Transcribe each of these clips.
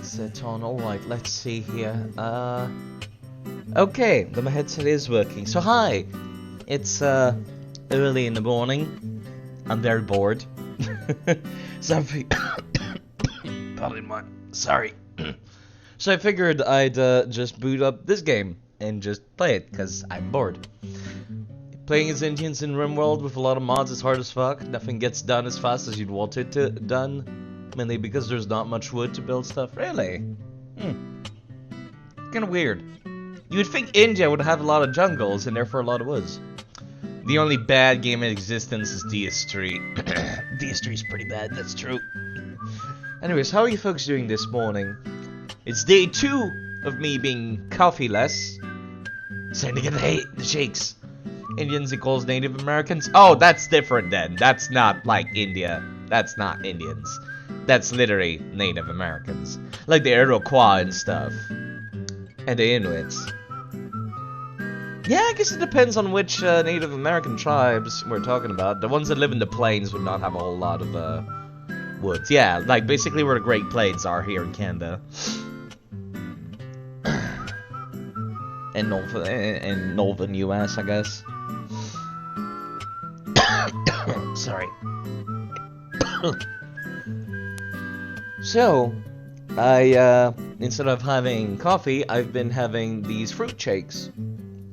Set on. Alright, let's see here. Okay, then my headset is working. So hi! It's early in the morning. I'm very bored. So pardon my sorry. So I figured I'd just boot up this game and just play it, because I'm bored. Playing as Indians in RimWorld with a lot of mods is hard as fuck. Nothing gets done as fast as you'd want it to done. Mainly because there's not much wood to build stuff. Really? Kinda weird. You would think India would have a lot of jungles and therefore a lot of woods. The only bad game in existence is DS3. DS3 is pretty bad, that's true. Anyways, how are you folks doing this morning? It's day 2 of me being coffee-less. Starting to get the shakes. Indians equals Native Americans? Oh, that's different then. That's not like India. That's not Indians. That's literally Native Americans. Like the Iroquois and stuff. And the Inuits. Yeah, I guess it depends on which Native American tribes we're talking about. The ones that live in the plains would not have a whole lot of woods. Yeah, like basically where the Great Plains are here in Canada. And northern US, I guess. Sorry. So, I, instead of having coffee, I've been having these fruit shakes.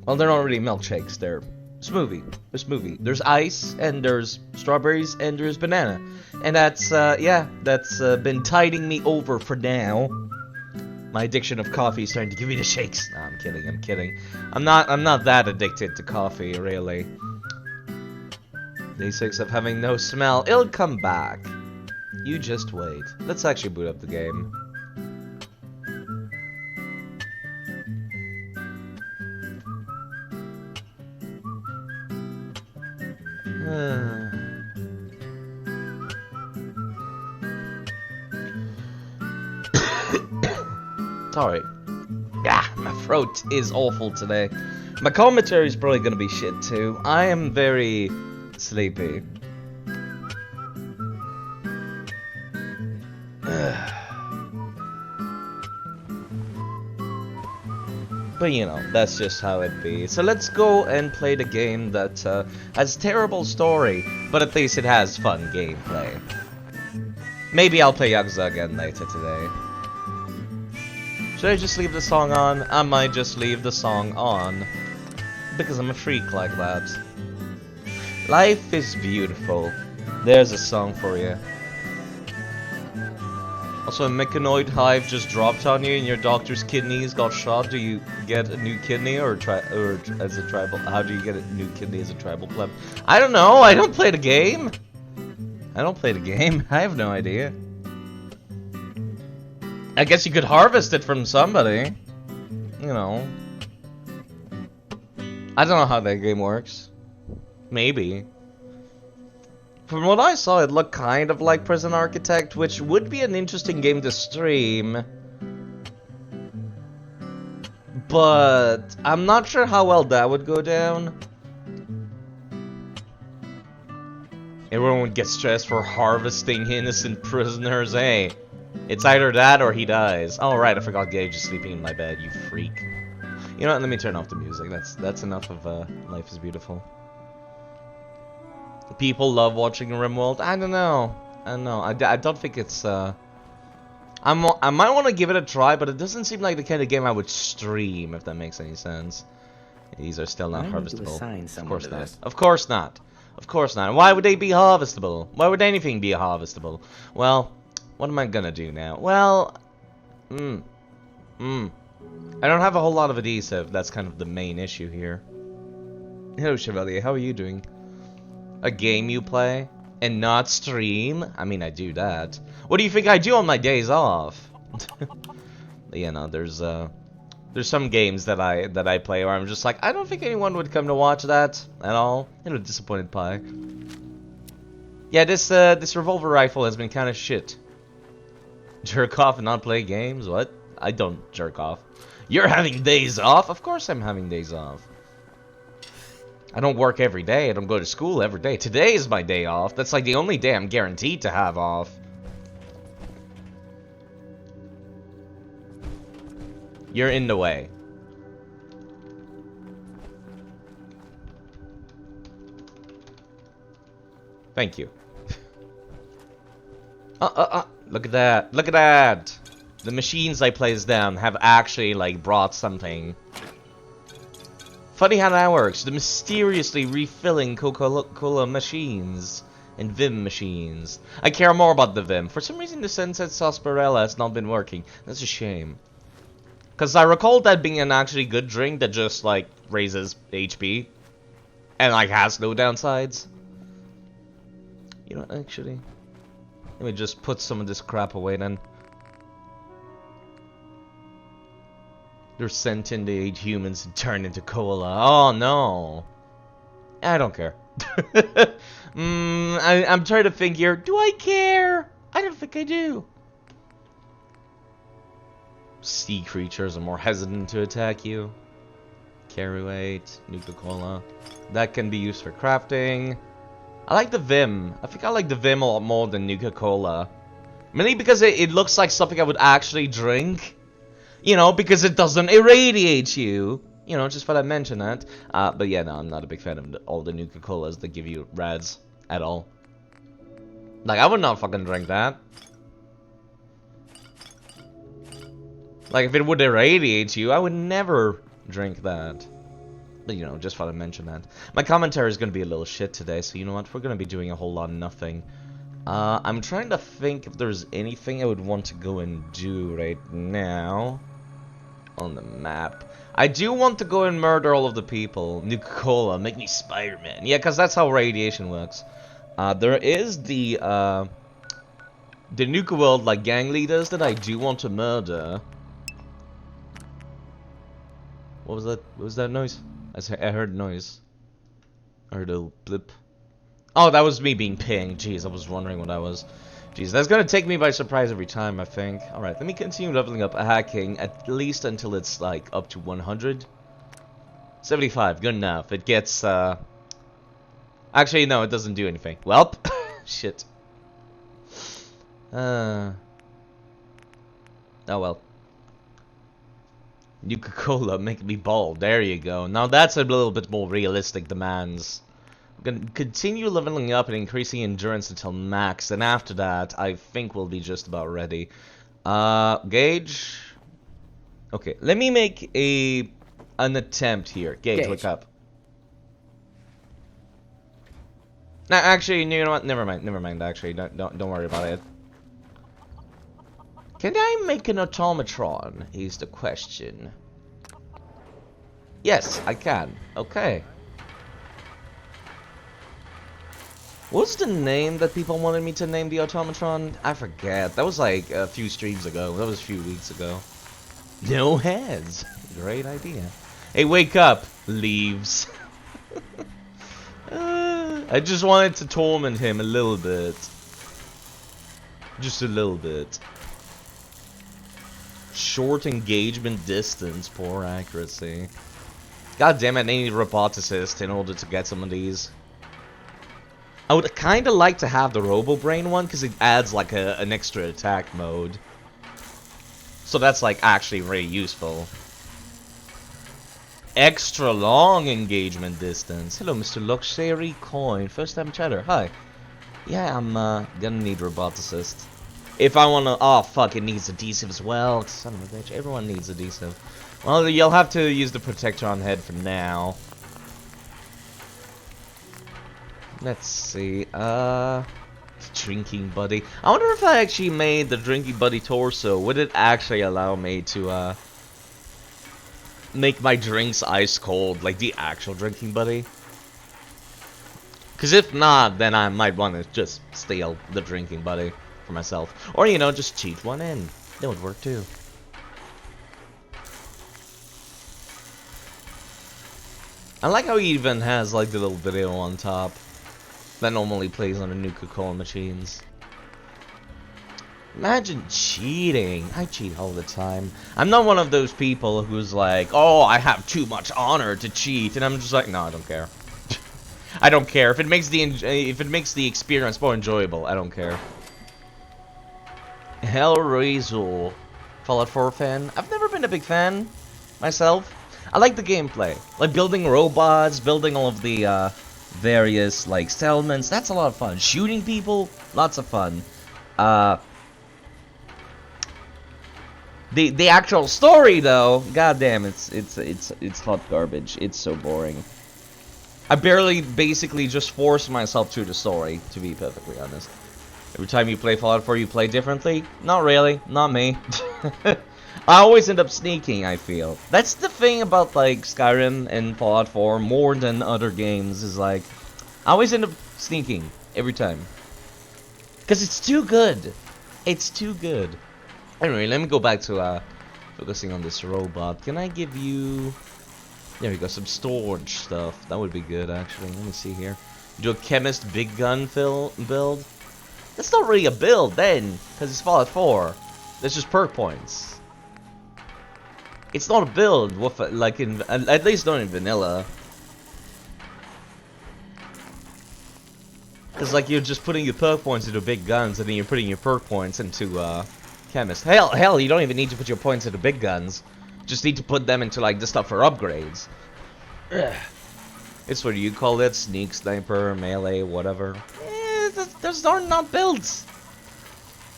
Well, they're not really milkshakes, they're smoothie. There's ice, and there's strawberries, and there's banana. And that's, yeah, that's been tiding me over for now. My addiction of coffee is starting to give me the shakes. No, I'm kidding. I'm not that addicted to coffee, really. Day 6 of having no smell. It'll come back. You just wait. Let's actually boot up the game. Sorry. Yeah, my throat is awful today. My commentary is probably gonna be shit too. I am very sleepy. But you know, that's just how it be. So let's go and play the game that has terrible story, but at least it has fun gameplay. Maybe I'll play Yakuza again later today. Should I just leave the song on? I might just leave the song on. Because I'm a freak like that. Life is beautiful. There's a song for you. Also, a mechanoid hive just dropped on you and your doctor's kidneys got shot. Do you get a new kidney or as a tribal? How do you get a new kidney as a tribal pleb? I don't know. I don't play the game. I don't play the game. I have no idea. I guess you could harvest it from somebody. You know. I don't know how that game works. Maybe. From what I saw, it looked kind of like Prison Architect, which would be an interesting game to stream. But I'm not sure how well that would go down. Everyone would get stressed for harvesting innocent prisoners. Hey, it's either that or he dies. Oh right, I forgot Gage is sleeping in my bed, you freak. You know what, let me turn off the music. That's enough of Life is Beautiful. People love watching RimWorld. I don't know. I don't think it's I might want to give it a try, but it doesn't seem like the kind of game I would stream, if that makes any sense. These are still not harvestable. Of course not. Of course not. Of course not. Why would they be harvestable? Why would anything be harvestable? Well, what am I gonna do now? Well, I don't have a whole lot of adhesive. That's kind of the main issue here. Hello, Chevalier. How are you doing? A game you play and not stream? I mean, I do that. What do you think I do on my days off? You know, there's some games that I play where I'm just like, I don't think anyone would come to watch that at all. You know, Disappointed Pie. Yeah, this revolver rifle has been kind of shit. Jerk off and not play games? What? I don't jerk off. You're having days off? Of course I'm having days off. I don't work every day. I don't go to school every day. Today is my day off. That's like the only day I'm guaranteed to have off. You're in the way. Thank you. Look at that. Look at that. The machines I placed down have actually, like, brought something. Funny how that works. The mysteriously refilling Coca-Cola machines and Vim machines. I care more about the Vim. For some reason, the Sunset Sarsaparilla has not been working. That's a shame. Because I recall that being an actually good drink that just, like, raises HP. And, like, has no downsides. You know, actually, let me just put some of this crap away then. They're sent in to eat humans and turn into cola. Oh no. I don't care. I'm trying to think here. Do I care? I don't think I do. Sea creatures are more hesitant to attack you. Carry weight, Nuka-Cola. That can be used for crafting. I like the Vim. I think I like the Vim a lot more than Nuka-Cola. Mainly because it looks like something I would actually drink. You know, because it doesn't irradiate you. You know, just thought I'd mention that. But yeah, no, I'm not a big fan of all the Nuka-Colas that give you rads at all. Like, I would not fucking drink that. Like, if it would irradiate you, I would never drink that. But, you know, just thought I'd mention that. My commentary is going to be a little shit today, so you know what? We're going to be doing a whole lot of nothing. I'm trying to think if there's anything I would want to go and do right now on the map. I do want to go and murder all of the people. Nuka-Cola, make me Spider-Man. Yeah, because that's how radiation works. There is the Nuka World, like, gang leaders that I do want to murder. What was that? What was that noise? I heard noise. I heard a blip. Oh, that was me being pinged. Jeez, I was wondering what that was. Jeez, that's gonna take me by surprise every time, I think. Alright, let me continue leveling up hacking, at least until it's, like, up to 100. 75, good enough. It gets, Actually, no, it doesn't do anything. Welp. Shit. Oh well. Nuka-Cola, make me bald. There you go. Now that's a little bit more realistic demands. I'm gonna continue leveling up and increasing endurance until max, and after that, I think we'll be just about ready. Gage. Okay, let me make an attempt here. Gage, look up. Nah, actually, you know what? Never mind. Actually, don't worry about it. Can I make an automatron? Is the question. Yes, I can. Okay. What's the name that people wanted me to name the automatron? I forget. That was like a few streams ago. That was a few weeks ago. No heads. Great idea. Hey, wake up, leaves. I just wanted to torment him a little bit. Just a little bit. Short engagement distance, poor accuracy. God damn it, I need roboticist in order to get some of these. I would kind of like to have the RoboBrain one, because it adds like an extra attack mode. So that's like actually very useful. Extra long engagement distance. Hello, Mr. Luxury Coin. First time chatter. Hi. Yeah, I'm gonna need roboticist. If I wanna... Oh, fuck, it needs adhesive as well. Son of a bitch. Everyone needs adhesive. Well, you'll have to use the protector on head for now. Let's see. Drinking buddy. I wonder if I actually made the drinking buddy torso. Would it actually allow me to, make my drinks ice cold, like the actual drinking buddy? Because if not, then I might want to just steal the drinking buddy for myself. Or, you know, just cheat one in. That would work too. I like how he even has like the little video on top that normally plays on the Nuka-Cola machines. Imagine cheating. I cheat all the time. I'm not one of those people who's like, oh, I have too much honor to cheat, and I'm just like, no, I don't care. I don't care if it makes the experience more enjoyable. I don't care. Hellraiser, Fallout 4 fan. I've never been a big fan myself. I like the gameplay, like building robots, building all of the various like settlements. That's a lot of fun. Shooting people, lots of fun. The actual story though, goddamn, it's hot garbage. It's so boring. I barely basically just force myself through the story, to be perfectly honest. Every time you play Fallout 4, you play differently? Not really, not me. I always end up sneaking, I feel. That's the thing about like Skyrim and Fallout 4 more than other games, is like I always end up sneaking every time. Cause it's too good. It's too good. Anyway, let me go back to focusing on this robot. Can I give you... There we go, some storage stuff. That would be good, actually. Let me see here. Do a chemist big gun build. That's not really a build then, because it's Fallout 4. That's just perk points. It's not a build, with like in at least not in vanilla. Because like you're just putting your perk points into big guns, and then you're putting your perk points into chemist. Hell, you don't even need to put your points into big guns. Just need to put them into like the stuff for upgrades. Ugh. It's what you call it, sneak, sniper, melee, whatever. Those are not builds.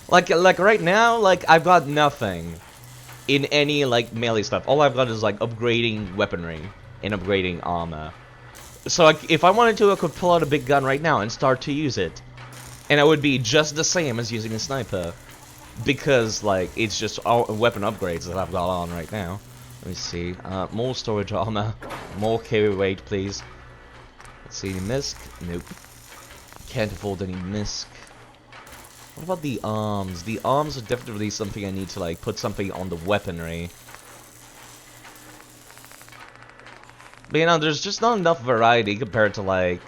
Like right now, like I've got nothing in any like melee stuff. All I've got is like upgrading weaponry and upgrading armor. So like, if I wanted to, I could pull out a big gun right now and start to use it, and it would be just the same as using a sniper, because like it's just all weapon upgrades that I've got on right now. Let me see. More storage armor, more carry weight, please. Let's see, misc. Nope. Can't afford any misc. What about the arms? The arms are definitely something I need to like put something on the weaponry. But you know, there's just not enough variety compared to like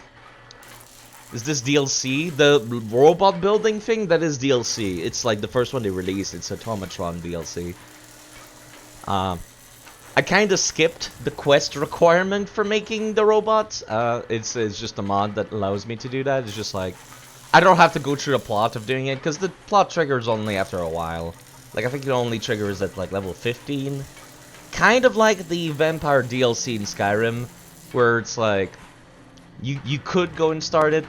is this DLC. The robot building thing, that is DLC. It's like the first one they released. It's Automatron DLC. I kind of skipped the quest requirement for making the robots. It's just a mod that allows me to do that. It's just like, I don't have to go through the plot of doing it, because the plot triggers only after a while. Like, I think it only triggers at, like, level 15. Kind of like the Vampire DLC in Skyrim, where it's like, you could go and start it,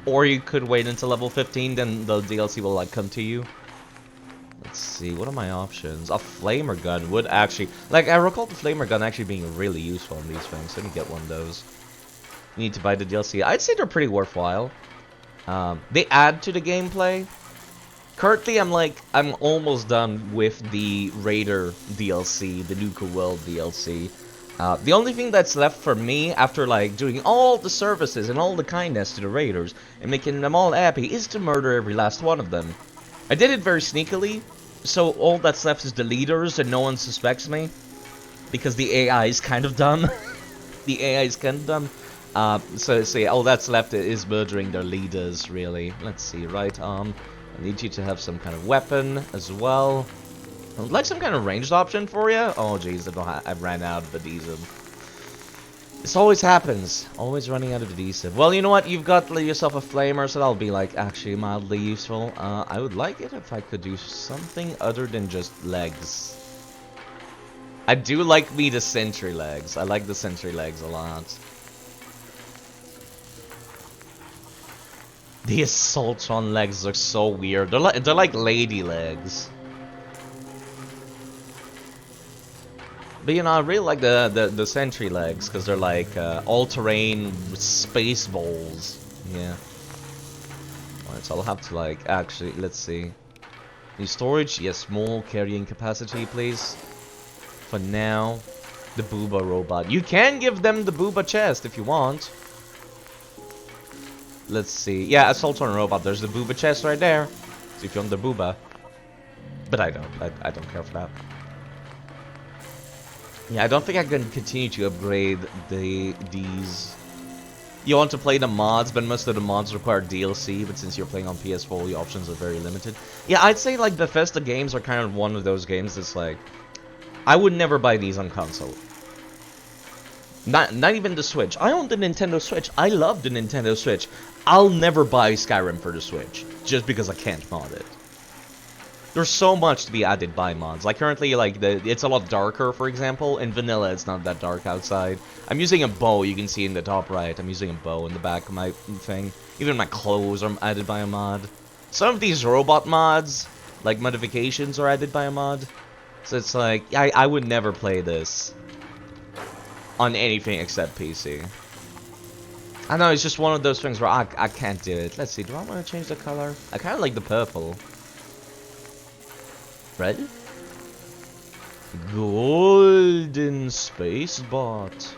or you could wait until level 15, then the DLC will, like, come to you. Let's see, what are my options? A flamer gun would actually... Like, I recall the flamer gun actually being really useful in these things. Let me get one of those. You need to buy the DLC. I'd say they're pretty worthwhile. They add to the gameplay. Currently, I'm almost done with the Raider DLC, the Nuka World DLC. The only thing that's left for me, after, like, doing all the services and all the kindness to the Raiders, and making them all happy, is to murder every last one of them. I did it very sneakily, so all that's left is the leaders, and no one suspects me. Because the AI is kind of dumb. The AI is kind of dumb. So yeah, all that's left is murdering their leaders, really. Let's see, right arm. I need you to have some kind of weapon as well. I would like some kind of ranged option for you. Oh jeez, I ran out of adhesive. This always happens. Always running out of adhesive. Well, you know what? You've got yourself a flamer, so that'll be, like, actually mildly useful. I would like it if I could do something other than just legs. I do like the sentry legs. I like the sentry legs a lot. The Assaultron legs are so weird. They're like lady legs. But you know, I really like the sentry legs because they're like all-terrain space balls. Yeah. Alright, so I'll have to like actually let's see. New storage, yes, small carrying capacity, please. For now, the Booba robot. You can give them the Booba chest if you want. Let's see. Yeah, Assaultron robot. There's the Booba chest right there. So if you want the Booba, but I don't. I don't care for that. Yeah, I don't think I can continue to upgrade these. You want to play the mods, but most of the mods require DLC, but since you're playing on PS4, the options are very limited. Yeah, I'd say, like, Bethesda games are kind of one of those games that's, like, I would never buy these on console. Not even the Switch. I own the Nintendo Switch. I love the Nintendo Switch. I'll never buy Skyrim for the Switch, just because I can't mod it. There's so much to be added by mods. Like currently, like it's a lot darker. For example, in vanilla, it's not that dark outside. I'm using a bow. You can see in the top right. I'm using a bow in the back of my thing. Even my clothes are added by a mod. Some of these robot mods, like modifications, are added by a mod. So it's like I would never play this on anything except PC. I know it's just one of those things where I can't do it. Let's see. Do I want to change the color? I kind of like the purple. Red? Golden space bot.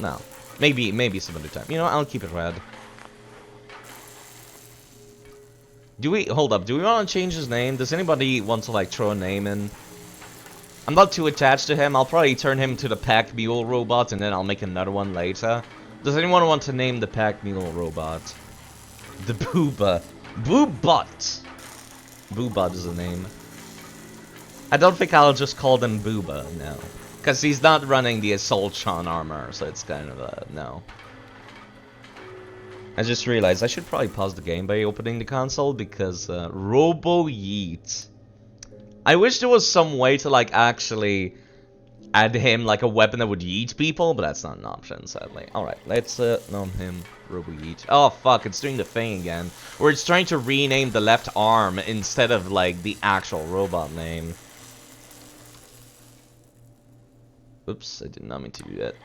No. Maybe some other time. You know, I'll keep it red. Hold up, do we want to change his name? Does anybody want to, like, throw a name in? I'm not too attached to him. I'll probably turn him to the Pack Mule robot, and then I'll make another one later. Does anyone want to name the Pack Mule robot? The Booba. Boobot! Boobot is the name. I don't think I'll just call them Booba, no. Because he's not running the Assaultron armor, so it's kind of a no. I just realized I should probably pause the game by opening the console, because Robo Yeet. I wish there was some way to, like, actually add him, like, a weapon that would yeet people, but that's not an option, sadly. Alright, let's name him Robo Yeet. Oh, fuck, it's doing the thing again. Where it's trying to rename the left arm instead of, like, the actual robot name. Oops, I did not mean to do that.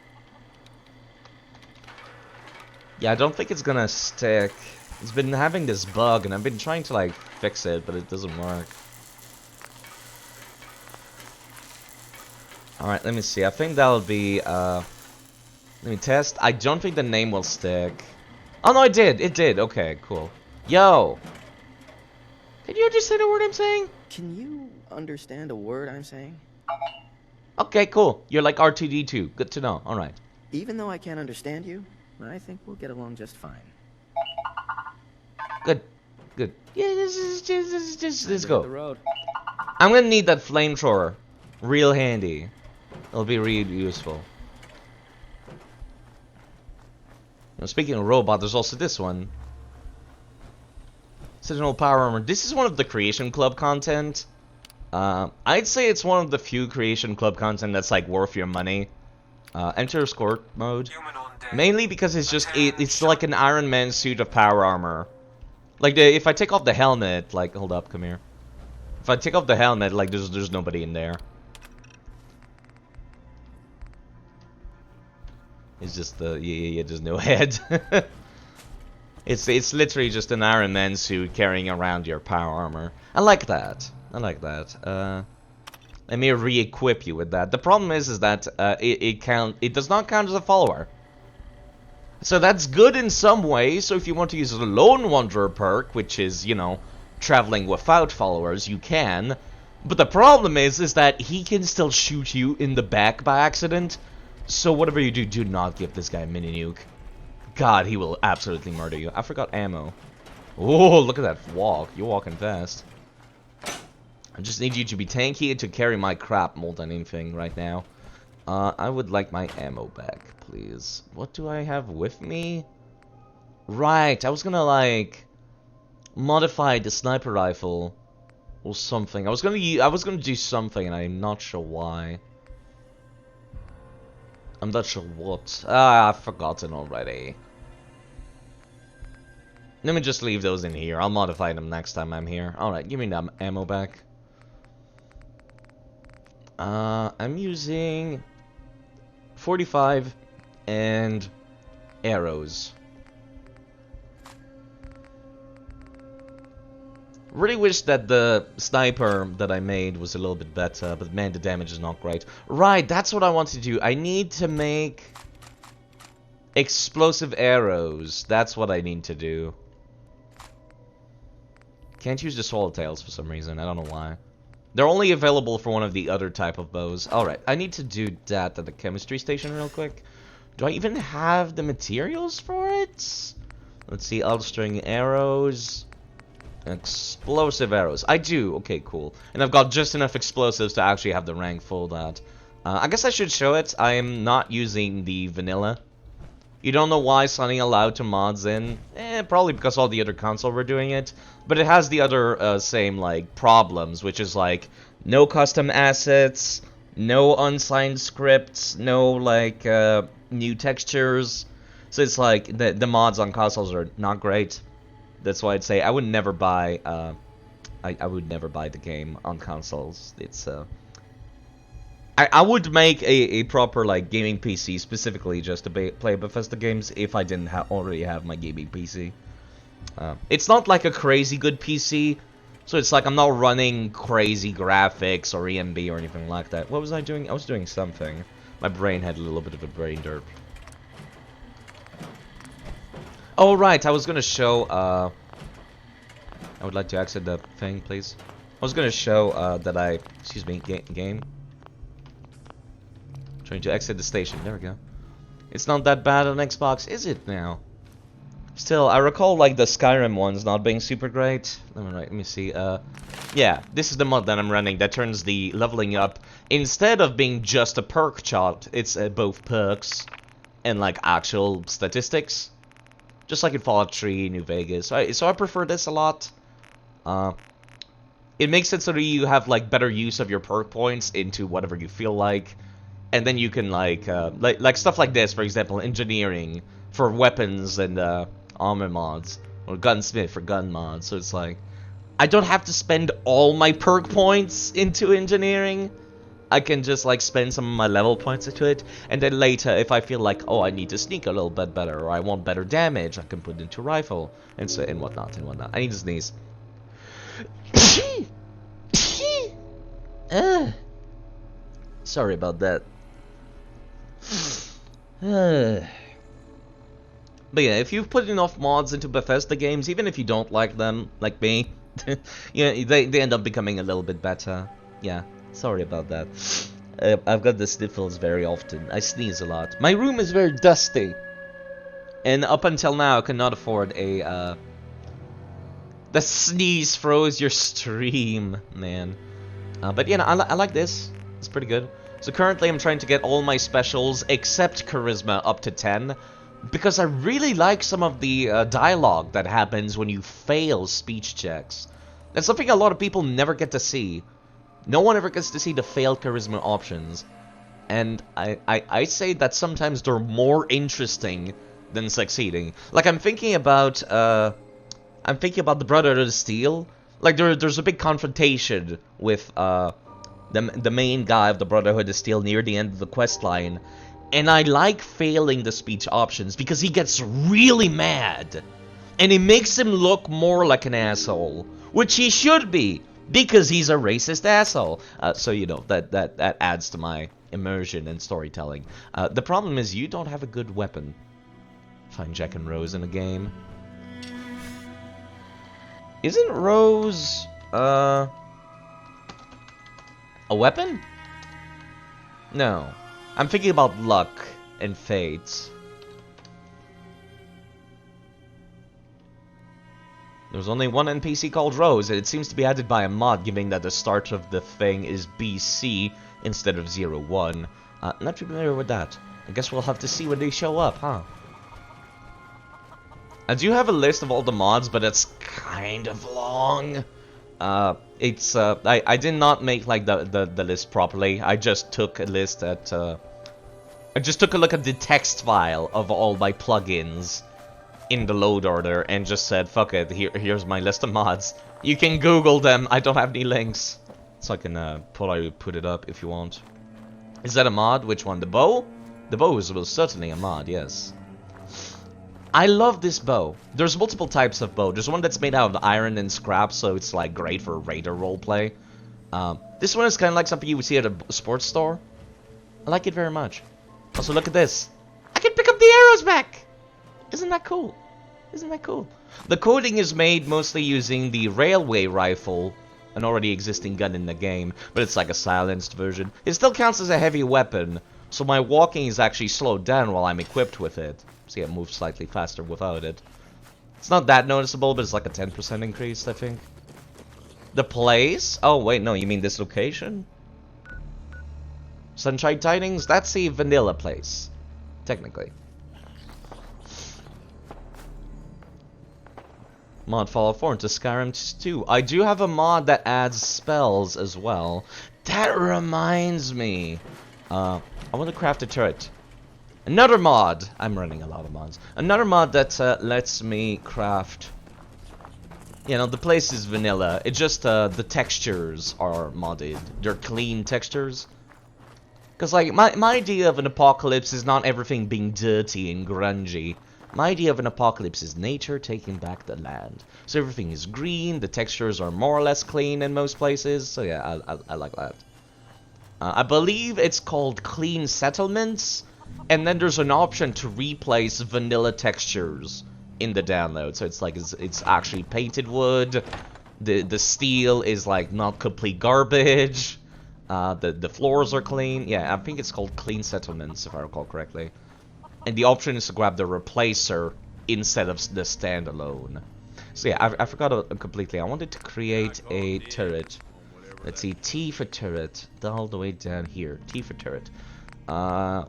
Yeah, I don't think it's gonna stick. It's been having this bug, and I've been trying to, like, fix it, but it doesn't work. Alright, let me see. I think that'll be, let me test. I don't think the name will stick. Oh, no, it did. It did. Okay, cool. Yo! Can you understand a word I'm saying? Can you understand a word I'm saying? Okay, cool. You're like R2-D2. Good to know. Alright. Even though I can't understand you, I think we'll get along just fine. Good. Good. Yeah, just let's The go. road. I'm gonna need that flamethrower. Real handy. It'll be really useful. Now, speaking of robot, there's also this one. Sentinel Power Armor. This is one of the Creation Club content. I'd say it's one of the few Creation Club content that's like worth your money. Enter escort mode. Mainly because it's just it's like an Iron Man suit of power armor. Like if I take off the helmet, like hold up, come here. If I take off the helmet, like there's nobody in there. It's just the yeah, there's no head. It's literally just an Iron Man suit carrying around your power armor. I like that. I like that. Let me re-equip you with that. The problem is that it does not count as a follower. So that's good in some ways. So if you want to use the Lone Wanderer perk, which is, you know, traveling without followers, you can. But the problem is that he can still shoot you in the back by accident. So whatever you do, do not give this guy a mini nuke. God, he will absolutely murder you. I forgot ammo. Oh, look at that walk. You're walking fast. I just need you to be tanky and to carry my crap more than anything right now. I would like my ammo back, please. What do I have with me? Right, I was gonna, like, modify the sniper rifle or something. I was gonna do something, and I'm not sure why. I'm not sure what. I've forgotten already. Let me just leave those in here. I'll modify them next time I'm here. Alright, give me that ammo back. I'm using 45 and arrows. Really wish that the sniper that I made was a little bit better, but man, the damage is not great. Right, that's what I want to do. I need to make explosive arrows. That's what I need to do. Can't use the swallowtails for some reason. I don't know why. They're only available for one of the other type of bows. Alright, I need to do that at the chemistry station real quick. Do I even have the materials for it? Let's see, string arrows. Explosive arrows. I do. Okay, cool. And I've got just enough explosives to actually have the rank for that. I guess I should show it. I am not using the vanilla. You don't know why Sunny allowed to mods in? Probably because all the other console were doing it. But it has the other same, like, problems, which is, like, no custom assets, no unsigned scripts, no, like, new textures. So it's like, the mods on consoles are not great. That's why I'd say I would never buy, I would never buy the game on consoles. It's, I would make a proper, like, gaming PC specifically just to play Bethesda games if I didn't already have my gaming PC. It's not like a crazy good PC, so it's like I'm not running crazy graphics or EMB or anything like that. What was I doing? I was doing something. My brain had a little bit of a brain derp. Oh, right, I was gonna show, I would like to exit the thing, please. I was gonna show, that I, excuse me, game. Trying to exit the station, there we go. It's not that bad on Xbox, is it now? Still, I recall, like, the Skyrim ones not being super great. Let me see, yeah, this is the mod that I'm running that turns the leveling up, instead of being just a perk chart, it's both perks and, like, actual statistics. Just like in Fallout 3, New Vegas. So I prefer this a lot. It makes it so that you have, like, better use of your perk points into whatever you feel like. And then you can, like stuff like this, for example, engineering for weapons and armor mods. Or gunsmith for gun mods. So it's like, I don't have to spend all my perk points into engineering. I can just, like, spend some of my level points into it, and then later, if I feel like, oh, I need to sneak a little bit better, or I want better damage, I can put it into rifle, and so, and whatnot, and whatnot. I need to sneeze. Sorry about that. But yeah, if you've put enough mods into Bethesda games, even if you don't like them, like me, yeah, they end up becoming a little bit better. Yeah. Sorry about that. I've got the sniffles very often. I sneeze a lot. My room is very dusty. And up until now, I cannot afford a The sneeze froze your stream, man. But yeah, no, I like this. It's pretty good. So currently I'm trying to get all my specials except Charisma up to 10. Because I really like some of the dialogue that happens when you fail speech checks. That's something a lot of people never get to see. No one ever gets to see the failed Charisma options. And I say that sometimes they're more interesting than succeeding. Like I'm thinking about the Brotherhood of Steel. Like there's a big confrontation with the main guy of the Brotherhood of Steel near the end of the quest line. And I like failing the speech options because he gets really mad. And it makes him look more like an asshole. Which he should be, because he's a racist asshole. So, you know, that adds to my immersion and storytelling. The problem is you don't have a good weapon. Find Jack and Rose in a game. Isn't Rose, a weapon? No. I'm thinking about luck and fate. There's only one NPC called Rose, and it seems to be added by a mod, given that the start of the thing is BC instead of 01. Not familiar with that. I guess we'll have to see when they show up, huh? I do have a list of all the mods, but it's kind of long. I did not make like the list properly. I just took a list at I just took a look at the text file of all my plugins in the load order and just said, fuck it, here's my list of mods. You can Google them, I don't have any links. So I can put it up if you want. Is that a mod? Which one? The bow? The bow is certainly a mod, yes. I love this bow. There's multiple types of bow. There's one that's made out of iron and scrap, so it's like great for raider roleplay. This one is kind of like something you would see at a sports store. I like it very much. Also, look at this. I can pick up the arrows back! Isn't that cool? Isn't that cool? The coding is made mostly using the railway rifle, an already existing gun in the game, but it's like a silenced version. It still counts as a heavy weapon, so my walking is actually slowed down while I'm equipped with it. See, I move slightly faster without it. It's not that noticeable, but it's like a 10% increase, I think. The place? Oh, wait, no, you mean this location? Sunshine Tidings? That's a vanilla place, technically. Mod Fallout 4 into Skyrim 2. I do have a mod that adds spells as well. That reminds me. I want to craft a turret. Another mod. I'm running a lot of mods. Another mod that lets me craft. You know, the place is vanilla. It just the textures are modded. They're clean textures. Cause like my idea of an apocalypse is not everything being dirty and grungy. My idea of an apocalypse is nature taking back the land. So everything is green, the textures are more or less clean in most places. So yeah, I like that. I believe it's called Clean Settlements. And then there's an option to replace vanilla textures in the download. So it's like, it's actually painted wood. The steel is like not complete garbage. The floors are clean. Yeah, I think it's called Clean Settlements, if I recall correctly. And the option is to grab the replacer instead of the standalone. So yeah, I forgot completely. I wanted to create a turret. Let's see, T for turret. All the way down here. T for turret. I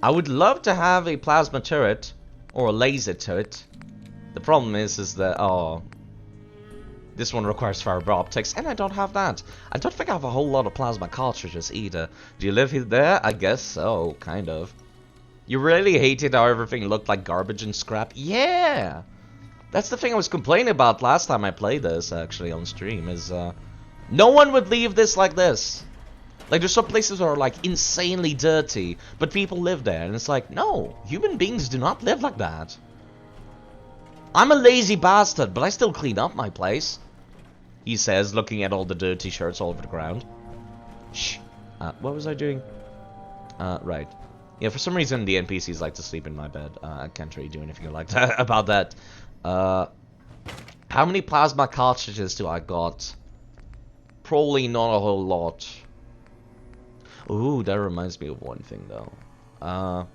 would love to have a plasma turret or a laser turret. The problem is that, oh, this one requires fiber optics, and I don't have that. I don't think I have a whole lot of plasma cartridges either. Do you live there? I guess so, kind of. You really hated how everything looked like garbage and scrap? Yeah! That's the thing I was complaining about last time I played this, actually, on stream, is, no one would leave this like this. Like, there's some places that are, like, insanely dirty, but people live there, and it's like, no, human beings do not live like that. I'm a lazy bastard, but I still clean up my place. He says, looking at all the dirty shirts all over the ground. Shh. What was I doing? Right. Yeah, for some reason the NPCs like to sleep in my bed. I can't really do anything like that about that. How many plasma cartridges do I got? Probably not a whole lot. Ooh, that reminds me of one thing though.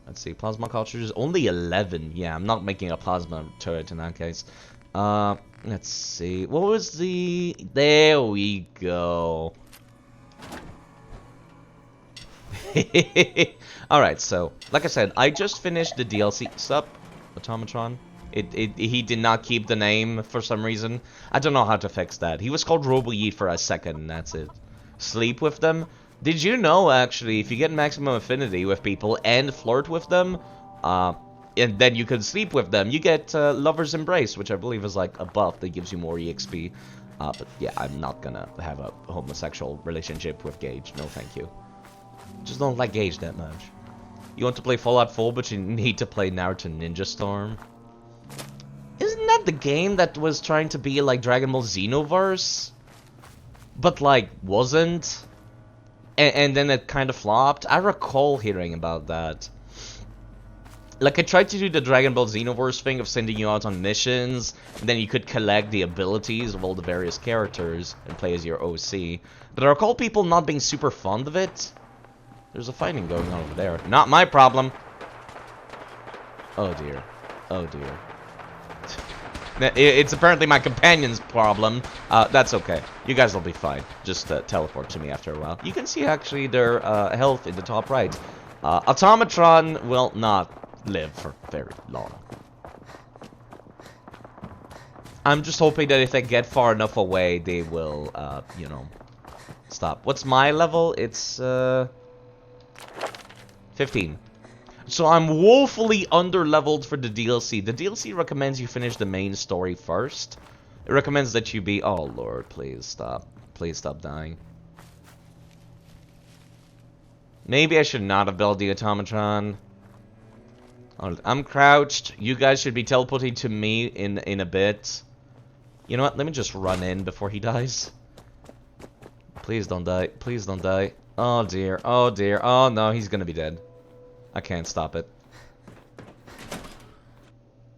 Let's see, plasma cartridges, only 11. Yeah, I'm not making a plasma turret in that case. Let's see, what was the... There we go. Alright, so, like I said, I just finished the DLC. Sup, Automatron? He did not keep the name for some reason. I don't know how to fix that. He was called Robo-Yeet for a second, and that's it. Sleep with them? Did you know, actually, if you get maximum affinity with people and flirt with them, and then you can sleep with them, you get Lover's Embrace, which I believe is like a buff that gives you more EXP. But yeah, I'm not gonna have a homosexual relationship with Gage. No, thank you. Just don't like Gage that much. You want to play Fallout 4, but you need to play Naruto Ninja Storm? Isn't that the game that was trying to be like Dragon Ball Xenoverse? But like, wasn't? And then it kind of flopped? I recall hearing about that. Like, I tried to do the Dragon Ball Xenoverse thing of sending you out on missions, and then you could collect the abilities of all the various characters and play as your OC. But I recall people not being super fond of it. There's a fighting going on over there. Not my problem. Oh dear. Oh dear. It's apparently my companion's problem. That's okay. You guys will be fine. Just teleport to me after a while. You can see actually their health in the top right. Automatron will not live for very long. I'm just hoping that if they get far enough away, they will, you know, stop. What's my level? It's 15. So I'm woefully under-leveled for the DLC. The DLC recommends you finish the main story first. It recommends that you be... Oh, Lord, please stop. Please stop dying. Maybe I should not have built the Automatron. I'm crouched. You guys should be teleporting to me in a bit. You know what? Let me just run in before he dies. Please don't die. Please don't die. Oh, dear. Oh, dear. Oh, no. He's gonna be dead. I can't stop it.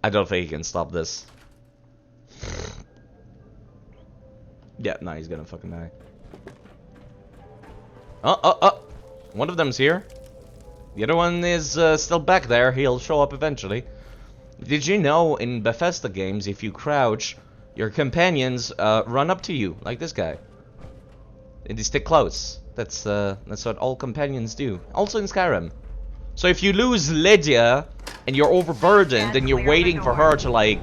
I don't think he can stop this. Yeah, no, he's gonna fucking die. Oh. One of them's here. The other one is still back there. He'll show up eventually. Did you know in Bethesda games, if you crouch, your companions run up to you, like this guy. And they stick close. That's what all companions do. Also in Skyrim. So if you lose Lydia and you're overburdened and you're waiting for her to like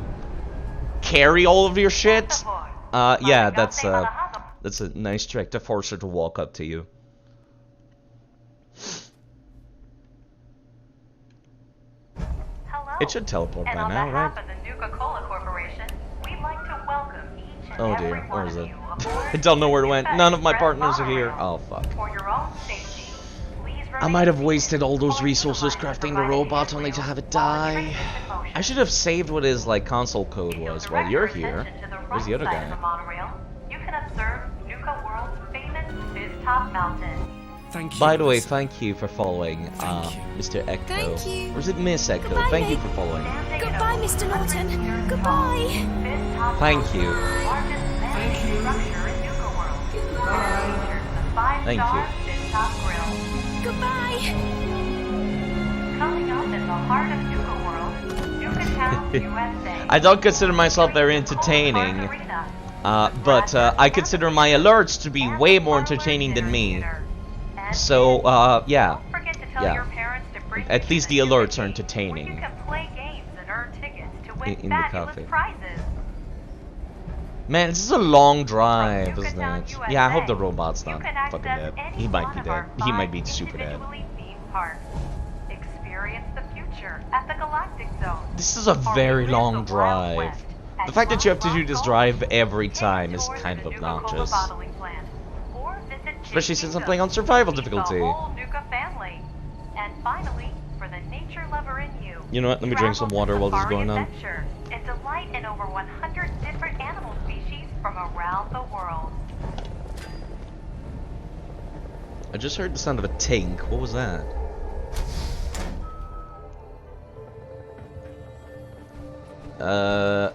carry all of your shit, yeah, that's a nice trick to force her to walk up to you. It should teleport by now, right? Oh dear, where is it? I don't know where it went. None of my partners are here. Oh fuck. I might have wasted all those resources crafting the robot only to have it die. I should have saved what his like console code was while you're here. Where's the other guy? By the way, thank you for following, Mr. Echo. Thank you. Or is it Miss Echo? Goodbye, Thank you then. for following. Goodbye, Mr. Norton. Goodbye. Thank you. Thank you. Goodbye. Coming up in the heart of Nuka World, Nuka Town, USA. I don't consider myself very entertaining, but I consider my alerts to be way more entertaining than me. So, yeah. At least the alerts are entertaining. You can play games and earn tickets to win In the fabulous cafe. prizes. Man, this is a long drive, isn't Nuketown, it? USA. Yeah, I hope the robot's You not can fucking access dead. any He might one be of dead. our He might 5 be super dead. individually themed parks. Experience the future at the Galactic Zone. This is a Or very relive long the Wild drive. West at The fact that you have to do this Wild drive Gold. every Take time a is tour kind to of the Nuka-Cola obnoxious. bottling plant. Or visit Especially Jig since I'm Nuka. playing on survival Meet difficulty. The whole Nuka family. And finally, for the nature lover in you. You know what? Let me drink some water while this is going on. Adventure. A delight in over 100 different animal species from around the world. I just heard the sound of a tink. What was that?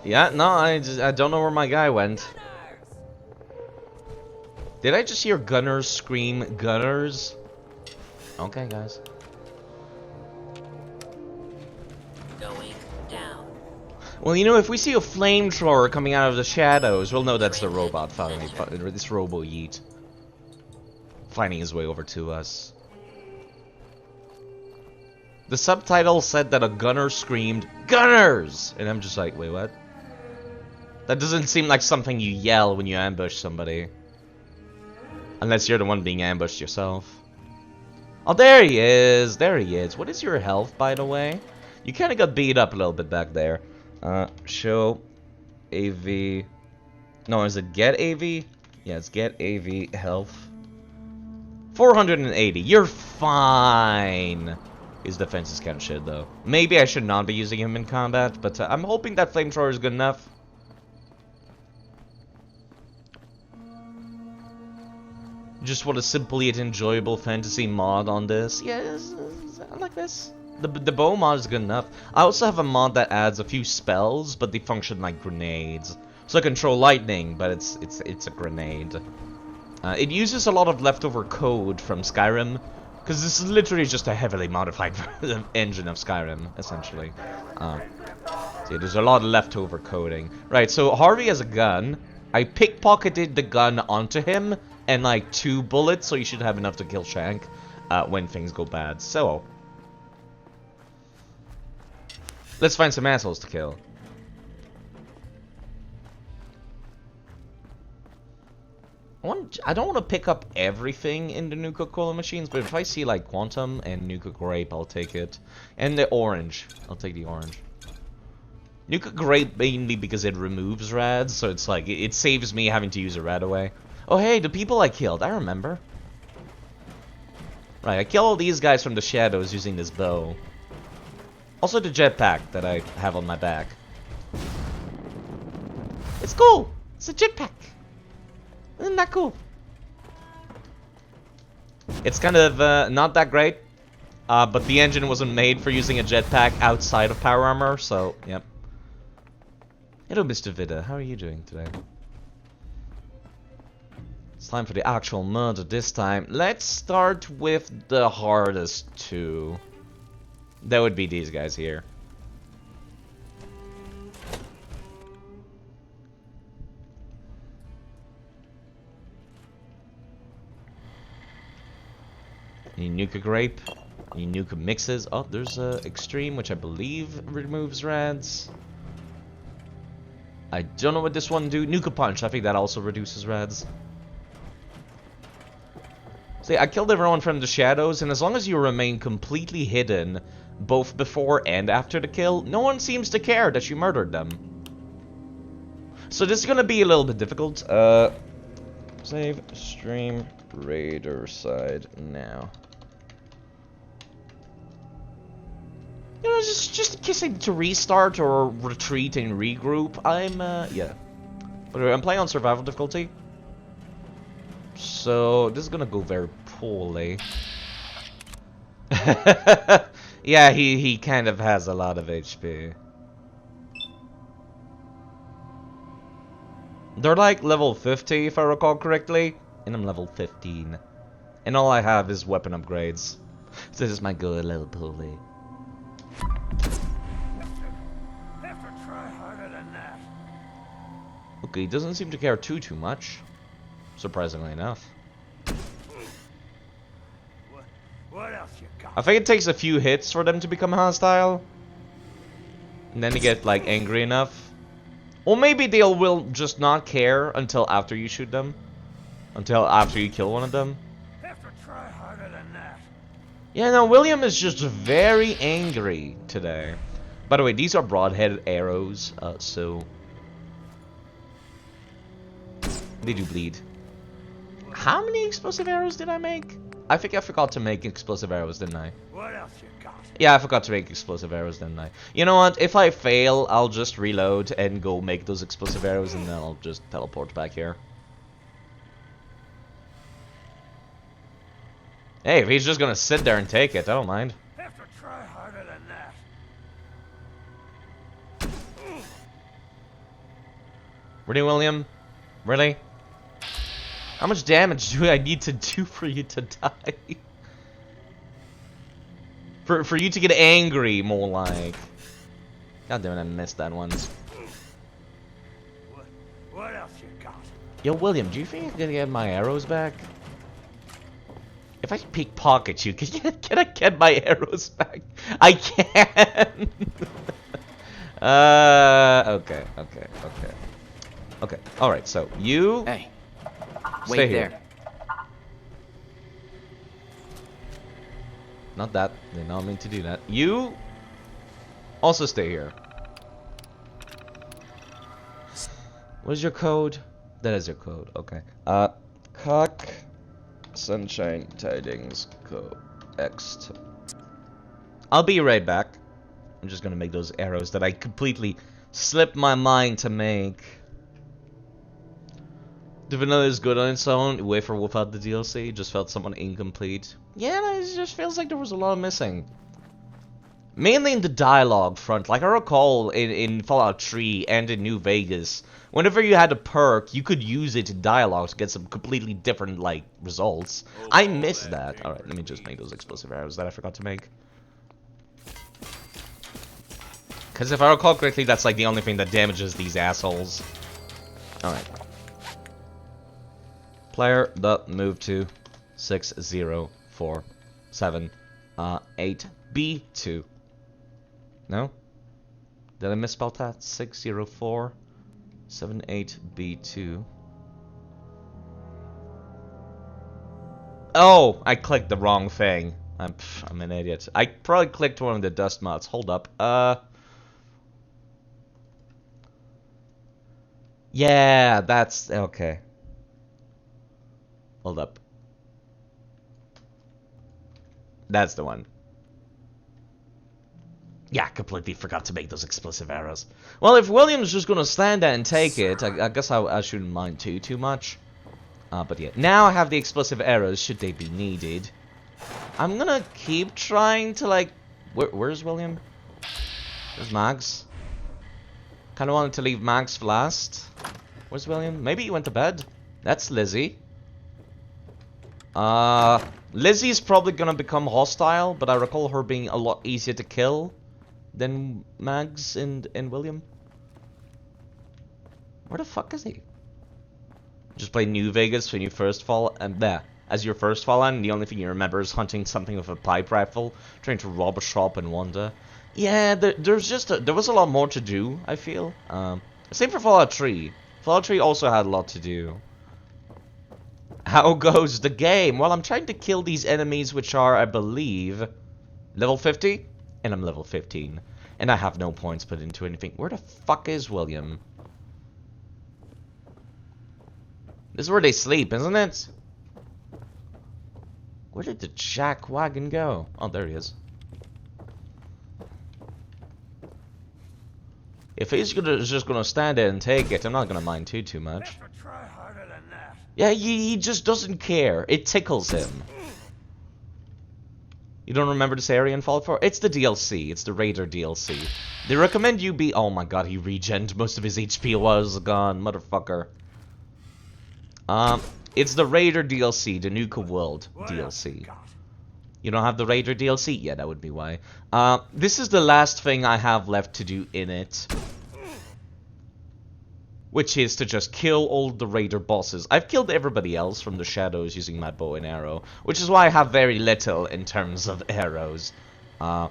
Yeah, no, I don't know where my guy went. Did I just hear gunners scream gunners? Okay, guys. going down. Well, you know, if we see a flamethrower coming out of the shadows, we'll know that's the robot finally. This Robo Yeet finding his way over to us. The subtitle said that a gunner screamed, "Gunners!" And I'm just like, wait, what? That doesn't seem like something you yell when you ambush somebody. Unless you're the one being ambushed yourself. Oh, there he is! There he is. What is your health, by the way? You kind of got beat up a little bit back there. Show AV. No, is it get AV? Yeah, it's get AV health. 480. You're fine. His defense is kind of shit, though. Maybe I should not be using him in combat, but I'm hoping that flamethrower is good enough. Just want a simple yet enjoyable fantasy mod on this. Yes, I like this. The bow mod is good enough. I also have a mod that adds a few spells, but they function like grenades. So I control lightning, but it's a grenade. It uses a lot of leftover code from Skyrim, because this is literally just a heavily modified engine of Skyrim, essentially. See, there's a lot of leftover coding. Right, so Harvey has a gun. I pickpocketed the gun onto him, and like 2 bullets, so you should have enough to kill Shank when things go bad. So, let's find some assholes to kill. I don't want to pick up everything in the Nuka Cola machines, but if I see like Quantum and Nuka Grape, I'll take it. And the orange. I'll take the orange. Nuka Grape mainly because it removes rads, so it's like, it saves me having to use a rad away. Oh hey, the people I killed, I remember. Right, I killed all these guys from the shadows using this bow. Also the jetpack that I have on my back. It's cool! It's a jetpack! Isn't that cool? It's kind of not that great, but the engine wasn't made for using a jetpack outside of power armor, so, yep. Hello, Mr. Vida. How are you doing today? It's time for the actual murder this time. Let's start with the hardest 2. That would be these guys here. Any Nuka Grape? Any Nuka Mixes? Oh, there's Extreme, which I believe removes rads. I don't know what this one do. Nuka Punch, I think that also reduces rads. See, I killed everyone from the shadows, and as long as you remain completely hidden, both before and after the kill, no one seems to care that you murdered them. So this is gonna be a little bit difficult. Save stream raider side now. You know, just in case I need to restart or retreat and regroup, yeah. But anyway, I'm playing on survival difficulty. So, this is gonna go very poorly. Yeah, he kind of has a lot of HP. They're like level 50, if I recall correctly. And I'm level 15. And all I have is weapon upgrades. So this is my good little pulley. Okay, he doesn't seem to care too much. Surprisingly enough. What else you got? I think it takes a few hits for them to become hostile. And then they get like angry enough. Or maybe they will just not care until after you shoot them. Until after you kill one of them. Have to try harder than that. Yeah, no, William is just very angry today. By the way, these are broadheaded arrows, so they do bleed. How many explosive arrows did I make? I think I forgot to make explosive arrows, didn't I? What else you got? Yeah, I forgot to make explosive arrows, didn't I? You know what? If I fail, I'll just reload and go make those explosive arrows, and then I'll just teleport back here. Hey, if he's just gonna sit there and take it, I don't mind. Have to try harder than that. Really, William? Really? How much damage do I need to do for you to die? For you to get angry, more like. God damn it, I missed that one. What else you got? Yo, William, do you think I'm gonna get my arrows back? If I pickpocket you, can I get my arrows back? I can! Okay. Okay, alright, so you... Hey, Stay wait here. there. Not that. They not meant to do that. You... also stay here. What is your code? That is your code, okay. Cock... Sunshine Tidings Co. X. I'll be right back. I'm just gonna make those arrows that I completely slipped my mind to make. The vanilla is good on its own. Wafer without the DLC just felt somewhat incomplete. Yeah, it just feels like there was a lot missing. Mainly in the dialogue front. Like I recall in Fallout 3 and in New Vegas, whenever you had a perk, you could use it in dialogue to get some completely different, like, results. I missed that. Alright, let me just make those explosive arrows that I forgot to make. Because if I recall correctly, that's, like, the only thing that damages these assholes. Alright. Player, move to 6047 8B2. No? Did I misspell that? 60478B2. Oh, I clicked the wrong thing. I'm an idiot. I probably clicked one of the dust mods. Hold up. Yeah, that's okay. Hold up. That's the one. Yeah, completely forgot to make those explosive arrows. Well, if William's just gonna stand there and take it, I guess I shouldn't mind too much. But yeah, now I have the explosive arrows should they be needed. I'm gonna keep trying to, like... Where's William? Where's Max? Kinda wanted to leave Max for last. Where's William? Maybe he went to bed. That's Lizzie. Lizzie's probably gonna become hostile, but I recall her being a lot easier to kill than Mags and William. Where the fuck is he? Just play New Vegas when you first fall, and there, as your first fall on, the only thing you remember is hunting something with a pipe rifle, trying to rob a shop and wander. Yeah, there was a lot more to do, I feel. Same for Fallout 3. Fallout 3 also had a lot to do. How goes the game? Well, I'm trying to kill these enemies, which are, I believe, level 50? And I'm level 15. And I have no points put into anything. Where the fuck is William? This is where they sleep, isn't it? Where did the jack wagon go? Oh, there he is. If he's just gonna stand there and take it, I'm not gonna mind too much. Try harder than that. Yeah, he just doesn't care. It tickles him. You don't remember this area in Fallout 4? It's the DLC. It's the Raider DLC. They recommend you be... Oh my god, he regened. Most of his HP was gone. Motherfucker. It's the Raider DLC, the Nuka World DLC. You don't have the Raider DLC? Yeah, that would be why. This is the last thing I have left to do in it. Which is to just kill all the Raider bosses. I've killed everybody else from the shadows using my bow and arrow. Which is why I have very little in terms of arrows. Yeah,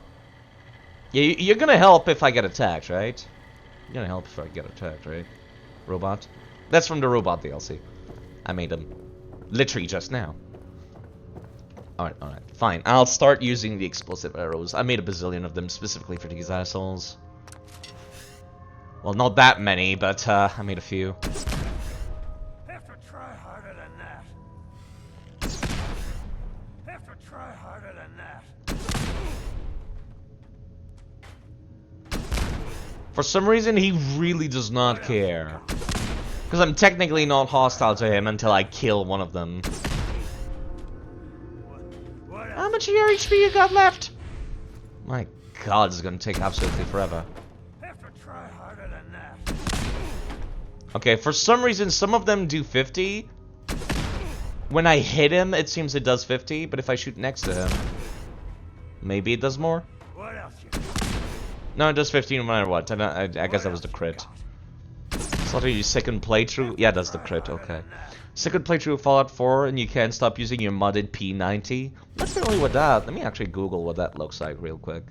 you're gonna help if I get attacked, right? You're gonna help if I get attacked, right? Robot? That's from the Robot DLC. I made them literally just now. Alright, fine. I'll start using the explosive arrows. I made a bazillion of them specifically for these assholes. Well, not that many, but I made a few. Have to try harder than that. Have to try harder than that. For some reason, he really does not care. Because I'm technically not hostile to him until I kill one of them. How much of your HP you got left? My god, this is gonna take absolutely forever. Okay, for some reason, some of them do 50. When I hit him, it seems it does 50, but if I shoot next to him, maybe it does more? What else you No, it does 15 no matter what. I guess that was the crit. So your second playthrough? Yeah, that's the crit, okay. Second playthrough of Fallout 4 and you can't stop using your modded P90? Not familiar with that. Let me actually Google what that looks like real quick.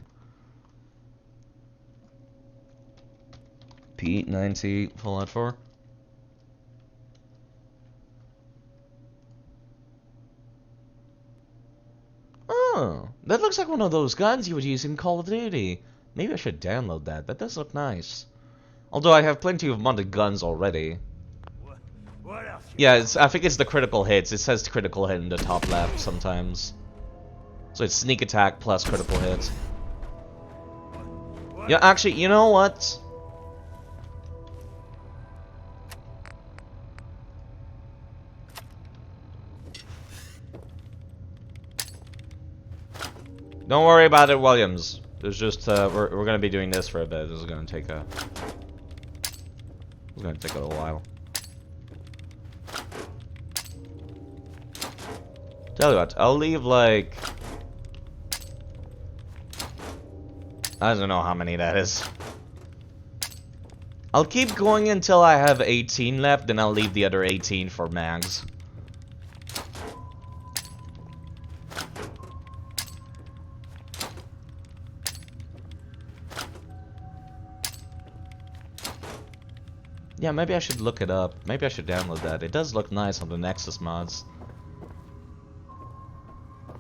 P90 Fallout 4. Oh, that looks like one of those guns you would use in Call of Duty. Maybe I should download that. That does look nice. Although I have plenty of modded guns already. What else? Yeah, I think it's the critical hits. It says critical hit in the top left sometimes. So it's sneak attack plus critical hit. Yeah, actually, you know what? Don't worry about it, Williams. There's just we're gonna be doing this for a bit. This is gonna take a little while. Tell you what, I'll leave like I don't know how many that is. I'll keep going until I have 18 left, then I'll leave the other 18 for mags. Yeah, maybe I should look it up. Maybe I should download that. It does look nice on the Nexus mods.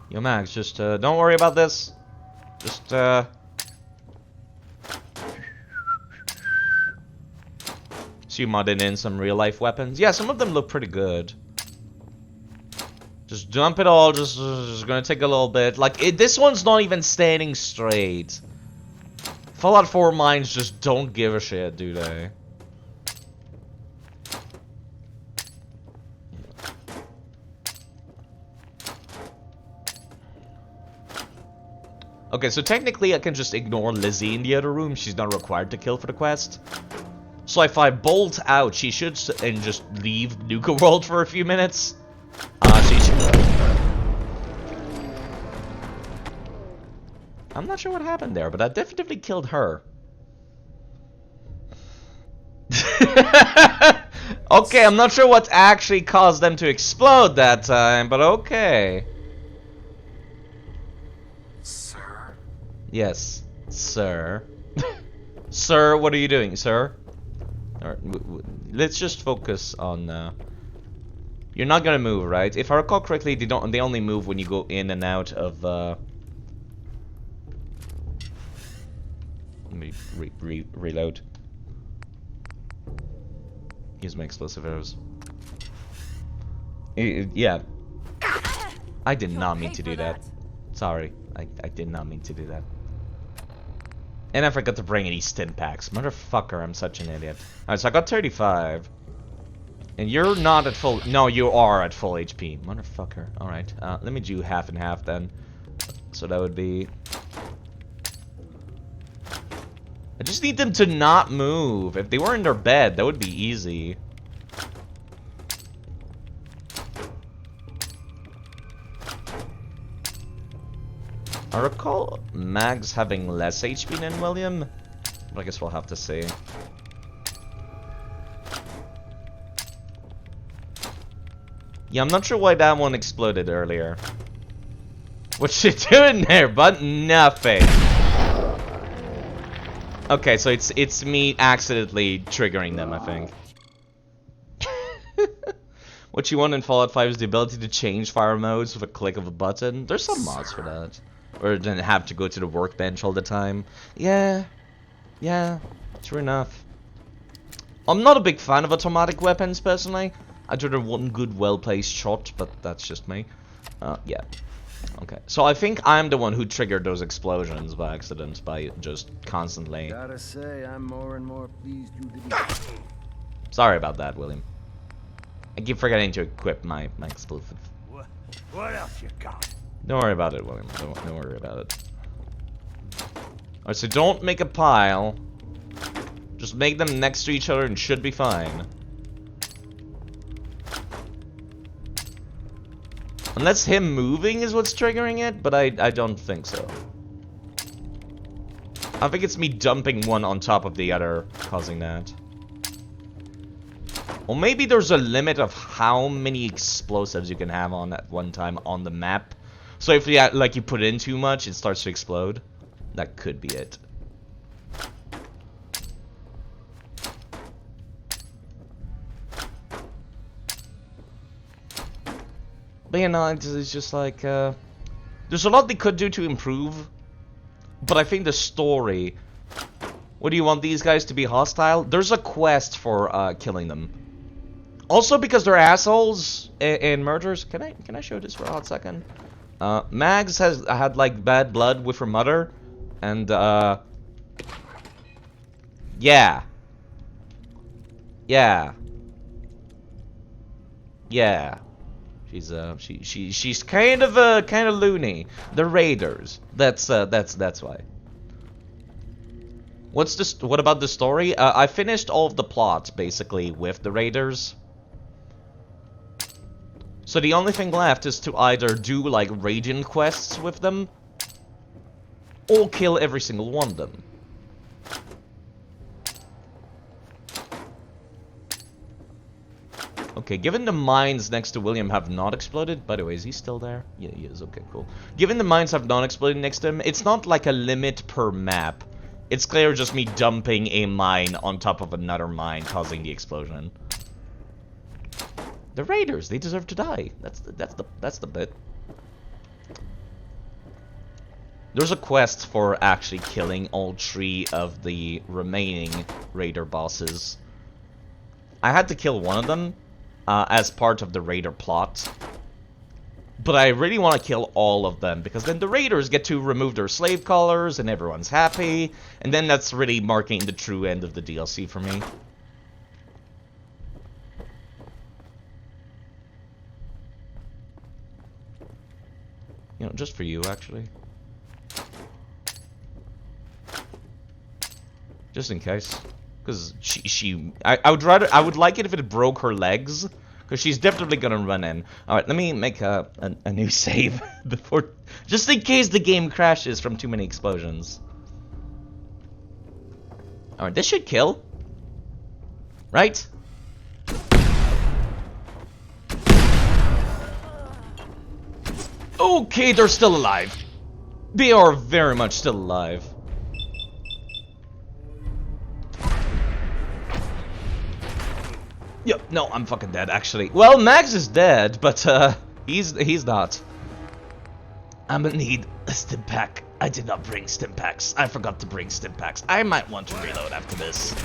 Yo, Max, just don't worry about this. Just so you modded in some real life weapons. Yeah, some of them look pretty good. Just dump it all. Just gonna take a little bit. Like this one's not even standing straight. Fallout 4 mines just don't give a shit, do they? Okay, so technically I can just ignore Lizzie in the other room. She's not required to kill for the quest. So if I bolt out, she should and just leave Nuka World for a few minutes. I'm not sure what happened there, but I definitely killed her. Okay, I'm not sure what actually caused them to explode that time, but okay. Yes, sir. Sir, what are you doing, sir? Alright, let's just focus on. You're not gonna move, right? If I recall correctly, they only move when you go in and out of. Let me reload. Use my explosive arrows. Yeah. I did not mean to do that. Sorry, I did not mean to do that. And I forgot to bring any stim packs. Motherfucker, I'm such an idiot. Alright, so I got 35. And you're not at full... No, you are at full HP. Motherfucker. Alright, let me do half and half then. So that would be... I just need them to not move. If they were in their bed, that would be easy. I recall Mags having less HP than William, but I guess we'll have to see. Yeah, I'm not sure why that one exploded earlier. What's she doing there, bud? Nothing. Okay, so it's me accidentally triggering them, I think. What you want in Fallout 5 is the ability to change fire modes with a click of a button. There's some mods for that. Or then have to go to the workbench all the time. Yeah, true enough. I'm not a big fan of automatic weapons, personally. I'd rather one good, well-placed shot, but that's just me. Yeah. Okay, so I think I'm the one who triggered those explosions by accident, by just constantly... Gotta say, I'm more and more pleased you didn't... Sorry about that, William. I keep forgetting to equip my explosive. What else you got? Don't worry about it, William. Don't worry about it. Alright, so don't make a pile. Just make them next to each other and should be fine. Unless him moving is what's triggering it, but I don't think so. I think it's me dumping one on top of the other causing that. Or maybe there's a limit of how many explosives you can have on at one time on the map. So if you, like, you put in too much, it starts to explode. That could be it. But you know, it's just like, there's a lot they could do to improve. But I think the story... What do you want these guys to be hostile? There's a quest for killing them. Also because they're assholes and murderers. Can I show this for a hot second? Mags has had like bad blood with her mother. And yeah. Yeah. Yeah. She's kind of loony. The Raiders. That's why. What about the story? I finished all of the plot basically with the Raiders. So the only thing left is to either do like raging quests with them or kill every single one of them. Okay, given the mines next to William have not exploded... By the way, is he still there? Yeah, he is. Okay, cool. Given the mines have not exploded next to him, it's not like a limit per map. It's clear just me dumping a mine on top of another mine, causing the explosion. The Raiders, they deserve to die. That's the bit. There's a quest for actually killing all 3 of the remaining Raider bosses. I had to kill one of them. As part of the Raider plot. But I really want to kill all of them, because then the Raiders get to remove their slave collars, and everyone's happy, and then that's really marking the true end of the DLC for me. You know, just for you, actually. Just in case. Because I would like it if it broke her legs, because she's definitely gonna run in. All right, let me make a new save before, just in case the game crashes from too many explosions. All right, this should kill, right? Okay, they're still alive. They are very much still alive. Yep, no, I'm fucking dead, actually. Well, Mags is dead, but, he's not. I'm gonna need a stim pack. I did not bring stim packs. I forgot to bring stim packs. I might want to reload after this.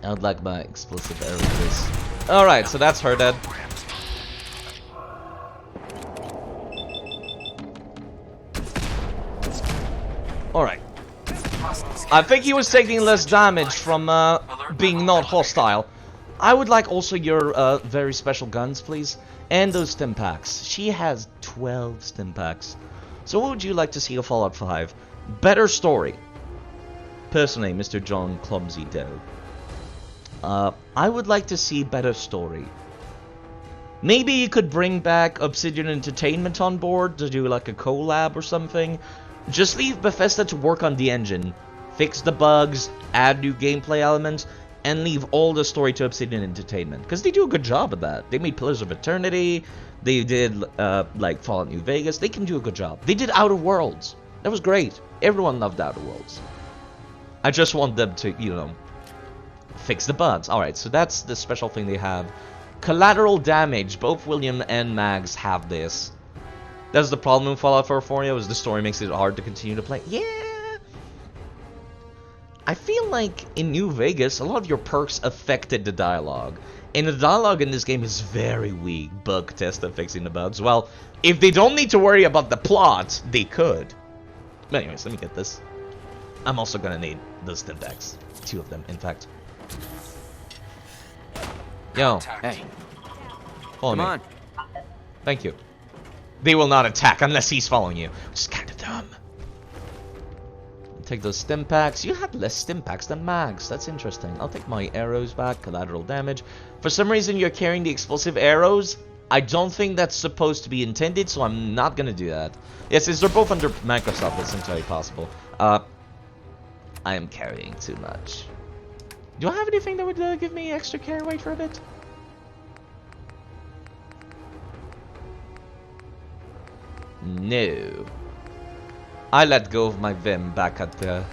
I would like my explosive arrow, please. Alright, so that's her dead. Alright. I think he was taking less damage from being not hostile. I would like also your very special guns, please. And those stim packs. She has 12 stim packs. So what would you like to see of Fallout 5? Better story. Personally, Mr. John Clumsy Doe. I would like to see better story. Maybe you could bring back Obsidian Entertainment on board to do like a collab or something. Just leave Bethesda to work on the engine. Fix the bugs, add new gameplay elements, and leave all the story to Obsidian Entertainment. Because they do a good job of that. They made Pillars of Eternity, they did like Fallout New Vegas, they can do a good job. They did Outer Worlds. That was great. Everyone loved Outer Worlds. I just want them to, you know, fix the bugs. Alright, so that's the special thing they have. Collateral damage. Both William and Mags have this. That's the problem in Fallout 4 is the story makes it hard to continue to play. Yeah! I feel like in New Vegas, a lot of your perks affected the dialogue. And the dialogue in this game is very weak. Bug test of fixing the bugs. Well, if they don't need to worry about the plot, they could. But anyways, let me get this. I'm also gonna need those stim packs. 2 of them, in fact. Yo. Hey, Follow me. come on. Thank you. They will not attack unless he's following you. Which is kind of dumb. Take those stim packs. You have less stim packs than Mags. That's interesting. I'll take my arrows back. Collateral damage. For some reason, you're carrying the explosive arrows. I don't think that's supposed to be intended, so I'm not gonna do that. Yes, since they're both under Microsoft, that's entirely possible. I am carrying too much. Do I have anything that would give me extra carry weight for a bit? No. I let go of my Vim back at the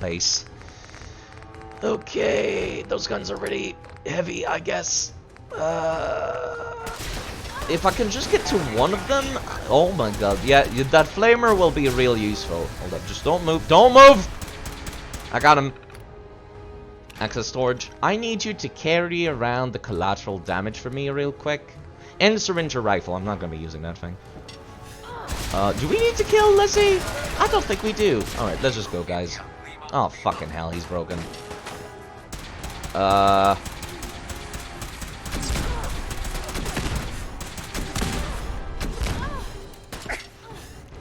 base. Okay, those guns are really heavy, I guess. If I can just get to one of them, oh my god, yeah, that flamer will be real useful. Hold up, just don't move, don't move! I got him. Access storage. I need you to carry around the collateral damage for me real quick. And the syringe rifle, I'm not gonna be using that thing. Do we need to kill Lizzie? I don't think we do. Alright, let's just go, guys. Oh, fucking hell, he's broken.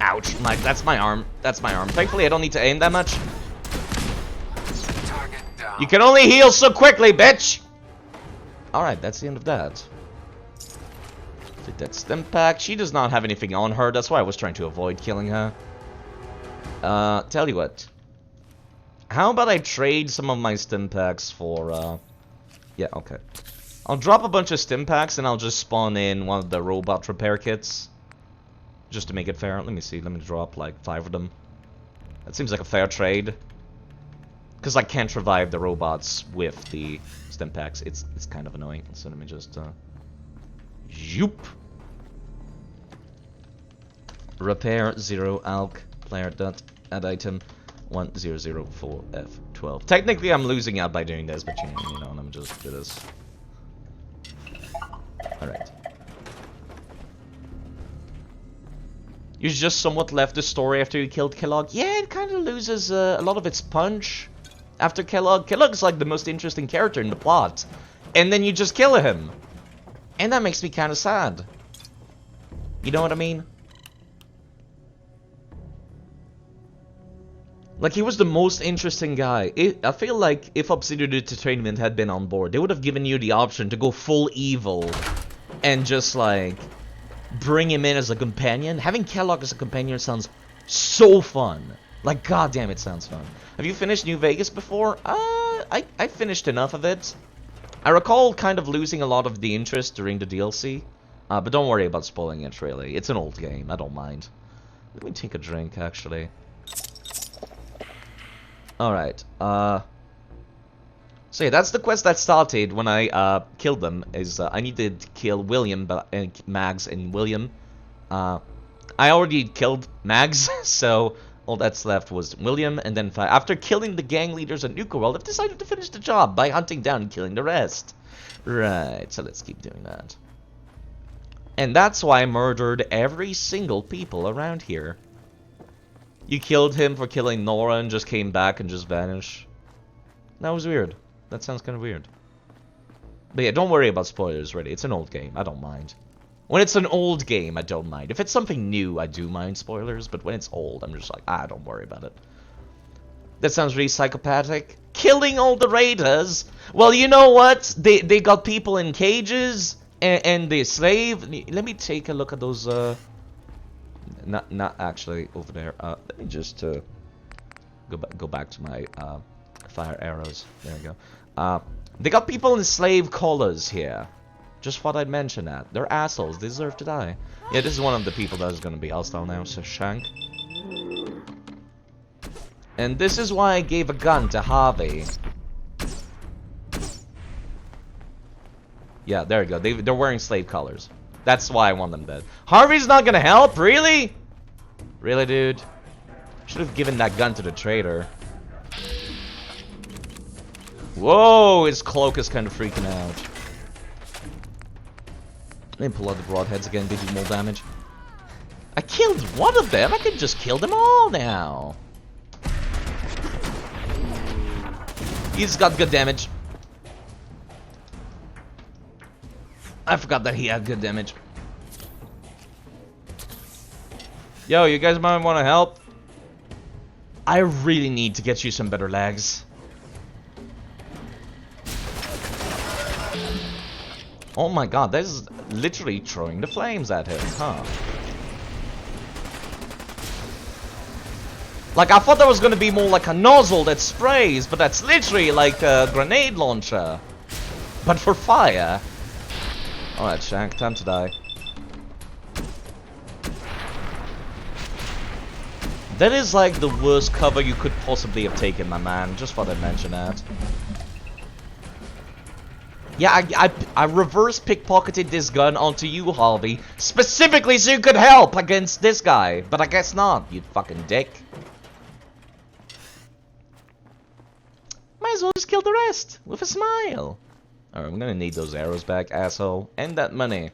Ouch, that's my arm. That's my arm. Thankfully, I don't need to aim that much. You can only heal so quickly, bitch! Alright, that's the end of that. Did that stim pack. She does not have anything on her. That's why I was trying to avoid killing her. Tell you what. How about I trade some of my stim packs for, yeah, okay. I'll drop a bunch of stim packs and I'll just spawn in one of the robot repair kits. Just to make it fair. Let me see. Let me drop like 5 of them. That seems like a fair trade. Because I can't revive the robots with the stim packs. It's kind of annoying. So let me just, Zoop. Repair 0 alk player dot add item 1004F12. Technically, I'm losing out by doing this, but you know, I'm just do this. All right. You just somewhat left the story after you killed Kellogg. Yeah, it kind of loses a lot of its punch after Kellogg. Kellogg's like the most interesting character in the plot, and then you just kill him. And that makes me kind of sad. You know what I mean? Like, he was the most interesting guy. I feel like if Obsidian Entertainment had been on board, they would have given you the option to go full evil and just, like, bring him in as a companion. Having Kellogg as a companion sounds so fun. Like, goddamn, it sounds fun. Have you finished New Vegas before? I finished enough of it. I recall kind of losing a lot of the interest during the DLC, but don't worry about spoiling it, really. It's an old game, I don't mind. Let me take a drink, actually. Alright, so yeah, that's the quest that started when I killed them, is I needed to kill William, Mags and William. I already killed Mags, so all that's left was William, and then after killing the gang leaders at Nuka World, I've decided to finish the job by hunting down and killing the rest. Right, so let's keep doing that. And that's why I murdered every single people around here. You killed him for killing Nora and just came back and just vanished. That was weird. That sounds kind of weird. But yeah, don't worry about spoilers, really. It's an old game. I don't mind. When it's an old game, I don't mind. If it's something new, I do mind spoilers. But when it's old, I'm just like, don't worry about it. That sounds really psychopathic. Killing all the raiders? Well, you know what? They got people in cages and they slave. Let me take a look at those, Not actually over there. Let me just go back to my fire arrows. There we go. They got people in slave collars here. Just thought I'd mention that. They're assholes. They deserve to die. Yeah, this is one of the people that is going to be hostile now. So Shank. And this is why I gave a gun to Harvey. Yeah, there you go. They're wearing slave collars. That's why I want them dead. Harvey's not gonna help? Really? Really, dude? Should have given that gun to the traitor. Whoa, his cloak is kind of freaking out. Let me pull out the broadheads again. They do more damage. I killed one of them. I could just kill them all now. He's got good damage. I forgot that he had good damage. Yo, you guys might want to help. I really need to get you some better legs. Oh my god, literally throwing the flames at him, huh? Like, I thought there was gonna be more like a nozzle that sprays, but that's literally like a grenade launcher. But for fire. Alright, Shank, time to die. That is like the worst cover you could possibly have taken, my man. Just thought I'd mention that. Yeah, I reverse pickpocketed this gun onto you, Harvey, specifically so you could help against this guy. But I guess not, you fucking dick. Might as well just kill the rest with a smile. Alright, I'm gonna need those arrows back, asshole. And that money.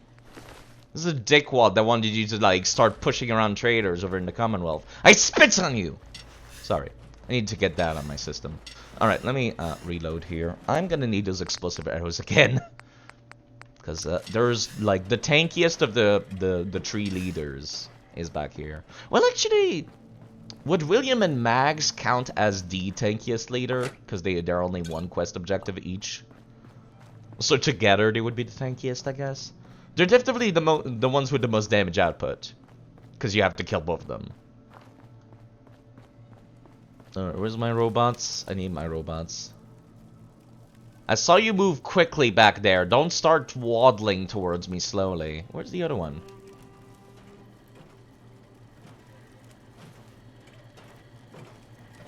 This is a dickwad that wanted you to, like, start pushing around traders over in the Commonwealth. I spit on you! Sorry. I need to get that on my system. Alright, let me reload here. I'm gonna need those explosive arrows again. Because there's, like, the tankiest of the three leaders is back here. Well, actually, would William and Mags count as the tankiest leader? Because they're only one quest objective each. So together they would be the tankiest, I guess. They're definitely the ones with the most damage output. Because you have to kill both of them. Alright, where's my robots? I need my robots. I saw you move quickly back there. Don't start waddling towards me slowly. Where's the other one?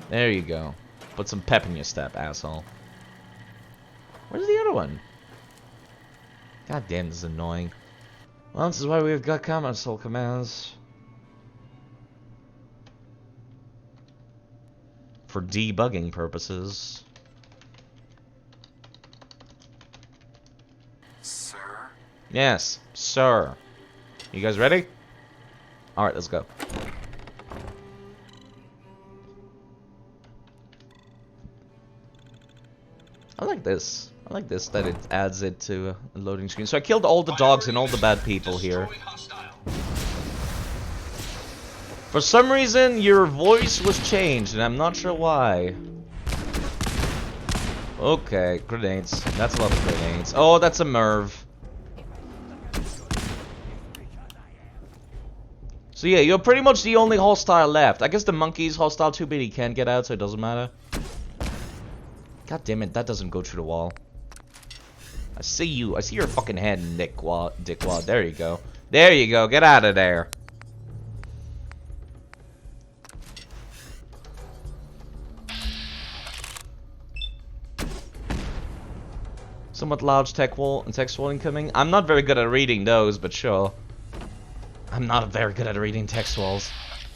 There you go. Put some pep in your step, asshole. Where's the other one? God damn, this is annoying. Well, this is why we've got console commands. For debugging purposes. Sir? Yes, sir. You guys ready? Alright, let's go. I like this. I like this, that it adds it to a loading screen. So I killed all the dogs and all the bad people here. For some reason, your voice was changed, and I'm not sure why. Okay, grenades. That's a lot of grenades. Oh, that's a Merv. So yeah, you're pretty much the only hostile left. I guess the monkey's hostile too, but he can't get out, so it doesn't matter. God damn it, that doesn't go through the wall. I see you. I see your fucking head, dickwad. There you go. There you go. Get out of there. Somewhat large text wall incoming. I'm not very good at reading those, but sure. I'm not very good at reading text walls.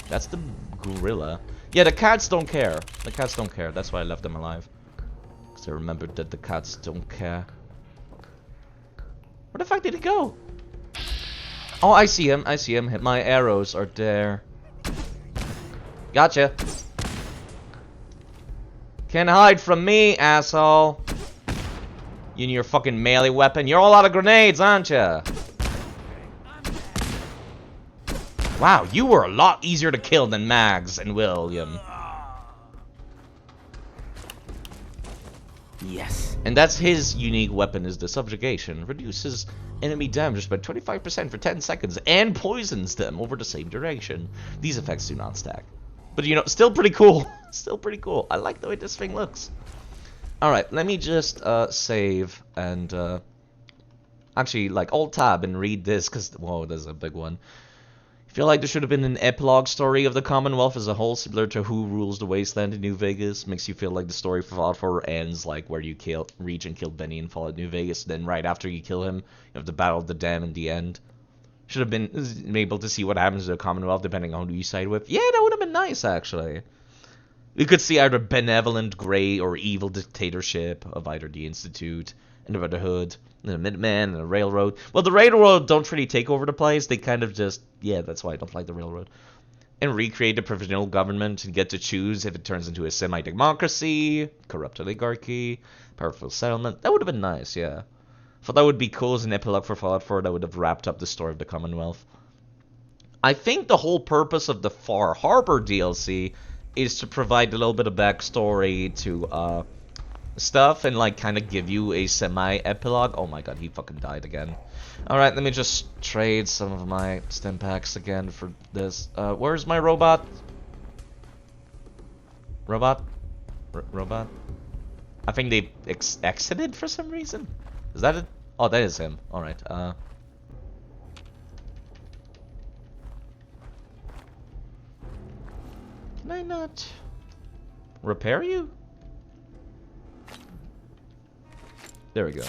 That's the gorilla. Yeah, the cats don't care. The cats don't care. That's why I left them alive. Because I remembered that the cats don't care. Where the fuck did he go? Oh, I see him. I see him. My arrows are there. Gotcha. Can't hide from me, asshole. You and your fucking melee weapon. You're all out of grenades, aren't ya? Wow, you were a lot easier to kill than Mags and William. Yes. And that's his unique weapon, is the subjugation. Reduces enemy damage by 25% for 10 seconds and poisons them over the same duration. These effects do not stack. But you know, still pretty cool. Still pretty cool. I like the way this thing looks. Alright, let me just save and actually like alt tab and read this, because whoa, there's a big one. I feel like there should have been an epilogue story of the Commonwealth as a whole, similar to Who Rules the Wasteland in New Vegas. Makes you feel like the story for Fallout 4 ends like where you reach and kill Benny in Fallout New Vegas. Then right after you kill him, you have the Battle of the Dam in the end. Should have been able to see what happens to the Commonwealth depending on who you side with. Yeah, that would have been nice, actually. We could see either benevolent, grey, or evil dictatorship of either the Institute and the Brotherhood, and the Minutemen, and the Railroad. Well, the Railroad don't really take over the place. They kind of just, yeah, that's why I don't like the Railroad. And recreate the provisional government and get to choose if it turns into a semi-democracy, corrupt oligarchy, powerful settlement. That would have been nice, yeah. Thought that would be cool as an epilogue for Fallout 4 that would have wrapped up the story of the Commonwealth. I think the whole purpose of the Far Harbor DLC is to provide a little bit of backstory to stuff and like kind of give you a semi-epilogue. Oh my god, he fucking died again. Alright, let me just trade some of my stim packs again for this. Where's my robot? Robot? Robot? I think they exited for some reason. Is that it? Oh, that is him. Alright, Can I not repair you? There we go.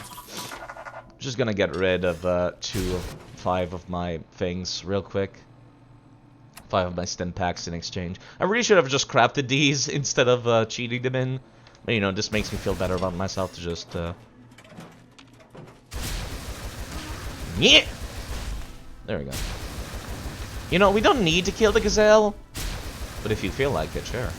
Just gonna get rid of 2 of 5 of my things real quick. 5 of my stim packs in exchange. I really should have just crafted these instead of cheating them in. But, you know, this makes me feel better about myself to just yeah! There we go. You know, we don't need to kill the gazelle, but if you feel like it, sure.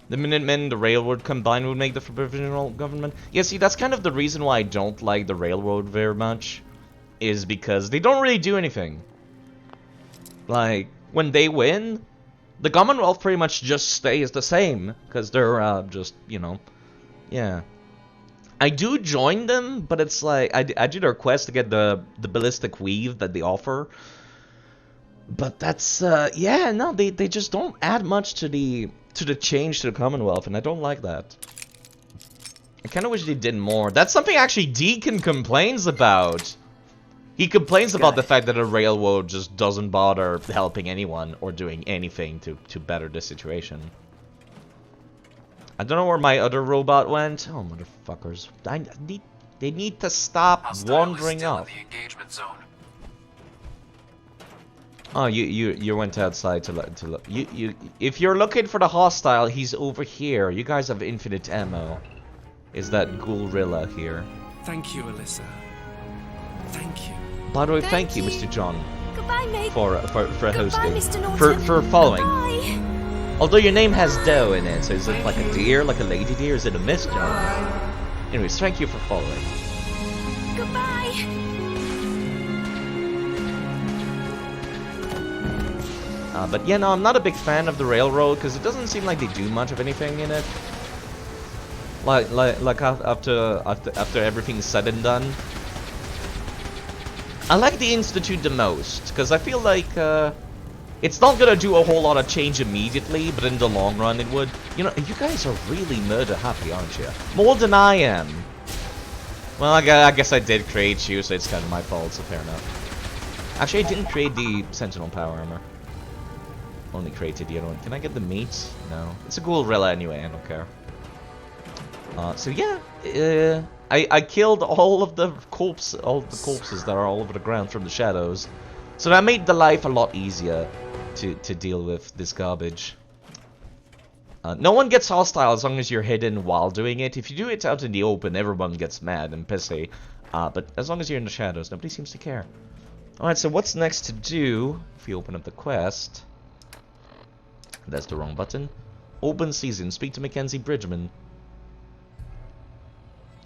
The Minutemen, the Railroad combined would make the provisional government. Yeah, see, that's kind of the reason why I don't like the Railroad very much. Is because they don't really do anything. Like, when they win, the Commonwealth pretty much just stays the same. Because they're just, you know, yeah. I do join them, but it's like, I do their quest to get the ballistic weave that they offer. But that's, yeah, no, they just don't add much to the change to the Commonwealth, and I don't like that. I kind of wish they did more. That's something actually Deacon complains about. He complains about the fact that the Railroad just doesn't bother helping anyone or doing anything to better the situation. I don't know where my other robot went. Oh, motherfuckers. They need to stop wandering off. Oh, you went outside to look. If you're looking for the hostile, he's over here. You guys have infinite ammo. Is that Ghoulrilla here? Thank you, Alyssa. Thank you. By the way, thank you, Mr. John, Goodbye, mate. for Goodbye, hosting, Mr. Norton. for following. Goodbye. Although your name has doe in it, so is it like a deer, like a lady deer? Is it a Miss John? Anyways, thank you for following. Goodbye. But yeah, no, I'm not a big fan of the Railroad because it doesn't seem like they do much of anything in it. Like after everything's said and done. I like the Institute the most because I feel like it's not gonna do a whole lot of change immediately, but in the long run it would. You know, you guys are really murder happy, aren't you? More than I am. Well, I guess I did create you, so it's kind of my fault, so fair enough. Actually, I didn't create the Sentinel power armor. Only created the other one. Can I get the meat? No. It's a Ghoulrilla anyway, I don't care. So yeah, I killed all the corpses that are all over the ground from the shadows. So that made the life a lot easier to deal with this garbage. No one gets hostile as long as you're hidden while doing it. If you do it out in the open, everyone gets mad and pissy. But as long as you're in the shadows, nobody seems to care. Alright, so what's next to do? If you open up the quest... That's the wrong button. Open season. Speak to Mackenzie Bridgman.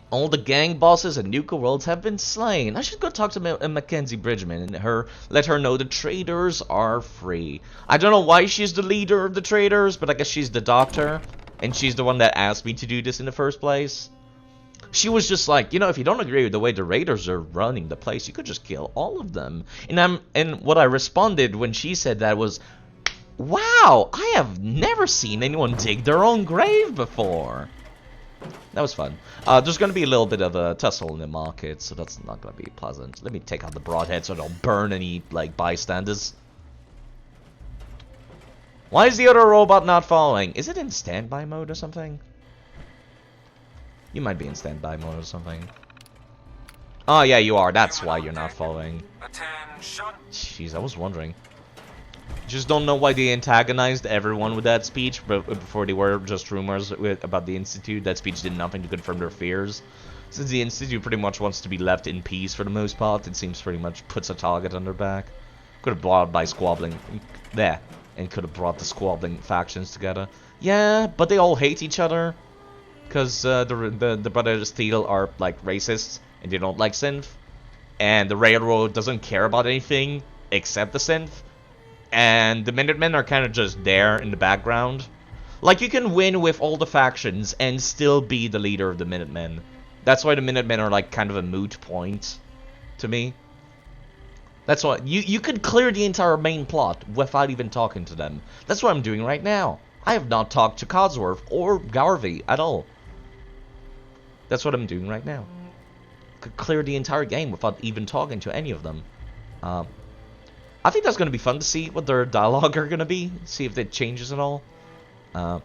All the gang bosses and Nuka Worlds have been slain. I should go talk to Mackenzie Bridgman and let her know the traders are free. I don't know why she's the leader of the traders, but I guess she's the doctor. And she's the one that asked me to do this in the first place. She was just like, you know, if you don't agree with the way the raiders are running the place, you could just kill all of them. And what I responded when she said that was, wow, I have never seen anyone dig their own grave before. That was fun. There's going to be a little bit of a tussle in the market, so that's not going to be pleasant. Let me take out the broadhead so I don't burn any, like, bystanders. Why is the other robot not following? Is it in standby mode or something? You might be in standby mode or something. Oh, yeah, you are. That's why you're not following. Attention. Jeez, I was wondering. Just don't know why they antagonized everyone with that speech, but before they were just rumors about the Institute. That speech did nothing to confirm their fears. Since the Institute pretty much wants to be left in peace for the most part, it seems pretty much puts a target on their back. Could have brought by squabbling there, and could have brought the squabbling factions together. Yeah, but they all hate each other, because the Brothers of Steel are like racists, and they don't like synth, and the Railroad doesn't care about anything except the synth. And the Minutemen are kind of just there in the background. Like, you can win with all the factions and still be the leader of the Minutemen. That's why the Minutemen are, like, kind of a moot point to me. That's why you could clear the entire main plot without even talking to them. That's what I'm doing right now. I have not talked to Codsworth or Garvey at all. That's what I'm doing right now. Could clear the entire game without even talking to any of them. I think that's going to be fun to see what their dialogue are going to be. See if it changes at all. Yeah,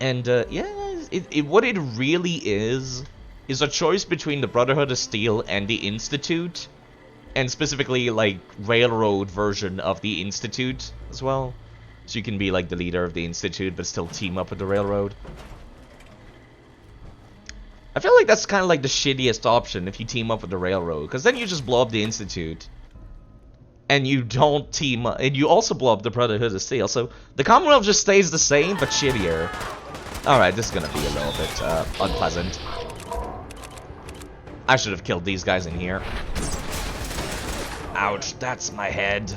what it really is a choice between the Brotherhood of Steel and the Institute. And specifically, like, Railroad version of the Institute as well. So you can be, like, the leader of the Institute, but still team up with the Railroad. I feel like that's kind of like the shittiest option if you team up with the Railroad. Because then you just blow up the Institute. And you don't team up. And you also blow up the Brotherhood of Steel. So the Commonwealth just stays the same, but shittier. Alright, this is going to be a little bit unpleasant. I should have killed these guys in here. Ouch, that's my head.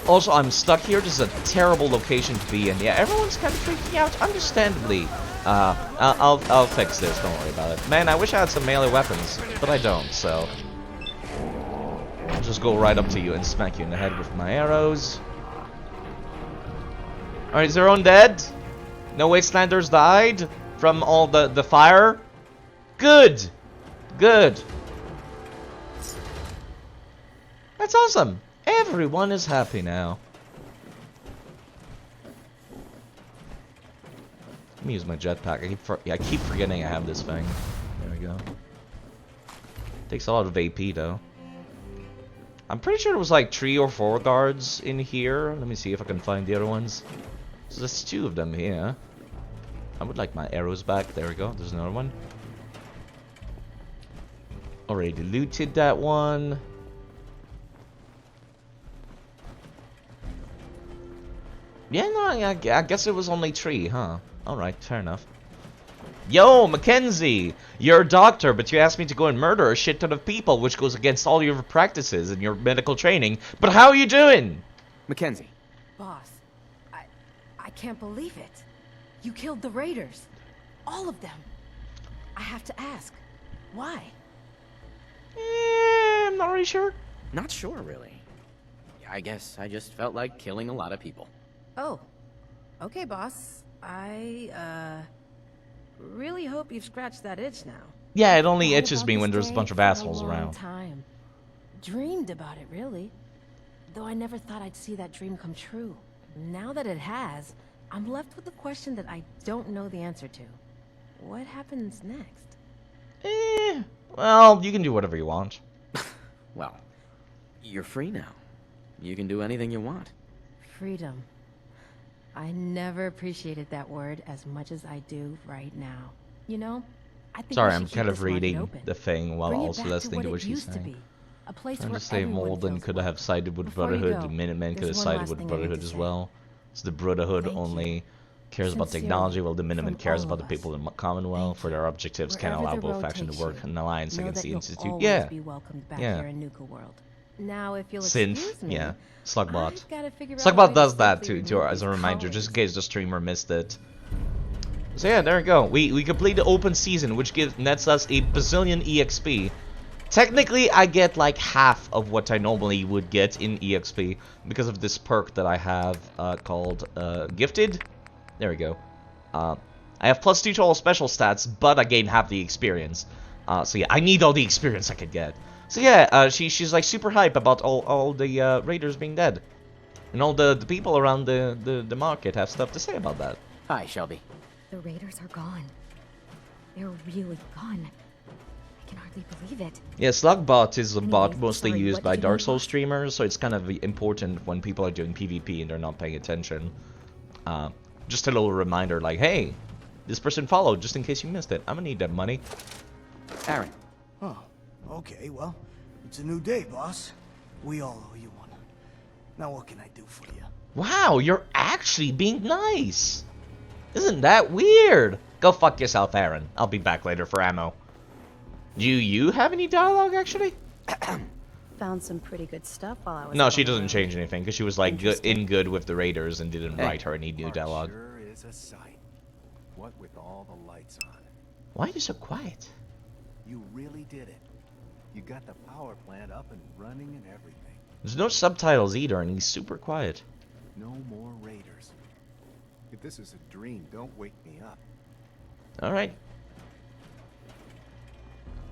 Also, I'm stuck here. This is a terrible location to be in. Yeah, everyone's kind of freaking out, understandably. I'll fix this. Don't worry about it. Man, I wish I had some melee weapons, but I don't. So I'll just go right up to you and smack you in the head with my arrows. All right, is everyone dead? No Wastelanders died from all the fire. Good. Good. That's awesome. Everyone is happy now. Let me use my jetpack. I keep forgetting I have this thing. There we go. Takes a lot of AP though. I'm pretty sure it was like 3 or 4 guards in here. Let me see if I can find the other ones. So there's 2 of them here. I would like my arrows back. There we go. There's another one. Already looted that one. Yeah, no, I guess it was only 3, huh? Alright, fair enough. Yo, Mackenzie! You're a doctor, but you asked me to go and murder a shit ton of people, which goes against all your practices and your medical training. But how are you doing? Mackenzie. Boss, I can't believe it. You killed the Raiders. All of them. I have to ask, why? I'm not really sure. Not sure, really. I guess I just felt like killing a lot of people. Oh, okay, boss. I, really hope you've scratched that itch now. Yeah, it only Thought itches about me this when there's a day bunch of for a assholes long around. Time. Dreamed about it, really. Though I never thought I'd see that dream come true. Now that it has, I'm left with a question that I don't know the answer to. What happens next? Well, you can do whatever you want. Well, you're free now. You can do anything you want. Freedom. I never appreciated that word as much as I do right now. You know, I think Sorry, we I'm should keep kind of this market reading open. the thing while Bring it also back listening to what it she's used to saying. be. A place Trying where to say everyone Malden feels could have welcome. sided with Before you Brotherhood, go, the Minutemen could have there's one sided last with thing I need Brotherhood to as say. well. So the Brotherhood Thank you. only cares about Sincerely, technology, while the Minutemen from cares all about the of people us. in the Commonwealth Thank for their you. objectives, can Wherever allow the both road factions takes to work you, in alliance know against that the you'll Institute. always Yeah, be welcomed back Yeah. here in Nuka World. Now, if you'll Synth, excuse me, yeah, Slugbot. I've gotta figure out a Slugbot way does to that safely to remove as a these reminder, just in collars. case the streamer missed it. So yeah, there we go. We complete the open season, which nets us a bazillion EXP. Technically, I get like half of what I normally would get in EXP because of this perk that I have called Gifted. There we go. I have +2 to all special stats, but I gain half the experience. So yeah, I need all the experience I could get. So yeah, she's like super hype about all the raiders being dead, and all the people around the market have stuff to say about that. Hi, Shelby. The raiders are gone. They're really gone. I can hardly believe it. Yeah, Slugbot is a bot Anyways, mostly sorry, used what by did you Dark do, Souls boss? streamers, so it's kind of important when people are doing PvP and they're not paying attention. Just a little reminder, like, hey, this person followed, just in case you missed it. I'm gonna need that money. Aaron. Oh, okay, well, it's a new day, boss. We all owe you one. Now what can I do for you? Wow, you're actually being nice. Isn't that weird? Go fuck yourself, Aaron. I'll be back later for ammo. Do you have any dialogue, actually? found some pretty good stuff while I was. No, out she on the doesn't road. change anything because she was like Interesting. good with the Raiders and didn't Hey. write her any new dialogue. Sure is a sight. What with all the lights on. Why are you so quiet? You really did it. You got the power plant up and running and everything. There's no subtitles either, and he's super quiet. No more raiders. If this is a dream, don't wake me up. All right.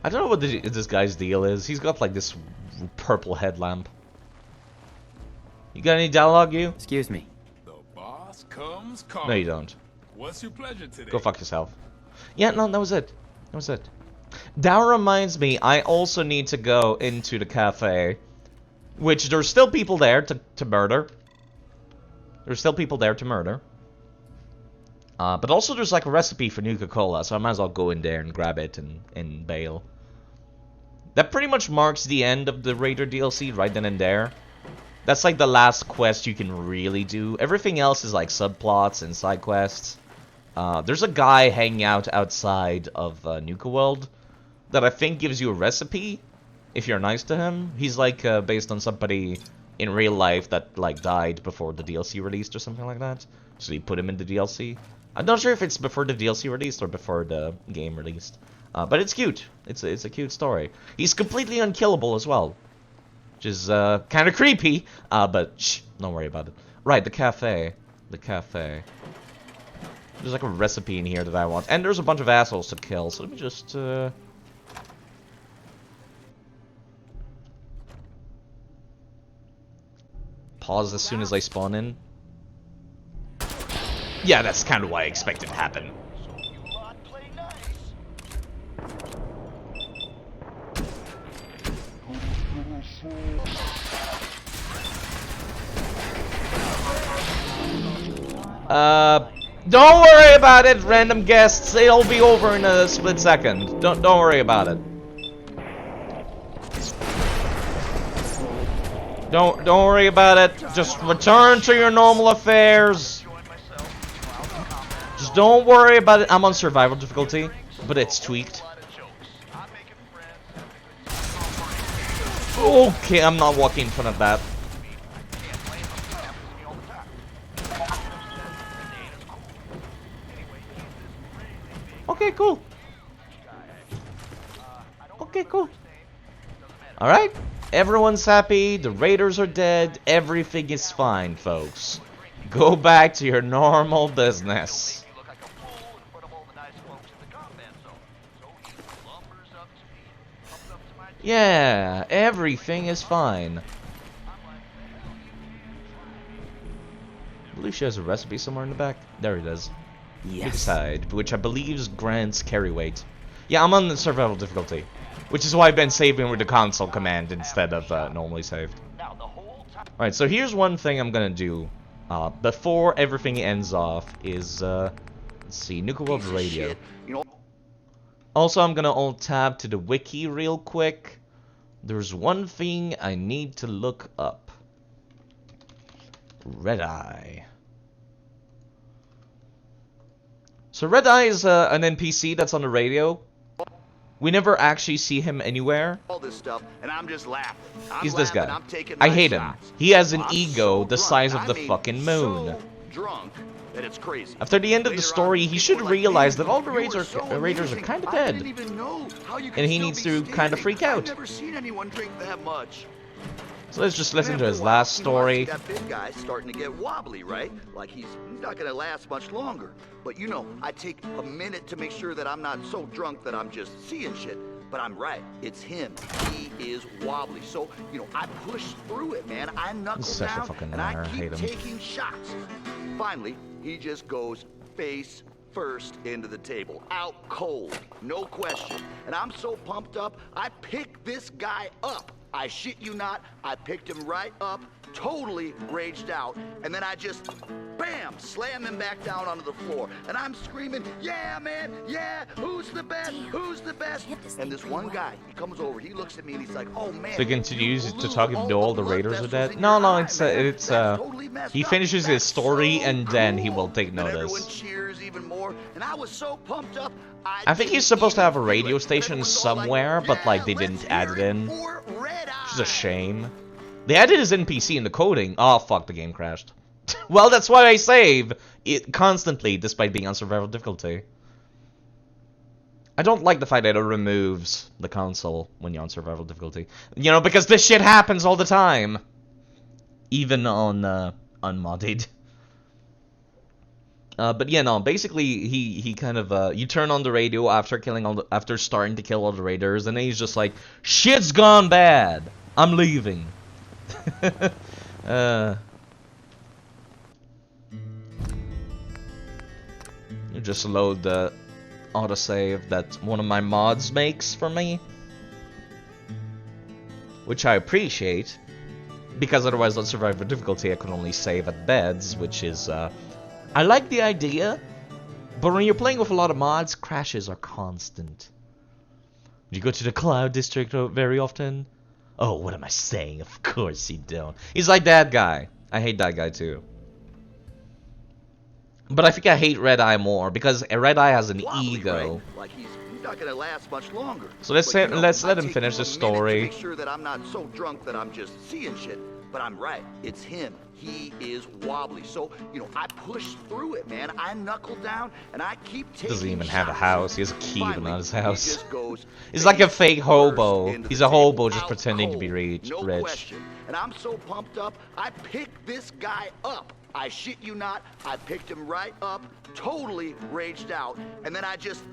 I don't know what this guy's deal is. He's got like this purple headlamp. You got any dialogue, you? Excuse me. The boss comes calling. No, you don't. What's your pleasure today? Go fuck yourself. Yeah, no, that was it. That was it. That reminds me, I also need to go into the cafe. Which, there's still people there to murder. There's still people there to murder. But also there's like a recipe for Nuka-Cola, so I might as well go in there and grab it and bail. That pretty much marks the end of the Raider DLC right then and there. That's like the last quest you can really do. Everything else is like subplots and side quests. There's a guy hanging out outside of Nuka World that I think gives you a recipe if you're nice to him. He's like based on somebody in real life that like died before the DLC released or something like that. So you put him in the DLC. I'm not sure if it's before the DLC released or before the game released. But it's cute. It's a cute story. He's completely unkillable as well. Which is kind of creepy. But shh, don't worry about it. Right, the cafe. The cafe. There's like a recipe in here that I want. And there's a bunch of assholes to kill. So let me just... pause as soon as I spawn in. Yeah, that's kind of what I expected to happen. Don't worry about it, random guests. It'll be over in a split second. Don't worry about it. Don't worry about it. Just return to your normal affairs. Just don't worry about it. I'm on survival difficulty, but it's tweaked. Okay, I'm not walking in front of that. Okay, cool. Okay, cool. Alright. Everyone's happy. The Raiders are dead. Everything is fine, folks. Go back to your normal business. Yeah, everything is fine. I believe she has a recipe somewhere in the back. There it is. Big side, which I believe grants carry weight. Yeah, I'm on the survival difficulty, which is why I've been saving with the console command instead of normally saved. Alright, so here's one thing I'm gonna do before everything ends off is, let's see, Nuka World Radio. Also, I'm gonna alt tab to the wiki real quick. There's one thing I need to look up. Red Eye. So Red Eye is an NPC that's on the radio. We never actually see him anywhere. All this stuff, and I'm just laughing. He's this guy. I hate him. He has an ego the size of the fucking moon. So drunk that it's crazy. After the end of the Later story, on, he people should were like, realize "Man, that all the you were Raiders so are amazing. kind of I dead. didn't even know how you could And he still needs be to kind of standing. freak out. I've never seen anyone drink that much. So let's just listen And to after his a while, last you know, I see story. that big guy's starting to get wobbly, right? Like he's not gonna last much longer. But you know, I take a minute to make sure that I'm not so drunk that I'm just seeing shit. But I'm right. It's him. He is wobbly. So, you know, I push through it, man. I knuckle He's such a down fucking and I liar. I keep hate him. taking shots. Finally, he just goes face first into the table. Out cold. No question. And I'm so pumped up, I pick this guy up. I shit you not, I picked him right up, totally raged out, and then I just, bam, slam him back down onto the floor. And I'm screaming, yeah, man, yeah, who's the best, who's the best? And this one guy, he comes over, he looks at me and he's like, oh man. So he continues you to blew talk even though all the blood Raiders are vessels dead? in No, your no, eye, it's, man. it's, That's totally messed he up. finishes his That's story so and then he cool. will take And everyone notice. cheers even more, and I was so pumped up. I think he's supposed to have a radio station somewhere, but like they didn't add it in. is a shame. They added his NPC in the coding. Oh, fuck, the game crashed. Well, that's why I save it constantly, despite being on survival difficulty. I don't like the fact that it removes the console when you're on survival difficulty. You know, because this shit happens all the time. Even on unmodded. But yeah, no, basically he kind of you turn on the radio after after starting to kill all the raiders, and then he's just like, shit's gone bad. I'm leaving. You just load the autosave that one of my mods makes for me, which I appreciate, because otherwise on survival difficulty I could only save at beds, which is I like the idea, but when you're playing with a lot of mods, crashes are constant. Do you go to the Cloud District very often? Oh, what am I saying? Of course you don't. He's like that guy. I hate that guy too. But I think I hate Red Eye more because Red Eye has an ego. Right? Like he's not gonna last much longer. So let's let him finish the story. Make sure that I'm not so drunk that I'm just seeing shit. But I'm right. It's him. He is wobbly. So, you know, I push through it, man. I knuckle down and I keep taking Doesn't even have a house. He has a key, but not his house. He just goes He's like a fake hobo. He's a hobo just out pretending to be cold. No rich. question. And I'm so pumped up, I picked this guy up. I shit you not, I picked him right up, totally raged out, and then I just,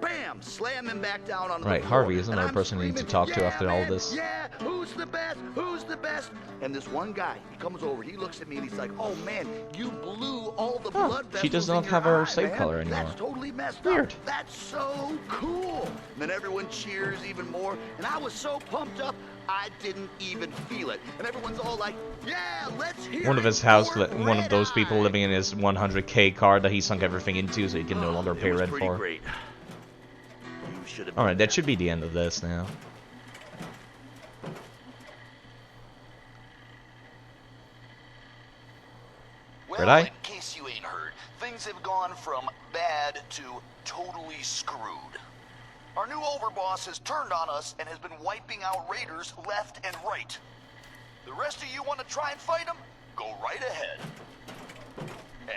bam, slam him back down on the floor. Harvey is another person you need to talk to after all this. Yeah, who's the best? Who's the best? And this one guy, he comes over, he looks at me and he's like, oh man, you blew all the blood vessels. She does not in have your her eye, save man. color anymore. That's totally messed Weird. up. That's so cool. And then everyone cheers even more, and I was so pumped up, I didn't even feel it. And everyone's all like, yeah, let's hear One of his house, one of those people Red Eye. living in his 100k car that he sunk everything into so he can no longer pay rent pretty for. Great. You should have Alright, that should be the end of this now. Well, Red Eye? in case you ain't heard, things have gone from bad to totally screwed. Our new overboss has turned on us and has been wiping out raiders left and right. The rest of you want to try and fight him? Go right ahead.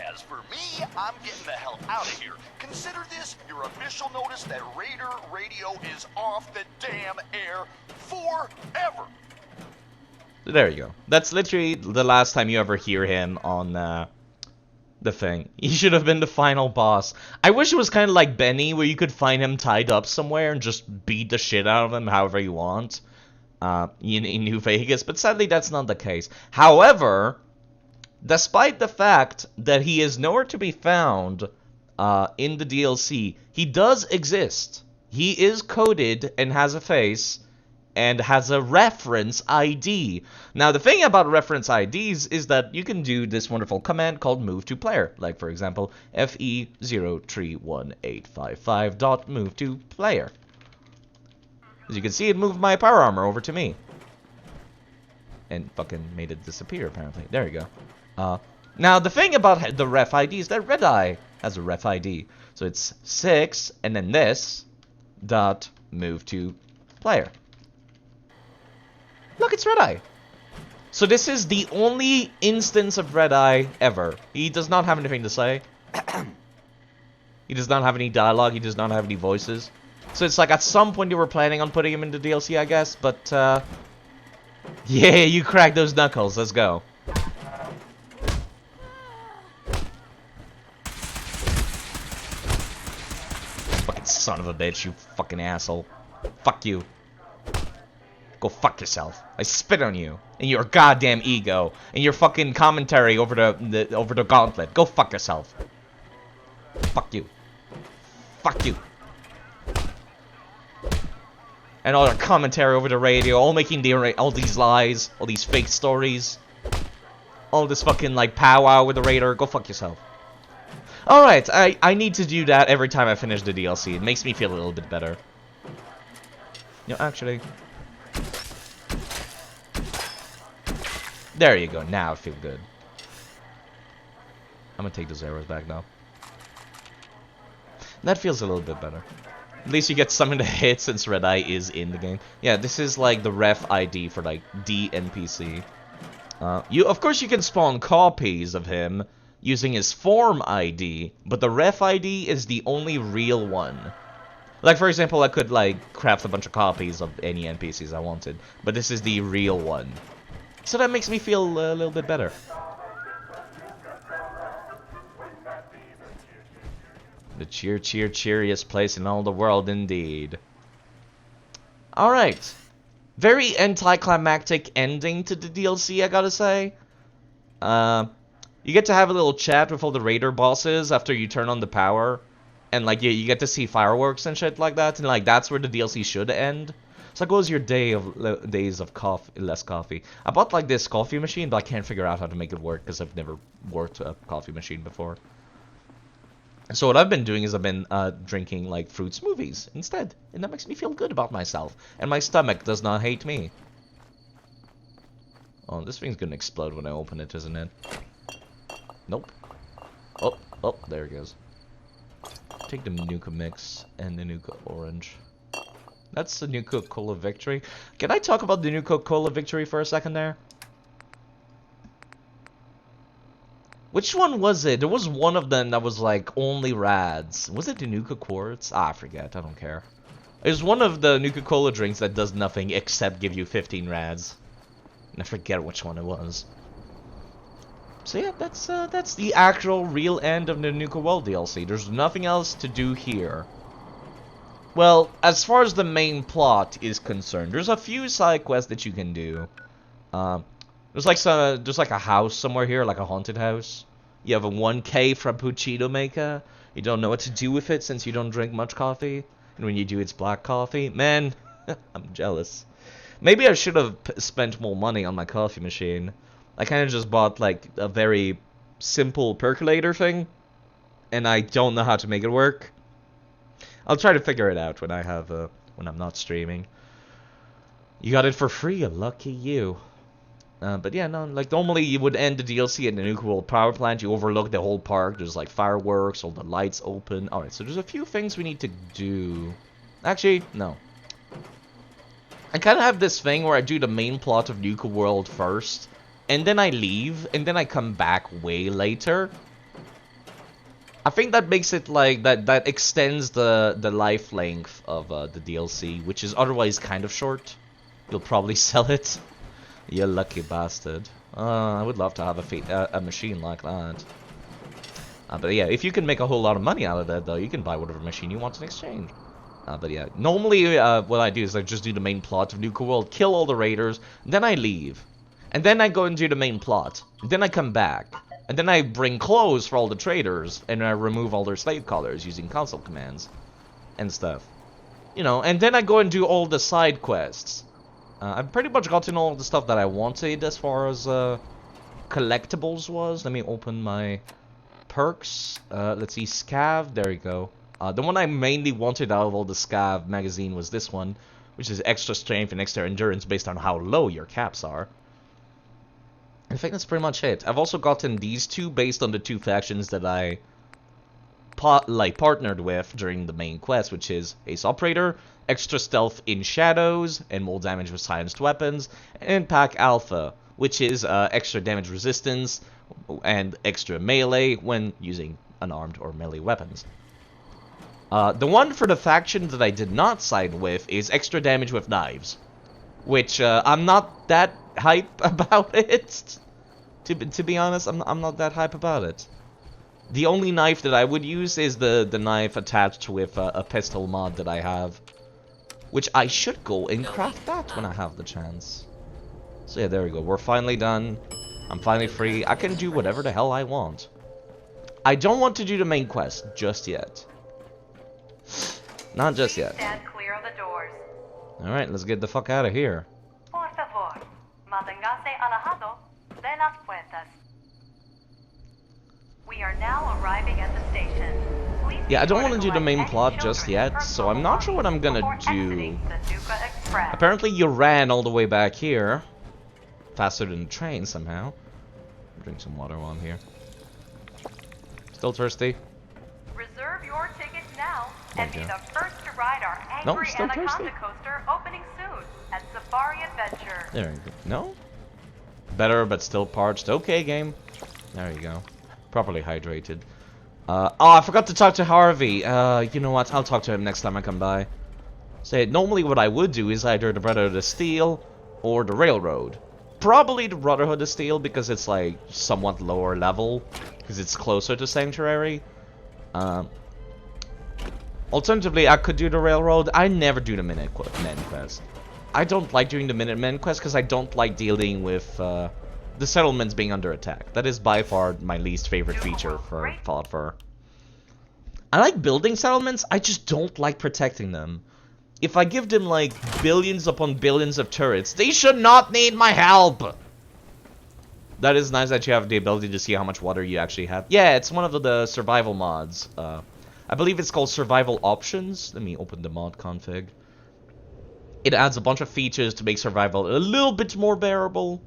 As for me, I'm getting the hell out of here. Consider this your official notice that Raider Radio is off the damn air forever. There you go. That's literally the last time you ever hear him on the thing. He should have been the final boss. I wish it was kind of like Benny, where you could find him tied up somewhere and just beat the shit out of him however you want in New Vegas, but sadly that's not the case. However, despite the fact that he is nowhere to be found in the DLC, he does exist. He is coded and has a face and has a reference ID. Now, the thing about reference IDs is that you can do this wonderful command called move to player. Like, for example, fe031855.move to player. As you can see, it moved my power armor over to me. And fucking made it disappear, apparently. There you go. Now, the thing about the ref ID is that Red Eye has a ref ID. So it's 6, and then this, dot, move to player. Look, it's Red Eye. So this is the only instance of Red Eye ever. He does not have anything to say. He does not have any dialogue. He does not have any voices. So it's like at some point you were planning on putting him into DLC, I guess. But, yeah, you cracked those knuckles. Let's go. Fucking son of a bitch, you fucking asshole. Fuck you. Go fuck yourself. I spit on you and your goddamn ego and your fucking commentary over the gauntlet. Go fuck yourself. Fuck you. Fuck you. And all your commentary over the radio, all making all these lies, all these fake stories, all this fucking like powwow with the raider. Go fuck yourself. All right, I need to do that every time I finish the DLC. It makes me feel a little bit better. You know, actually. There you go, now I feel good. I'm gonna take those arrows back now. That feels a little bit better. At least you get something to hit since Red Eye is in the game. Yeah, this is like the ref ID for like D NPC. Of course you can spawn copies of him using his form ID, but the ref ID is the only real one. Like, for example, I could like craft a bunch of copies of any NPCs I wanted, but this is the real one. So that makes me feel a little bit better. The cheeriest place in all the world, indeed. Alright. Very anticlimactic ending to the DLC, I gotta say. You get to have a little chat with all the raider bosses after you turn on the power. And, like, you get to see fireworks and shit like that. And, like, that's where the DLC should end. So that goes your days of less coffee. I bought, like, this coffee machine, but I can't figure out how to make it work because I've never worked a coffee machine before. So what I've been doing is I've been drinking like fruit smoothies instead, and that makes me feel good about myself, and my stomach does not hate me. Oh, this thing's gonna explode when I open it, isn't it? Nope. Oh, there it goes. Take the Nuka Mix and the Nuka Orange. That's the Nuka Cola Victory. Can I talk about the Nuka Cola Victory for a second there? Which one was it? There was one of them that was like only rads. Was it the Nuka Quartz? Ah, I forget. I don't care. It was one of the Nuka Cola drinks that does nothing except give you 15 rads. And I forget which one it was. So yeah, that's the actual real end of the Nuka World DLC. There's nothing else to do here. Well, as far as the main plot is concerned, there's a few side quests that you can do. There's like a house somewhere here, like a haunted house. You have a 1K Frappuccino maker. You don't know what to do with it since you don't drink much coffee. And when you do, it's black coffee. Man, I'm jealous. Maybe I should have spent more money on my coffee machine. I kind of just bought like a very simple percolator thing. And I don't know how to make it work. I'll try to figure it out when when I'm not streaming. You got it for free, lucky you. But yeah, no, like normally you would end the DLC at the Nuka World power plant. You overlook the whole park. There's like fireworks, all the lights open. Alright, so there's a few things we need to do. Actually, no. I kind of have this thing where I do the main plot of Nuka World first, and then I leave, and then I come back way later. I think that makes it like, that extends the life length of the DLC, which is otherwise kind of short. You'll probably sell it. You lucky bastard. I would love to have a machine like that. But yeah, if you can make a whole lot of money out of that, though, you can buy whatever machine you want in exchange. But yeah, normally what I do is I just do the main plot of Nuka World, kill all the raiders, then I leave. And then I go and do the main plot. Then I come back. And then I bring clothes for all the traders, and I remove all their slave collars using console commands. And stuff. You know, and then I go and do all the side quests. I've pretty much gotten all the stuff that I wanted as far as collectibles was. Let me open my perks. Let's see, Scav, there you go. The one I mainly wanted out of all the Scav magazine was this one, which is extra strength and extra endurance based on how low your caps are. I think that's pretty much it. I've also gotten these two based on the two factions that I partnered with during the main quest, which is Ace Operator, extra stealth in shadows, and more damage with silenced weapons, and Pack Alpha, which is extra damage resistance and extra melee when using unarmed or melee weapons. The one for the faction that I did not side with is extra damage with knives, which I'm not that hype about it. To be honest, I'm not that hype about it. The only knife that I would use is the knife attached with a pistol mod that I have, which I should go and craft that when I have the chance. So yeah, there we go. We're finally done. I'm finally free. I can do whatever the hell I want. I don't want to do the main quest just yet. Not just yet. Stand clear of the doors. Alright, let's get the fuck out of here. Por favor, manténgase alejado de las puertas. We are now arriving at the station. Please Yeah, I don't want to do the main plot just yet, so I'm not sure what I'm gonna do. Apparently you ran all the way back here. Faster than the train somehow. Drink some water while I'm here. Still thirsty? Reserve your tickets now. And be the first to ride our No, Angry still Anaconda thirsty? coaster opening soon at Safari Adventure. There you go. No? Better, but still parched. Okay, game. There you go. Properly hydrated. Oh, I forgot to talk to Harvey. You know what? I'll talk to him next time I come by. Say, normally what I would do is either the Brotherhood of Steel or the Railroad. Probably the Brotherhood of Steel because it's like somewhat lower level. Because it's closer to Sanctuary. Alternatively, I could do the Railroad. I never do the Men quest. I don't like doing the Minutemen quest because I don't like dealing with the settlements being under attack. That is by far my least favorite feature for Fallout 4. I like building settlements, I just don't like protecting them. If I give them like billions upon billions of turrets, they should not need my help! That is nice that you have the ability to see how much water you actually have. Yeah, it's one of the survival mods. I believe it's called Survival Options. Let me open the mod config. It adds a bunch of features to make survival a little bit more bearable.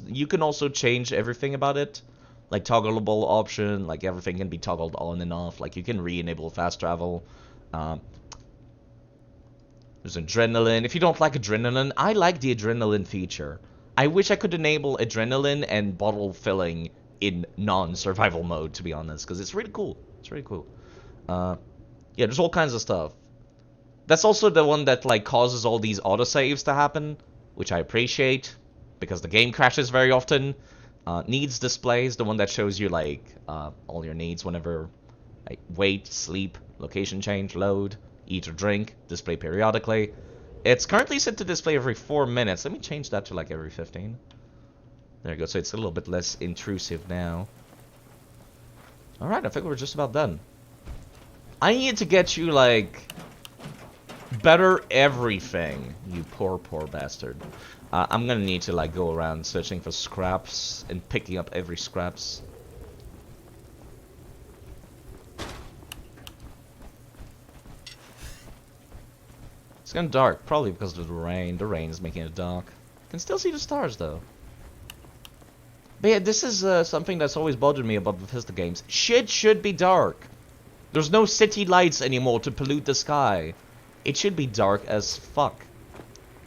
You can also change everything about it. Like toggleable option, like everything can be toggled on and off. Like you can re-enable fast travel. There's adrenaline. If you don't like adrenaline, I like the adrenaline feature. I wish I could enable adrenaline and bottle filling in non-survival mode, to be honest, because it's really cool. It's really cool. Yeah, there's all kinds of stuff. That's also the one that like causes all these autosaves to happen, which I appreciate, because the game crashes very often. Needs displays, the one that shows you like all your needs whenever like, wait, sleep, location change, load, eat or drink, display periodically. It's currently set to display every 4 minutes. Let me change that to like every 15. There you go, so it's a little bit less intrusive now. Alright, I think we're just about done. I need to get you like better everything, you poor bastard. I'm gonna need to like go around searching for scraps and picking up every scraps. It's getting dark, probably because of the rain. The rain is making it dark. Can still see the stars though. But yeah, this is something that's always bothered me about Bethesda games. Shit should be dark. There's no city lights anymore to pollute the sky. It should be dark as fuck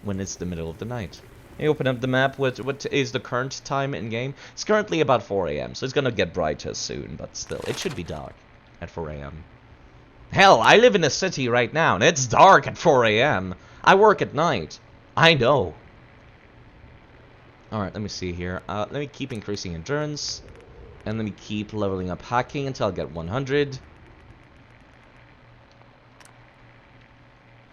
when it's the middle of the night. You open up the map. What is the current time in game? It's currently about 4 AM, so it's gonna get brighter soon, but still, it should be dark at 4 AM. Hell, I live in a city right now, and it's dark at 4 AM. I work at night. I know. Alright, let me see here. Let me keep increasing endurance, and let me keep leveling up hacking until I get 100.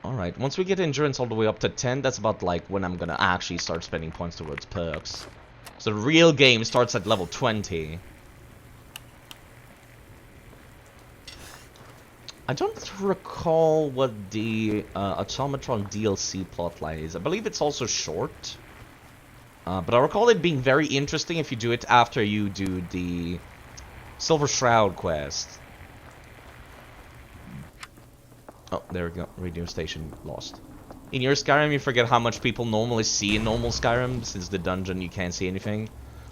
Alright, once we get endurance all the way up to 10, that's about like when I'm gonna actually start spending points towards perks. So the real game starts at level 20. I don't recall what the Automatron DLC plotline is. I believe it's also short. But I recall it being very interesting if you do it after you do the Silver Shroud quest. Oh, there we go. Radio station lost. In your Skyrim, you forget how much people normally see in normal Skyrim, since the dungeon you can't see anything.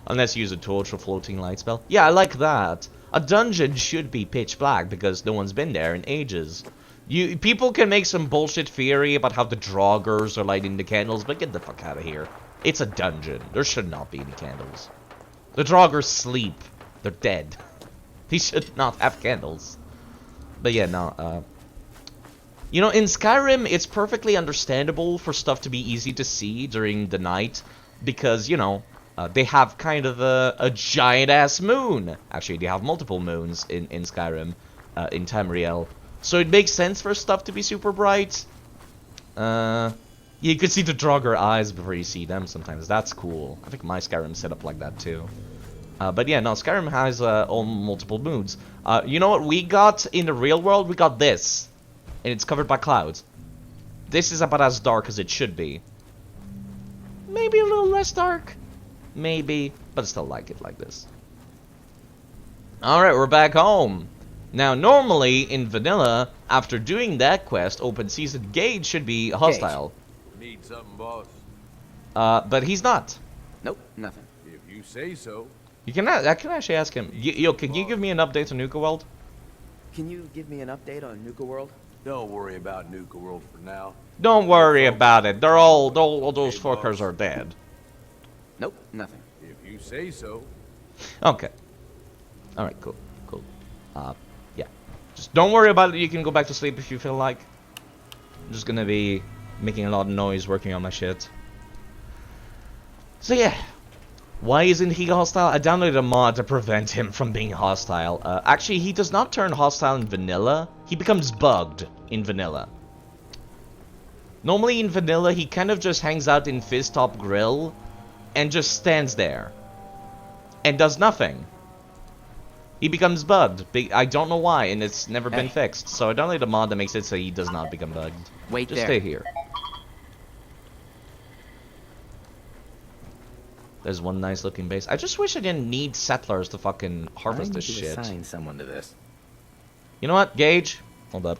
Unless you use a torch or floating light spell. Yeah, I like that. A dungeon should be pitch black, because no one's been there in ages. People can make some bullshit theory about how the Draugrs are lighting the candles, but get the fuck out of here. It's a dungeon. There should not be any candles. The Draugrs sleep. They're dead. They should not have candles. But yeah, no, you know, in Skyrim, it's perfectly understandable for stuff to be easy to see during the night, because, you know, they have kind of a giant-ass moon. Actually, they have multiple moons in Skyrim, in Tamriel. So it makes sense for stuff to be super bright. You can see the Draugr eyes before you see them sometimes. That's cool. I think my Skyrim's set up like that, too. But yeah, no, Skyrim has all multiple moons. You know what we got in the real world? We got this. And it's covered by clouds. This is about as dark as it should be. Maybe a little less dark. Maybe. But I still like it like this. Alright, we're back home. Now, normally, in vanilla, after doing that quest, Open Season, Gage should be hostile. Need something, boss? But he's not. Nope, nothing. If you say so. I can actually ask him. Yo, can you give me an update on Nuka World? Can you give me an update on Nuka World? Don't worry about Nuka World for now. Don't worry about it. All those fuckers are dead. Nope, nothing. If you say so. Okay. Alright, cool. Cool. Yeah. Just don't worry about it. You can go back to sleep if you feel like. I'm just gonna be making a lot of noise working on my shit. So yeah. Why isn't he hostile? I downloaded a mod to prevent him from being hostile. Actually, he does not turn hostile in vanilla. He becomes bugged in vanilla. Normally in vanilla, he kind of just hangs out in Fizztop Grill and just stands there and does nothing. He becomes bugged. I don't know why, and it's never been fixed. So I downloaded a mod that makes it so he does not become bugged. Wait just there. stay here. There's one nice looking base. I just wish I didn't need settlers to fucking harvest this shit. Assign someone to this. You know what, Gage? Hold up.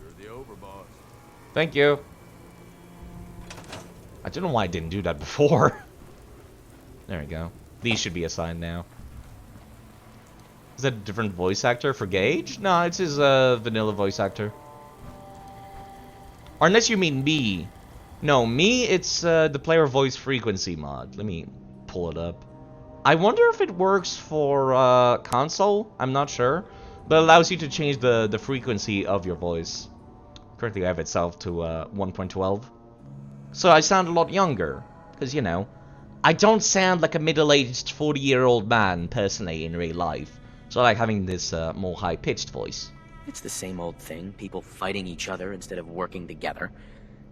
You're the overboss. Thank you. I don't know why I didn't do that before. There we go. These should be assigned now. Is that a different voice actor for Gage? No, it's his vanilla voice actor. Or unless you mean me. No, me, it's the player voice frequency mod. Let me pull it up. I wonder if it works for console. I'm not sure. But it allows you to change the frequency of your voice. Currently I have it set to 1.12. So I sound a lot younger. Because, you know, I don't sound like a middle-aged 40-year-old man, personally, in real life. So I like having this more high-pitched voice. It's the same old thing, people fighting each other instead of working together.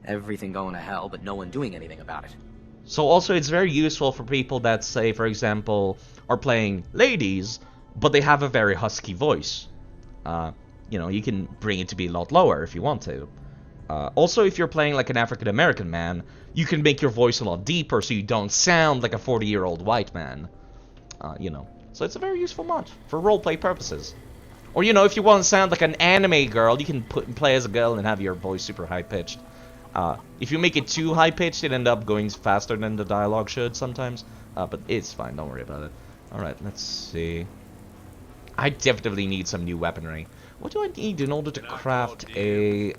Everything going to hell, but no one doing anything about it. So also it's very useful for people that, say, for example, are playing ladies, but they have a very husky voice. You know, you can bring it to be a lot lower if you want to. Also, if you're playing like an African-American man, you can make your voice a lot deeper so you don't sound like a 40-year-old white man. You know. So it's a very useful mod for roleplay purposes. Or, you know, if you want to sound like an anime girl, you can play as a girl and have your voice super high-pitched. If you make it too high-pitched, it ends up going faster than the dialogue should sometimes. But it's fine, don't worry about it. Alright, let's see. I definitely need some new weaponry. What do I need in order to craft a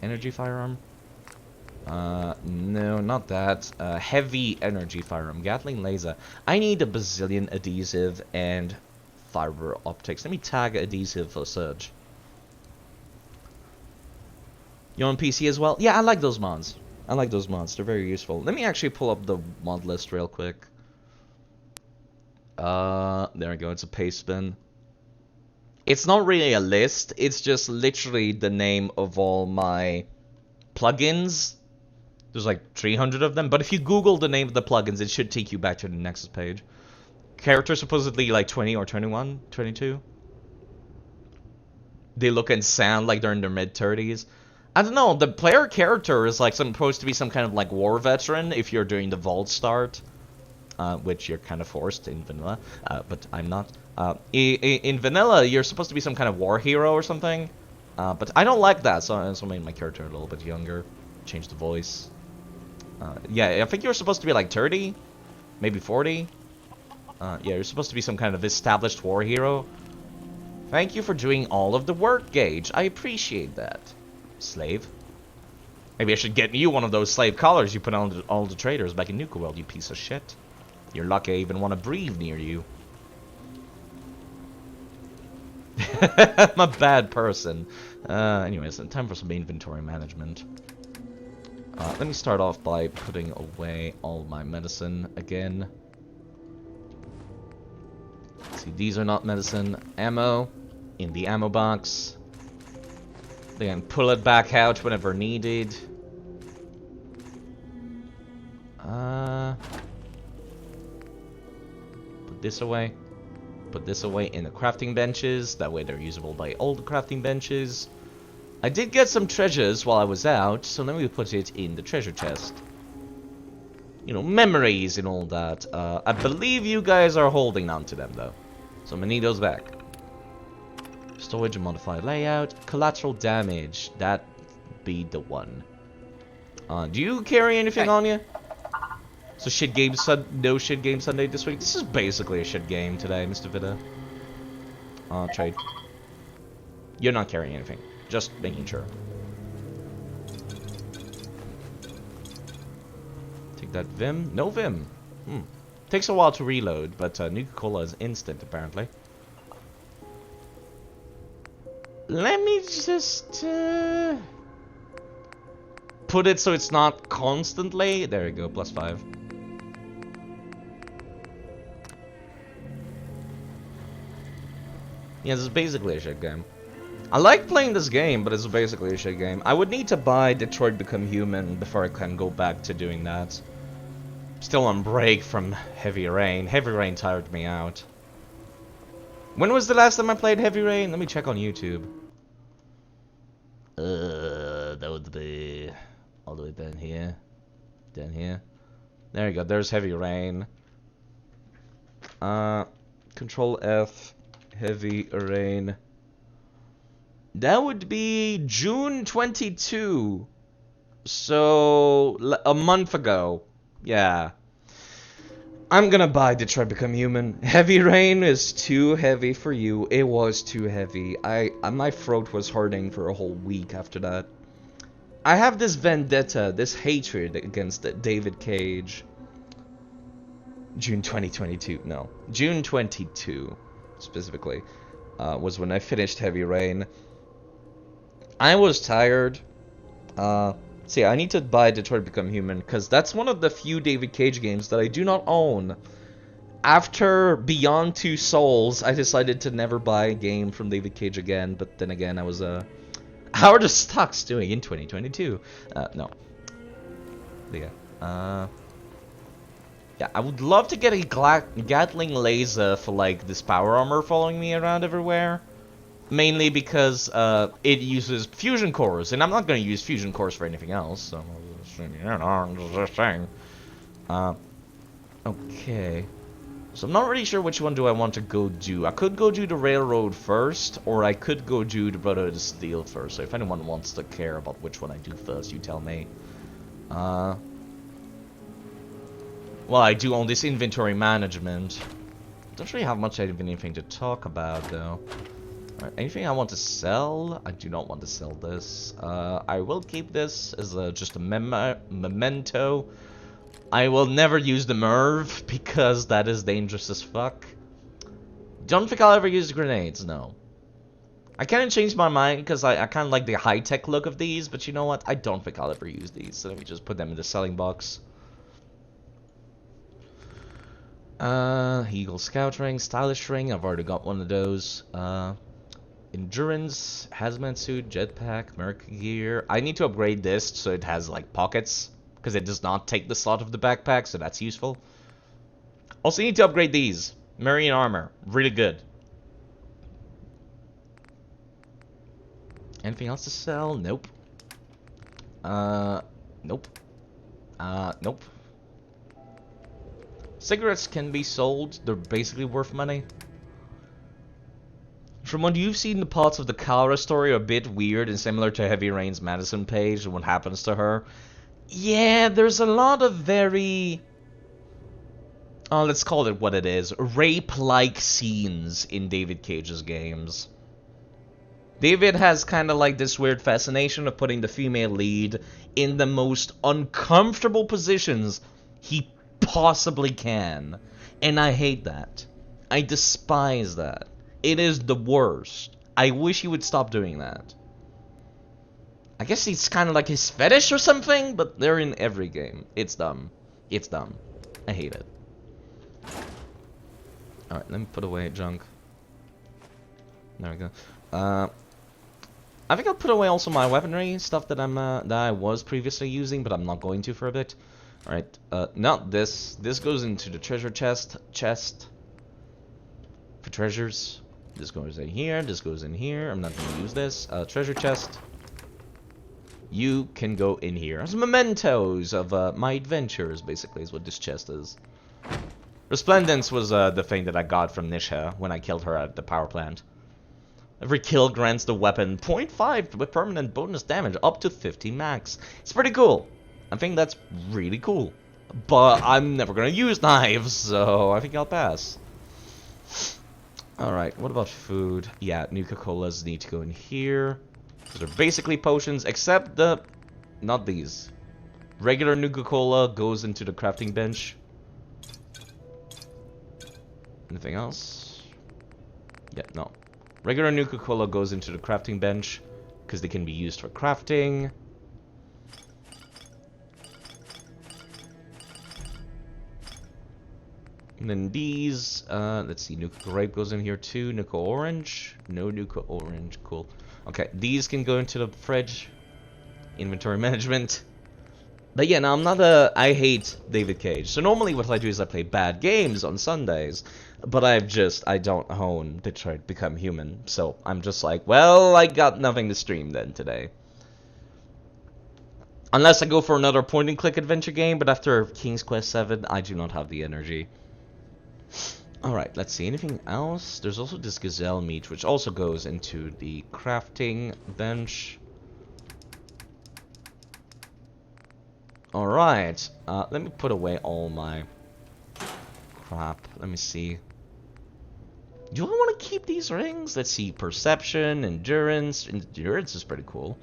energy firearm? No, not that. Heavy energy firearm. Gatling laser. I need a bazillion adhesive and fiber optics. Let me tag adhesive for Surge. You on PC as well? Yeah, I like those mods. I like those mods. They're very useful. Let me actually pull up the mod list real quick. There we go. It's a paste bin. It's not really a list. It's just literally the name of all my plugins. There's like 300 of them. But if you Google the name of the plugins, it should take you back to the Nexus page. Characters supposedly like 20 or 21, 22. They look and sound like they're in their mid-30s. I don't know. The player character is like supposed to be some kind of like war veteran if you're doing the vault start. Which you're kind of forced in vanilla, but I'm not. In vanilla, you're supposed to be some kind of war hero or something, but I don't like that, so I also made my character a little bit younger, changed the voice. Yeah, I think you're supposed to be like 30, maybe 40. Yeah, you're supposed to be some kind of established war hero. Thank you for doing all of the work, Gage. I appreciate that. Slave. Maybe I should get you one of those slave collars you put on all the traders back in Nuka World, you piece of shit. You're lucky I even want to breathe near you. I'm a bad person. Anyways, time for some inventory management. Let me start off by putting away all my medicine again. See, these are not medicine. Ammo in the ammo box. They can pull it back out whenever needed. Put this away. Put this away in the crafting benches. That way they're usable by all the crafting benches. I did get some treasures while I was out, so let me put it in the treasure chest. You know, memories and all that. I believe you guys are holding on to them, though. So I'm gonna need those back. Storage and modified layout. Collateral damage. That be the one. Do you carry anything on you? So no shit game Sunday this week? This is basically a shit game today, Mr. Vida. Trade. You're not carrying anything. Just making sure. Take that Vim. No Vim. Takes a while to reload, but Nuka-Cola is instant, apparently. Let me just put it so it's not constantly. There we go, +5. Yeah, this is basically a shit game. I like playing this game, but it's basically a shit game. I would need to buy Detroit Become Human before I can go back to doing that. Still on break from Heavy Rain. Heavy Rain tired me out. When was the last time I played Heavy Rain? Let me check on YouTube. That would be all the way down here. Down here. There you go, there's Heavy Rain. Control F. Heavy Rain. That would be June 22. So, a month ago. Yeah. I'm gonna buy Detroit Become Human. Heavy Rain is too heavy for you. It was too heavy. My throat was hurting for a whole week after that. I have this vendetta, this hatred against David Cage. June 2022. No. June 22. Specifically, was when I finished Heavy Rain. I was tired. See, I need to buy Detroit Become Human, because that's one of the few David Cage games that I do not own. After Beyond Two Souls, I decided to never buy a game from David Cage again, but then again, I was, how are the stocks doing in 2022? No. But yeah, yeah, I would love to get a Gatling laser for, like, this power armor following me around everywhere. Mainly because it uses fusion cores, and I'm not going to use fusion cores for anything else, so I'm just saying. Okay. So I'm not really sure which one do I want to go do. I could go do the railroad first, or I could go do the Brotherhood of Steel first. So if anyone wants to care about which one I do first, you tell me. Well, I do own this inventory management. Don't really have much of anything to talk about, though. Alright, anything I want to sell? I do not want to sell this. I will keep this as just a memento. I will never use the Merv, because that is dangerous as fuck. Don't think I'll ever use grenades, no. I kind of changed my mind, because I kind of like the high-tech look of these, but you know what? I don't think I'll ever use these, so let me just put them in the selling box. Eagle Scout Ring, Stylish Ring, I've already got one of those. Endurance, Hazmat Suit, Jetpack, Merc Gear. I need to upgrade this so it has, like, pockets, because it does not take the slot of the backpack, so that's useful. Also need to upgrade these. Marine Armor, really good. Anything else to sell? Nope. Nope. Nope. Cigarettes can be sold. They're basically worth money. From what you've seen, the parts of the Kara story are a bit weird and similar to Heavy Rain's Madison page and what happens to her. Yeah, there's a lot of very... let's call it what it is. Rape-like scenes in David Cage's games. David has kind of like this weird fascination of putting the female lead in the most uncomfortable positions he possibly can. And I hate that. I despise that. It is the worst. I wish he would stop doing that. I guess it's kind of like his fetish or something, but they're in every game. It's dumb. It's dumb. I hate it. Alright, let me put away junk. There we go. I think I'll put away also my weaponry, stuff that that I was previously using, but I'm not going to for a bit. Alright, not this. This goes into the treasure chest. For treasures. This goes in here, this goes in here. I'm not going to use this. Treasure chest. You can go in here as mementos of my adventures, basically, is what this chest is. Resplendence was the thing that I got from Nisha when I killed her at the power plant. Every kill grants the weapon 0.5 with permanent bonus damage up to 50 max. It's pretty cool. I think that's really cool. But I'm never gonna use knives, so I think I'll pass. Alright, what about food? Yeah, Nuka-Colas need to go in here. Those are basically potions, except the... not these. Regular Nuka-Cola goes into the crafting bench. Anything else? Yeah, no. Regular Nuka-Cola goes into the crafting bench, because they can be used for crafting. And then these, let's see, Nuka Grape goes in here too. Nuka Orange? No Nuka Orange, cool. Okay, these can go into the fridge. Inventory management. But yeah, now I'm not I hate David Cage. So normally what I do is I play bad games on Sundays. But I don't own Detroit Become Human. So I'm just like, well, I got nothing to stream then today. Unless I go for another point-and-click adventure game, but after King's Quest 7, I do not have the energy. Alright, let's see. Anything else? There's also this gazelle meat, which also goes into the crafting bench. Alright, let me put away all my crap. Let me see. Do I want to keep these rings? Let's see. Perception, endurance. Endurance is pretty cool.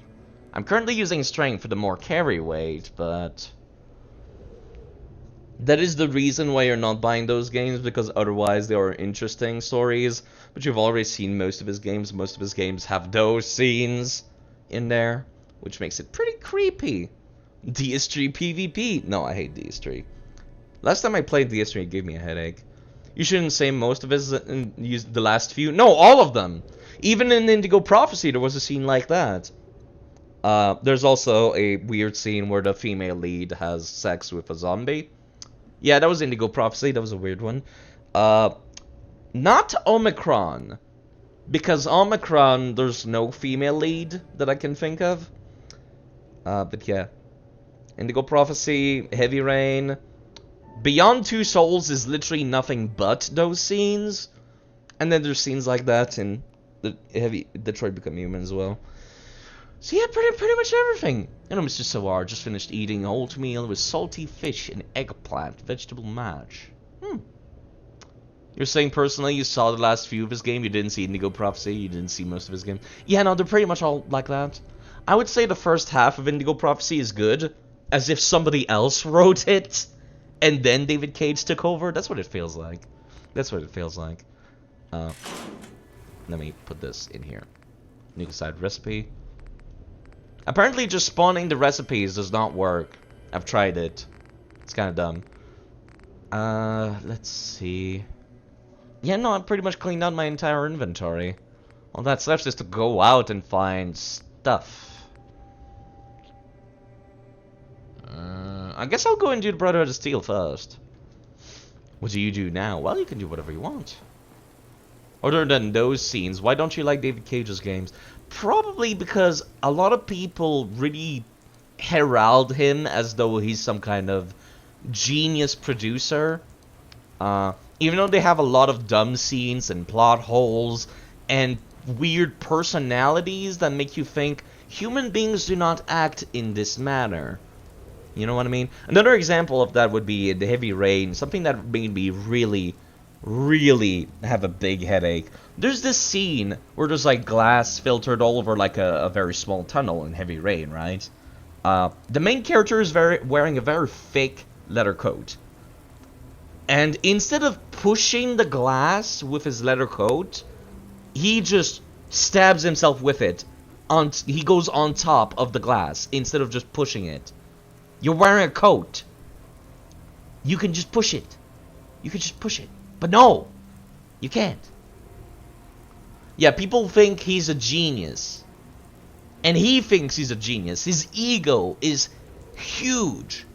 I'm currently using strength for the more carry weight, but... that is the reason why you're not buying those games, because otherwise they are interesting stories. But you've already seen most of his games. Most of his games have those scenes in there, which makes it pretty creepy. DS3 PvP. No, I hate DS3. Last time I played DS3, it gave me a headache. You shouldn't say most of his and use the last few. No, all of them. Even in Indigo Prophecy, there was a scene like that. There's also a weird scene where the female lead has sex with a zombie. Yeah, that was Indigo Prophecy. That was a weird one. Not Omicron. Because Omicron, there's no female lead that I can think of. But yeah. Indigo Prophecy, Heavy Rain. Beyond Two Souls is literally nothing but those scenes. And then there's scenes like that in the Detroit Become Human as well. So yeah, pretty much everything. And Mr. Sawar just finished eating oatmeal with salty fish and eggplant vegetable mash. You're saying personally you saw the last few of his game, you didn't see Indigo Prophecy, you didn't see most of his game. Yeah, no, they're pretty much all like that. I would say the first half of Indigo Prophecy is good, as if somebody else wrote it, and then David Cage took over. That's what it feels like. That's what it feels like. Let me put this in here. Nuka-Side recipe. Apparently just spawning the recipes does not work. I've tried it. It's kind of dumb. Let's see. Yeah, no, I pretty much cleaned out my entire inventory. All that's left is to go out and find stuff. I guess I'll go and do the Brotherhood of Steel first. What do you do now? Well, you can do whatever you want. Other than those scenes, why don't you like David Cage's games? Probably because a lot of people really herald him as though he's some kind of genius producer. Even though they have a lot of dumb scenes and plot holes and weird personalities that make you think human beings do not act in this manner. You know what I mean? Another example of that would be the Heavy Rain. Something that made me really have a big headache. There's this scene where there's like glass filtered all over like a very small tunnel in Heavy Rain, right? The main character is wearing a very thick leather coat. And instead of pushing the glass with his leather coat, he just stabs himself with it. He goes on top of the glass instead of just pushing it. You're wearing a coat. You can just push it. You can just push it. But no, you can't. Yeah, people think he's a genius. And he thinks he's a genius. His ego is huge.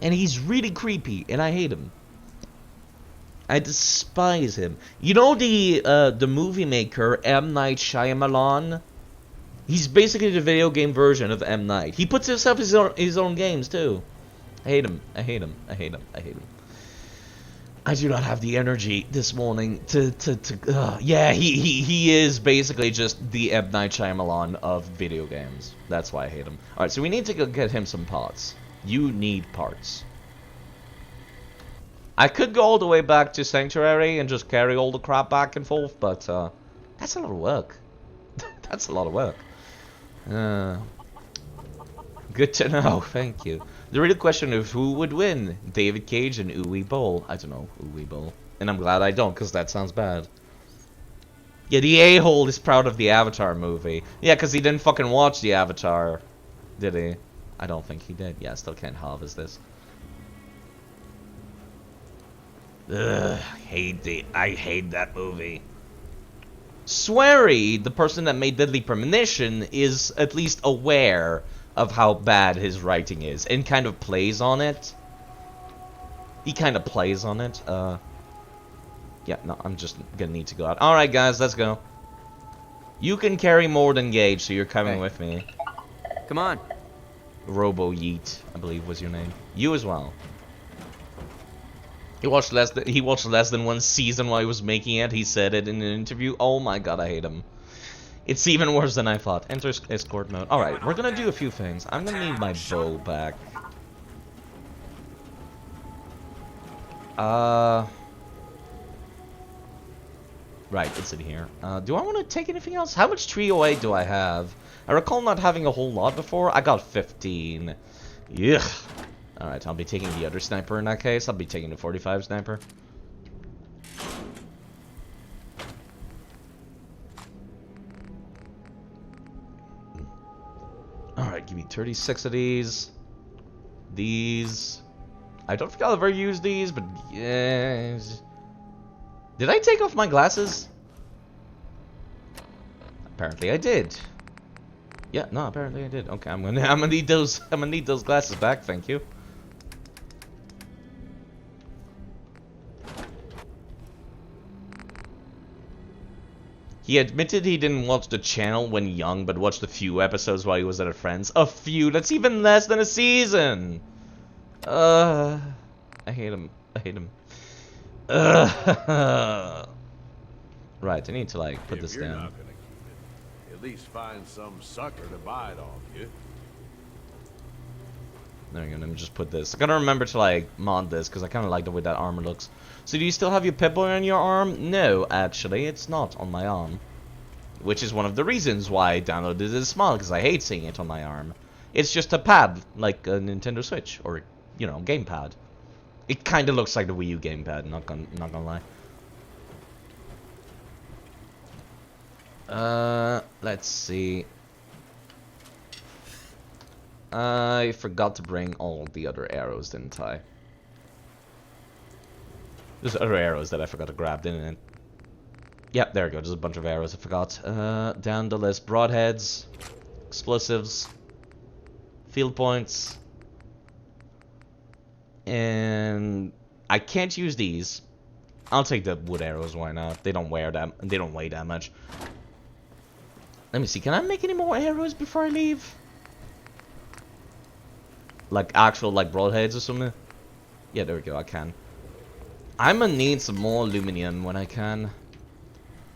And he's really creepy, and I hate him. I despise him. You know the movie maker, M. Night Shyamalan? He's basically the video game version of M. Night. He puts himself his own games, too. I hate him. I hate him. I hate him. I hate him. I do not have the energy this morning to yeah, he is basically just the M. Night Shyamalan of video games. That's why I hate him. Alright, so we need to go get him some parts. You need parts. I could go all the way back to Sanctuary and just carry all the crap back and forth, but that's a lot of work. That's a lot of work. Good to know, thank you. The real question is who would win, David Cage and Uwe Boll? I don't know, Uwe Boll. And I'm glad I don't, because that sounds bad. Yeah, the a-hole is proud of the Avatar movie. Yeah, because he didn't fucking watch the Avatar, did he? I don't think he did. Yeah, I still can't harvest this. Ugh, I hate that movie. Swery, the person that made Deadly Premonition, is at least aware of how bad his writing is and kind of plays on it. He kind of plays on it. Yeah, no, I'm just gonna need to go out. Alright guys, let's go. You can carry more than Gage, so you're coming with me. Come on. Robo Yeet, I believe was your name. You as well. He watched less than one season while he was making it. He said it in an interview. Oh my god, I hate him. It's even worse than I thought. Enter escort mode. Alright, we're gonna do a few things. I'm gonna need my bow back. Right, it's in here. Do I want to take anything else? How much 308 do I have? I recall not having a whole lot before. I got 15. Yeah. Alright, I'll be taking the other sniper in that case. I'll be taking the 45 sniper. Alright, give me 36 of these. These. I don't think I'll ever use these, but yes. Did I take off my glasses? Apparently I did. Yeah, no, apparently I did. Okay, I'm gonna need those glasses back, thank you. He admitted he didn't watch the channel when young, but watched a few episodes while he was at a friend's. A few? That's even less than a season! I hate him. I hate him. Right, I need to, like, put this down. Not gonna keep it, at least find some sucker to buy it off you. There we go, let me just put this. I gotta remember to, like, mod this, because I kind of like the way that armor looks. So do you still have your Pip-Boy on your arm? No, actually, it's not on my arm. Which is one of the reasons why I downloaded this small, because I hate seeing it on my arm. It's just a pad, like a Nintendo Switch, or, you know, gamepad. It kind of looks like the Wii U gamepad, not gonna lie. Let's see. I forgot to bring all the other arrows, didn't I? There's other arrows that I forgot to grab, didn't it? Yep, there we go. There's a bunch of arrows I forgot. Down the list. Broadheads. Explosives. Field points. And I can't use these. I'll take the wood arrows, why not? They don't weigh that much. Let me see, can I make any more arrows before I leave? Like actual, like, broadheads or something? Yeah, there we go, I can. I'm gonna need some more aluminum when I can.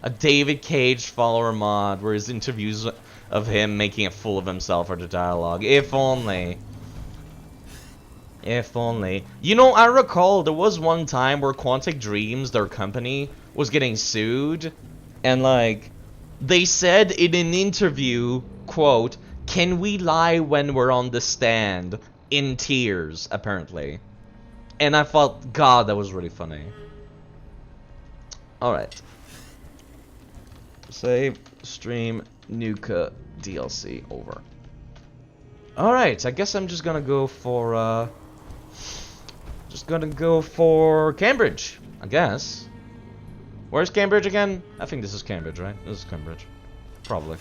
A David Cage follower mod, where his interviews of him making a fool of himself are the dialogue. If only. If only. You know, I recall there was one time where Quantic Dreams, their company, was getting sued. And, like, they said in an interview, quote, "Can we lie when we're on the stand?" In tears, apparently. And I thought, God, that was really funny. Alright. Save, stream, Nuka, DLC, over. Alright, I guess I'm just gonna go for, Cambridge, I guess. Where's Cambridge again? I think this is Cambridge, right? This is Cambridge. Probably.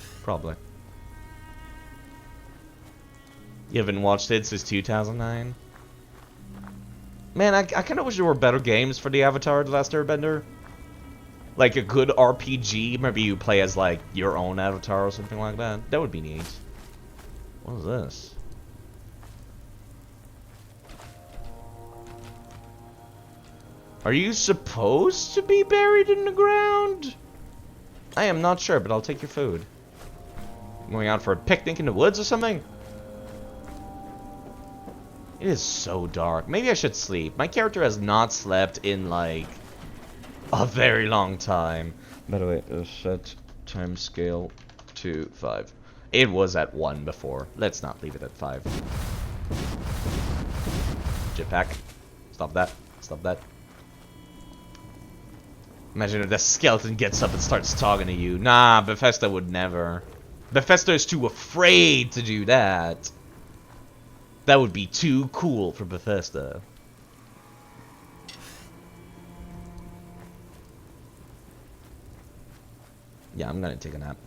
You haven't watched it since 2009? Man, I kind of wish there were better games for the Avatar: The Last Airbender. Like a good RPG, maybe you play as, like, your own avatar or something like that. That would be neat. What is this? Are you supposed to be buried in the ground? I am not sure, but I'll take your food. Going out for a picnic in the woods or something? It is so dark. Maybe I should sleep. My character has not slept in, like, a very long time. By the way, set time scale to 5. It was at 1 before. Let's not leave it at 5. Jetpack. Stop that. Stop that. Imagine if the skeleton gets up and starts talking to you. Nah, Bethesda would never. Bethesda is too afraid to do that. That would be too cool for Bethesda. Yeah, I'm gonna take a nap.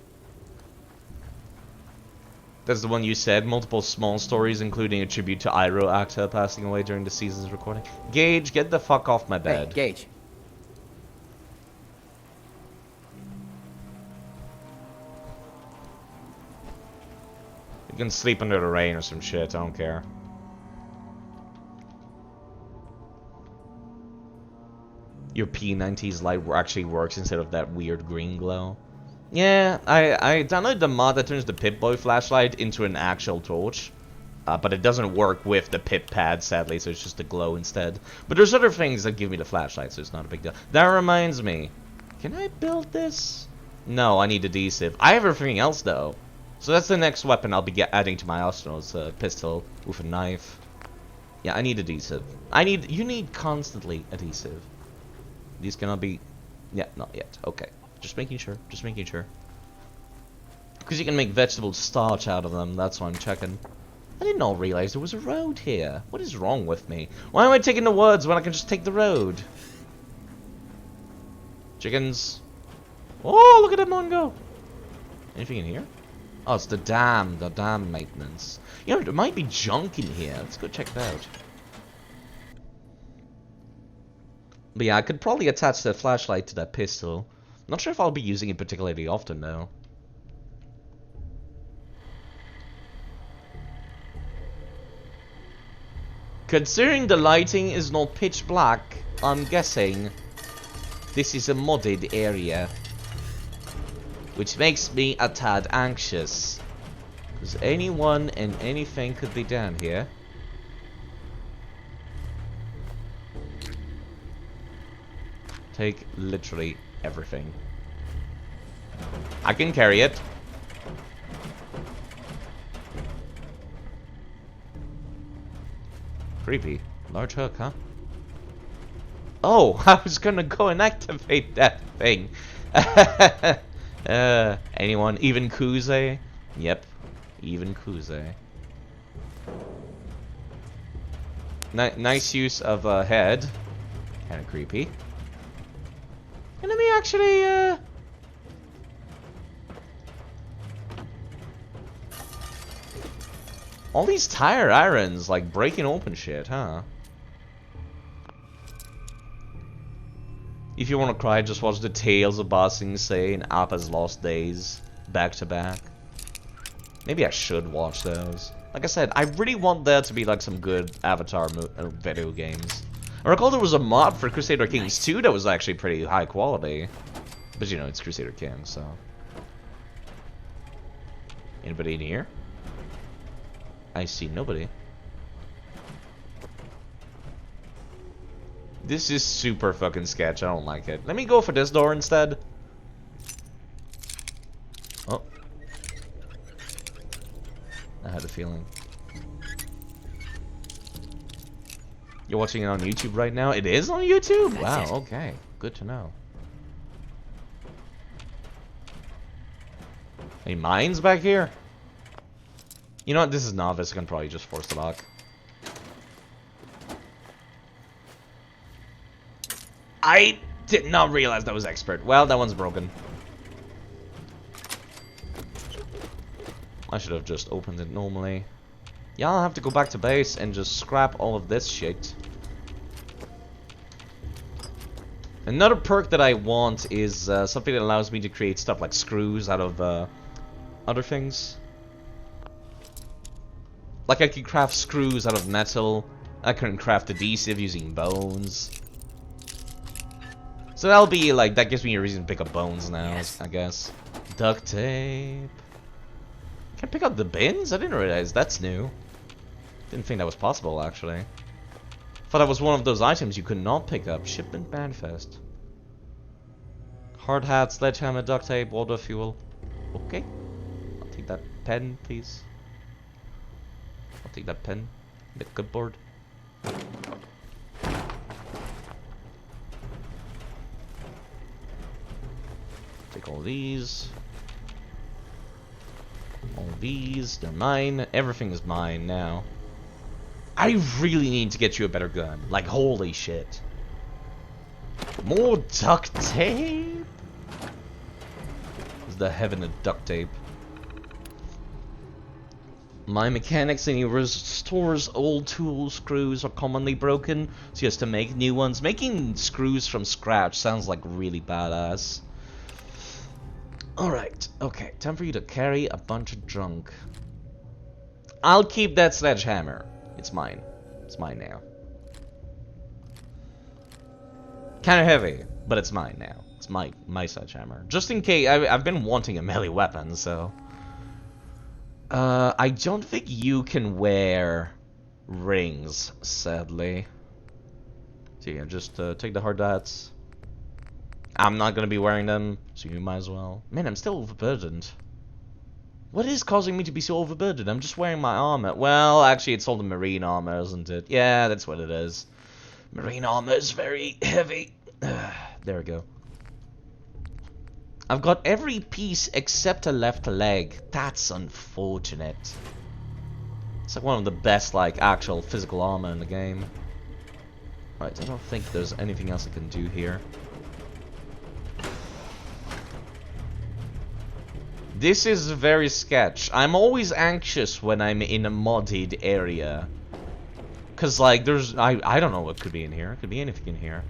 That's the one you said. Multiple small stories, including a tribute to Iroh actor passing away during the season's recording. Gage, get the fuck off my bed. Hey, Gage. You can sleep under the rain or some shit, I don't care. Your P90's light actually works instead of that weird green glow. Yeah, I downloaded the mod that turns the Pip-Boy flashlight into an actual torch. But it doesn't work with the Pip pad, sadly, so it's just a glow instead. But there's other things that give me the flashlight, so it's not a big deal. That reminds me. Can I build this? No, I need adhesive. I have everything else, though. So that's the next weapon I'll be adding to my arsenal. It's a pistol with a knife. Yeah, I need adhesive. You need constantly adhesive. These cannot be... Yeah, not yet. Okay. Just making sure. Just making sure. Because you can make vegetable starch out of them. That's why I'm checking. I did not realize there was a road here. What is wrong with me? Why am I taking the woods when I can just take the road? Chickens. Oh, look at that one go. Anything in here? Oh, it's the dam maintenance. You know, there might be junk in here. Let's go check it out. But yeah, I could probably attach the flashlight to that pistol. Not sure if I'll be using it particularly often, though. Considering the lighting is not pitch black, I'm guessing this is a modded area. Which makes me a tad anxious. Because anyone and anything could be down here. Take literally everything. I can carry it. Creepy. Large hook, huh? Oh, I was gonna go and activate that thing. Anyone? Even Kuze? Yep. Even Kuze. Nice use of a head. Kinda creepy. And let me actually, all these tire irons, like, breaking open shit, huh? If you want to cry, just watch the Tales of Ba Sing Se and Appa's Lost Days back to back. Maybe I should watch those. Like I said, I really want there to be like some good Avatar video games. I recall there was a mod for Crusader Kings 2 that was actually pretty high quality. But you know, it's Crusader Kings, so... Anybody in here? I see nobody. This is super fucking sketch. I don't like it. Let me go for this door instead. Oh. I had a feeling. You're watching it on YouTube right now? It is on YouTube? Wow, okay. Good to know. Any mines back here? You know what? This is novice. I can probably just force the lock. I did not realize that was expert. Well, that one's broken. I should have just opened it normally. Yeah, I'll have to go back to base and just scrap all of this shit. Another perk that I want is something that allows me to create stuff like screws out of other things. Like I could craft screws out of metal. I can craft adhesive using bones. So that'll be like, that gives me a reason to pick up bones now, I guess. Duct tape. Can I pick up the bins? I didn't realize that's new. Didn't think that was possible, actually. Thought that was one of those items you could not pick up. Shipment manifest. Hard hat, sledgehammer, duct tape, water, fuel. Okay. I'll take that pen, please. I'll take that pen. Get cupboard. Take all these. All these, they're mine. Everything is mine now. I really need to get you a better gun. Like, holy shit. More duct tape? Is the heaven of duct tape? My mechanics and he restores old tool screws are commonly broken, so he has to make new ones. Making screws from scratch sounds like really badass. Alright, okay, time for you to carry a bunch of junk. I'll keep that sledgehammer. It's mine. It's mine now. Kinda heavy, but it's mine now. It's my sledgehammer. Just in case, I've been wanting a melee weapon, so... I don't think you can wear rings, sadly. So yeah, just take the hard hats. I'm not gonna be wearing them, so you might as well. Man, I'm still overburdened. What is causing me to be so overburdened? I'm just wearing my armor. Well, actually, it's all the marine armor, isn't it? Yeah, that's what it is. Marine armor is very heavy. There we go. I've got every piece except a left leg. That's unfortunate. It's like one of the best, like, actual physical armor in the game. Right, I don't think there's anything else I can do here. This is very sketch. I'm always anxious when I'm in a modded area. Cause like there's I don't know what could be in here. It could be anything in here.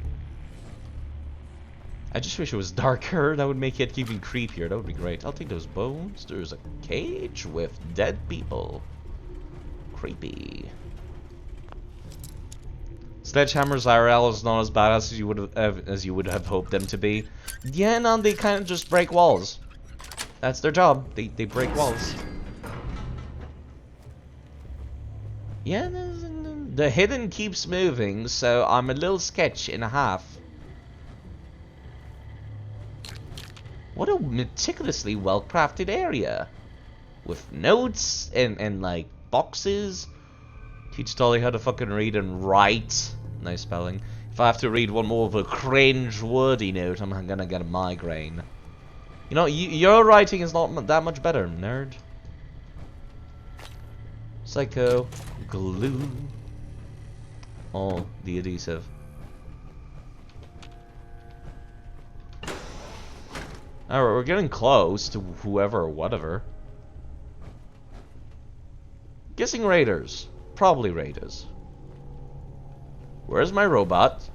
I just wish it was darker. That would make it even creepier. That would be great. I'll take those bones. There's a cage with dead people. Creepy. Sledgehammers IRL is not as badass as you would have hoped them to be. Yeah, no, they kind of just break walls. That's their job. They break walls. Yeah, the hidden keeps moving, so I'm a little sketch and a half. What a meticulously well-crafted area. With notes and like boxes. Teach Dolly how to fucking read and write. Nice spelling. If I have to read one more of a cringe-wordy note, I'm gonna get a migraine. You know, your writing is not that much better, nerd. Psycho. Glue. Oh, the adhesive. Alright, we're getting close to whoever or whatever. Guessing raiders. Probably raiders. Where's my robot?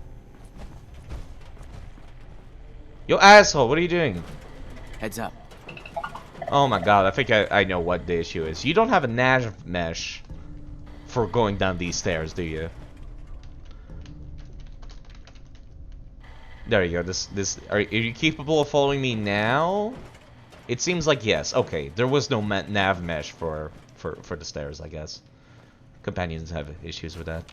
Yo, asshole, what are you doing? Heads up. Oh my god, I think I know what the issue is. You don't have a nav mesh for going down these stairs, do you? There you go. Are you capable of following me now? It seems like yes. Okay, there was no nav mesh for the stairs, I guess. Companions have issues with that.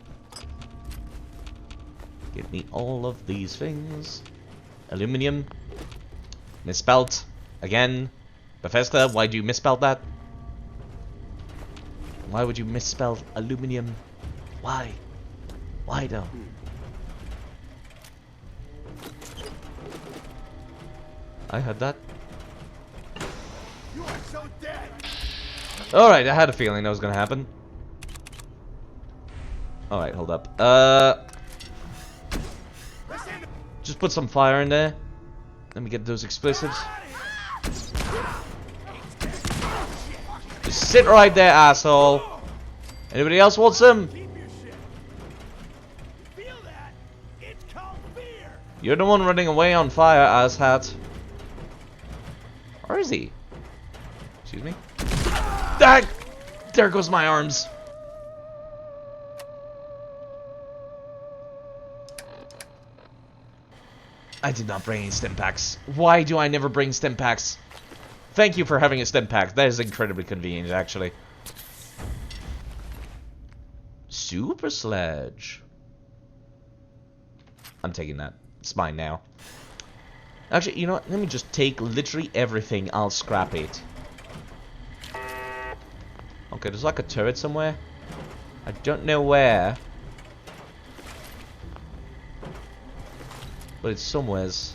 Give me all of these things. Aluminium. Misspelt. Again. Bethesda, why do you misspell that? Why would you misspell aluminium? Why? Why though? I heard that. You are so dead. Alright, I had a feeling that was gonna happen. Alright, hold up. Just put some fire in there. Let me get those explosives. Just sit right there, asshole. Anybody else want some? You're the one running away on fire, asshat. Or is he? Excuse me? Ah! There goes my arms. I did not bring any stim packs. Why do I never bring stim packs? Thank you for having a stim pack. That is incredibly convenient, actually. Super Sledge. I'm taking that. It's mine now. Actually, you know what? Let me just take literally everything. I'll scrap it. Okay, there's like a turret somewhere. I don't know where. But it's somewheres.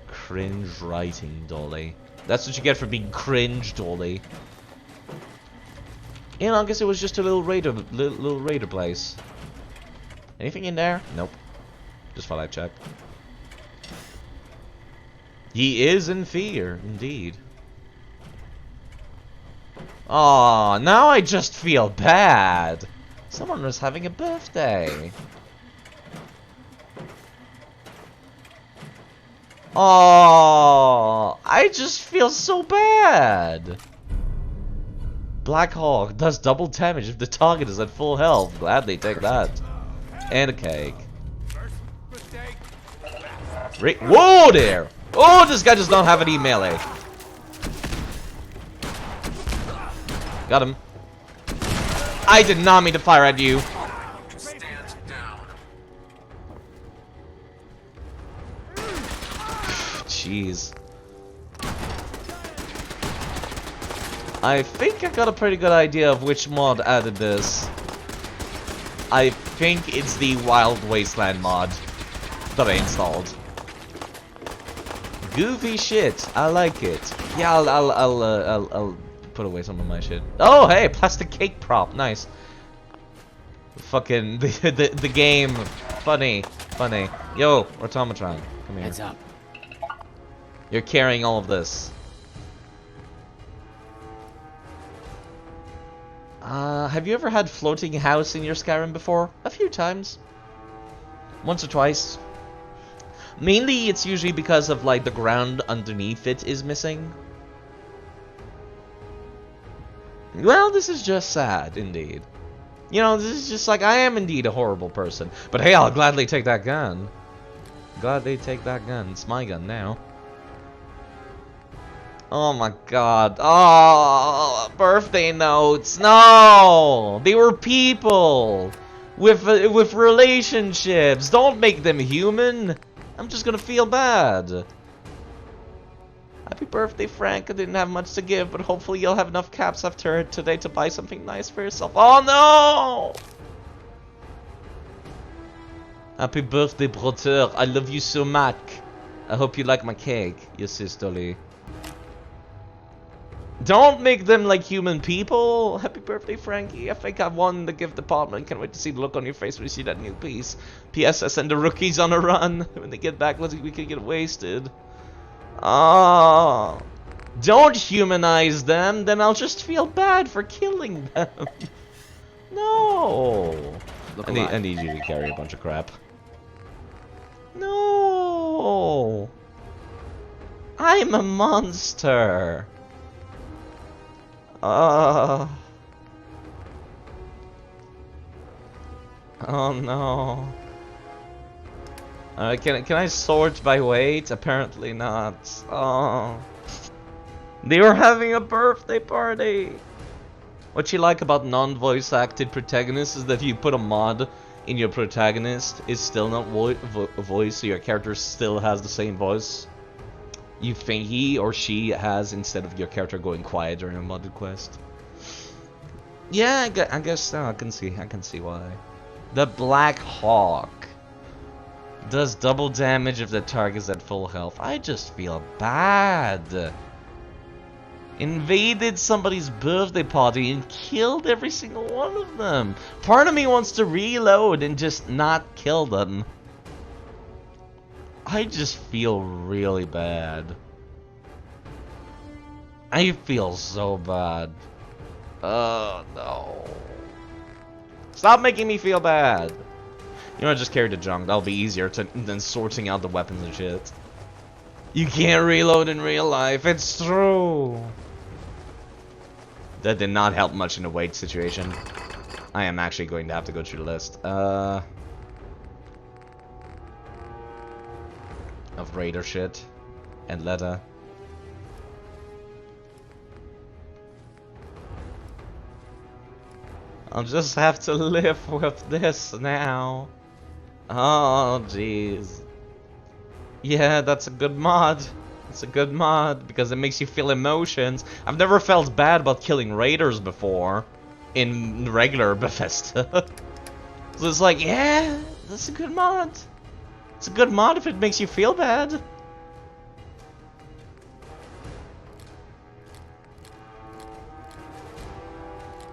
Cringe writing, Dolly. That's what you get for being cringe, Dolly. You know, I guess it was just a little raider place. Anything in there? Nope. Just thought I'd check. He is in fear, indeed. Aw, now I just feel bad. Someone was having a birthday. Oh, I just feel so bad. Black Hawk does double damage if the target is at full health. Gladly take that. And a cake. Whoa there! Oh, this guy does not have any melee. Got him. I did not mean to fire at you. Jeez. I think I got a pretty good idea of which mod added this. I think it's the Wild Wasteland mod that I installed. Goofy shit. I like it. Yeah, I'll put away some of my shit. Oh, hey, plastic cake prop. Nice. Fucking the game. Funny. Yo, Automatron, come here. Heads up. You're carrying all of this. Have you ever had floating house in your Skyrim before? A few times. Once or twice. Mainly it's usually because of like the ground underneath it is missing. Well, this is just sad, indeed. You know, this is just like, I am indeed a horrible person. But hey, I'll gladly take that gun. Gladly take that gun. It's my gun now. Oh my god. Oh, birthday notes. No! They were people! With relationships. Don't make them human. I'm just gonna feel bad. Happy birthday, Frank. I didn't have much to give, but hopefully you'll have enough caps after today to buy something nice for yourself. Oh no! Happy birthday, brother. I love you so much. I hope you like my cake, your sisterly. Don't make them like human people. Happy birthday, Frankie. I think I've won the gift department. Can't wait to see the look on your face when you see that new piece. P.S. I send the rookies on a run. When they get back, we can get wasted. Oh. Don't humanize them. Then I'll just feel bad for killing them. No. I need you to carry a bunch of crap. No. I'm a monster. Oh no. Can I sort by weight? Apparently not. Oh. They were having a birthday party. What you like about non-voice acted protagonists is that you put a mod in your protagonist, it's still not voice, so your character still has the same voice you think he or she has, instead of your character going quiet during a modded quest. Yeah, I guess so. I can see why. The Black Hawk does double damage if the target's at full health. I just feel bad. Invaded somebody's birthday party and killed every single one of them. Part of me wants to reload and just not kill them. I just feel really bad. I feel so bad. Oh no. Stop making me feel bad. You know, I just carry the junk. That'll be easier than sorting out the weapons and shit. You can't reload in real life. It's true. That did not help much in the weight situation. I am actually going to have to go through the list. Of Raider shit. And Letta. I'll just have to live with this now. Oh, jeez. Yeah, that's a good mod. It's a good mod because it makes you feel emotions. I've never felt bad about killing raiders before in regular Bethesda. So it's like, yeah, that's a good mod. It's a good mod if it makes you feel bad.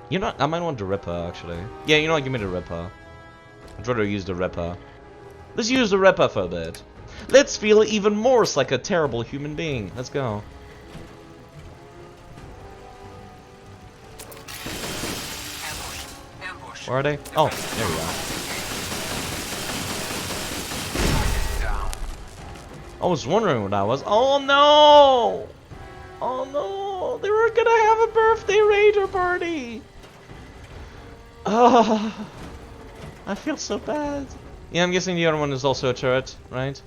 You know, I might want the Ripper actually. Yeah, you know what? Give me the Ripper. I'd rather use the Ripper. Let's use the Ripper for a bit. Let's feel even more like a terrible human being. Let's go. Where are they? Oh, there we go. I was wondering what that was. Oh no! Oh no! They were gonna have a birthday raider party! Oh, I feel so bad. Yeah, I'm guessing the other one is also a turret, right?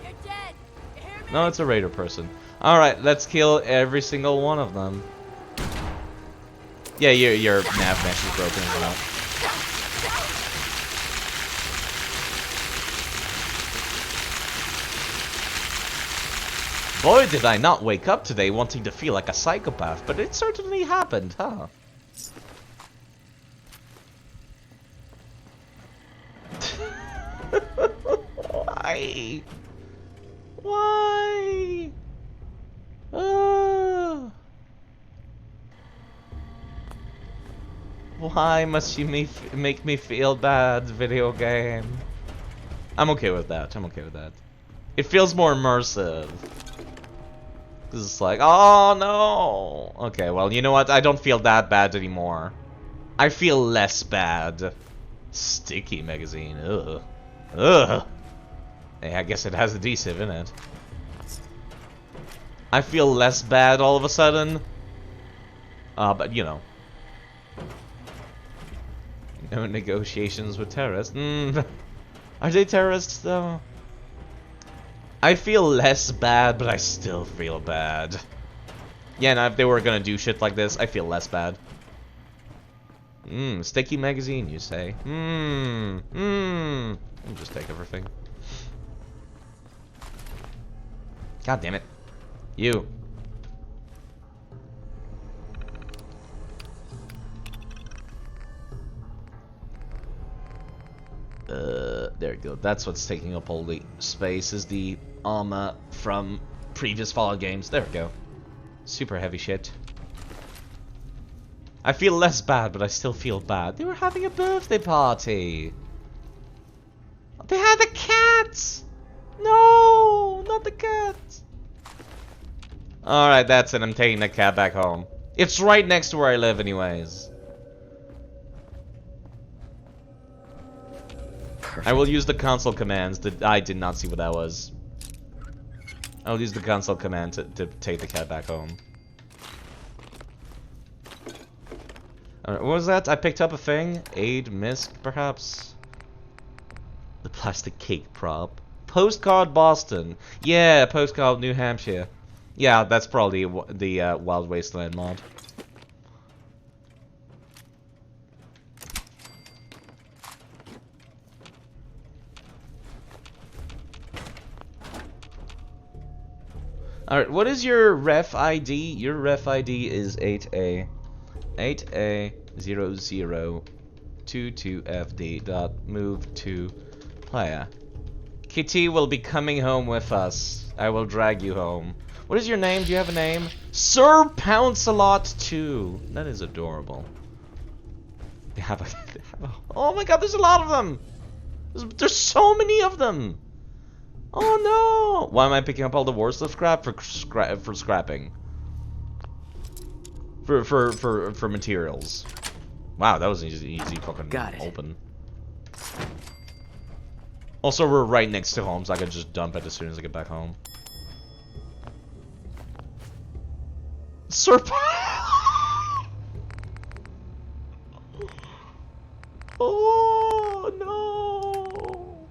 You're dead. You hear me? No, it's a raider person. Alright, let's kill every single one of them. Yeah, your nav mesh is broken as well. Boy, did I not wake up today wanting to feel like a psychopath, but it certainly happened, huh? Why? Why? Why must you make me feel bad, video game? I'm okay with that. I'm okay with that. It feels more immersive. Cause it's like, oh no. Okay, well, you know what? I don't feel that bad anymore. I feel less bad. Sticky magazine. Ugh. Ugh. Hey, I guess it has adhesive in it. I feel less bad all of a sudden. But you know. No negotiations with terrorists. Are they terrorists though? I feel less bad, but I still feel bad. Yeah, now if they were gonna do shit like this, I feel less bad. Sticky magazine, you say? I'll just take everything. God damn it. You. There you go. That's what's taking up all the space, is the armor from previous Fallout games. There we go. Super heavy shit. I feel less bad, but I still feel bad. They were having a birthday party. They had the cats! No! Not the cats! Alright, that's it. I'm taking the cat back home. It's right next to where I live anyways. Perfect. I will use the console commands. I did not see what that was. I will use the console command to take the cat back home. What was that? I picked up a thing? Aid, misc, perhaps? The plastic cake prop. Postcard Boston. Yeah, postcard New Hampshire. Yeah, that's probably the Wild Wasteland mod. Alright, what is your ref ID? Your ref ID is 8A. 8A0022FD dot move to player. Kitty will be coming home with us. I will drag you home. What is your name? Do you have a name? Sir Pounce-a-Lot 2. That is adorable. They have a oh my god, there's a lot of them! There's so many of them! Oh no! Why am I picking up all the war stuff scrap? For scrapping. For materials. Wow, that was easy fucking open. Also, we're right next to home, so I can just dump it as soon as I get back home. Sir Oh no!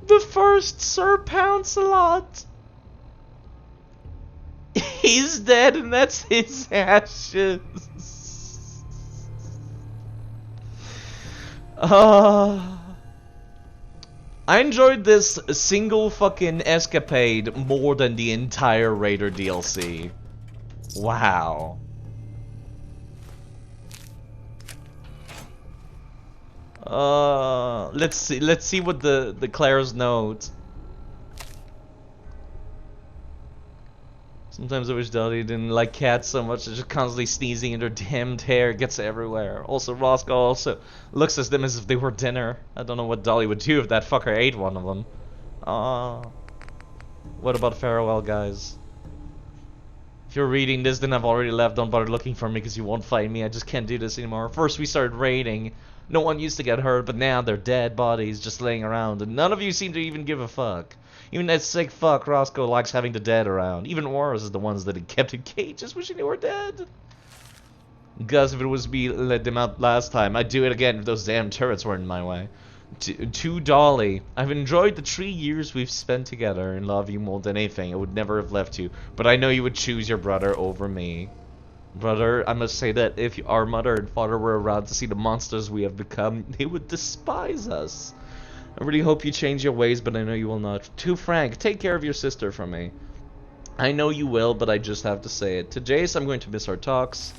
The first Sir Pouncelot! He's dead and that's his ashes! I enjoyed this single fucking escapade more than the entire Raider DLC. Wow. Let's see what the Claire's note. Sometimes I wish Dolly didn't like cats so much, they're just constantly sneezing and their damned hair gets everywhere. Also, Roscoe also looks at them as if they were dinner. I don't know what Dolly would do if that fucker ate one of them. What about farewell, guys? If you're reading this, then I've already left. Don't bother looking for me because you won't find me. I just can't do this anymore. First we started raiding. No one used to get hurt, but now they're dead bodies just laying around, and none of you seem to even give a fuck. Even that sick fuck Roscoe likes having the dead around. Even worse is the ones that he kept in cages wishing they were dead. Gus, if it was me, let them out last time. I'd do it again if those damn turrets weren't in my way. To Dolly, I've enjoyed the 3 years we've spent together and love you more than anything. I would never have left you, but I know you would choose your brother over me. Brother, I must say that if our mother and father were around to see the monsters we have become, they would despise us. I really hope you change your ways, but I know you will not. To Frank, take care of your sister for me. I know you will, but I just have to say it. To Jace, I'm going to miss our talks.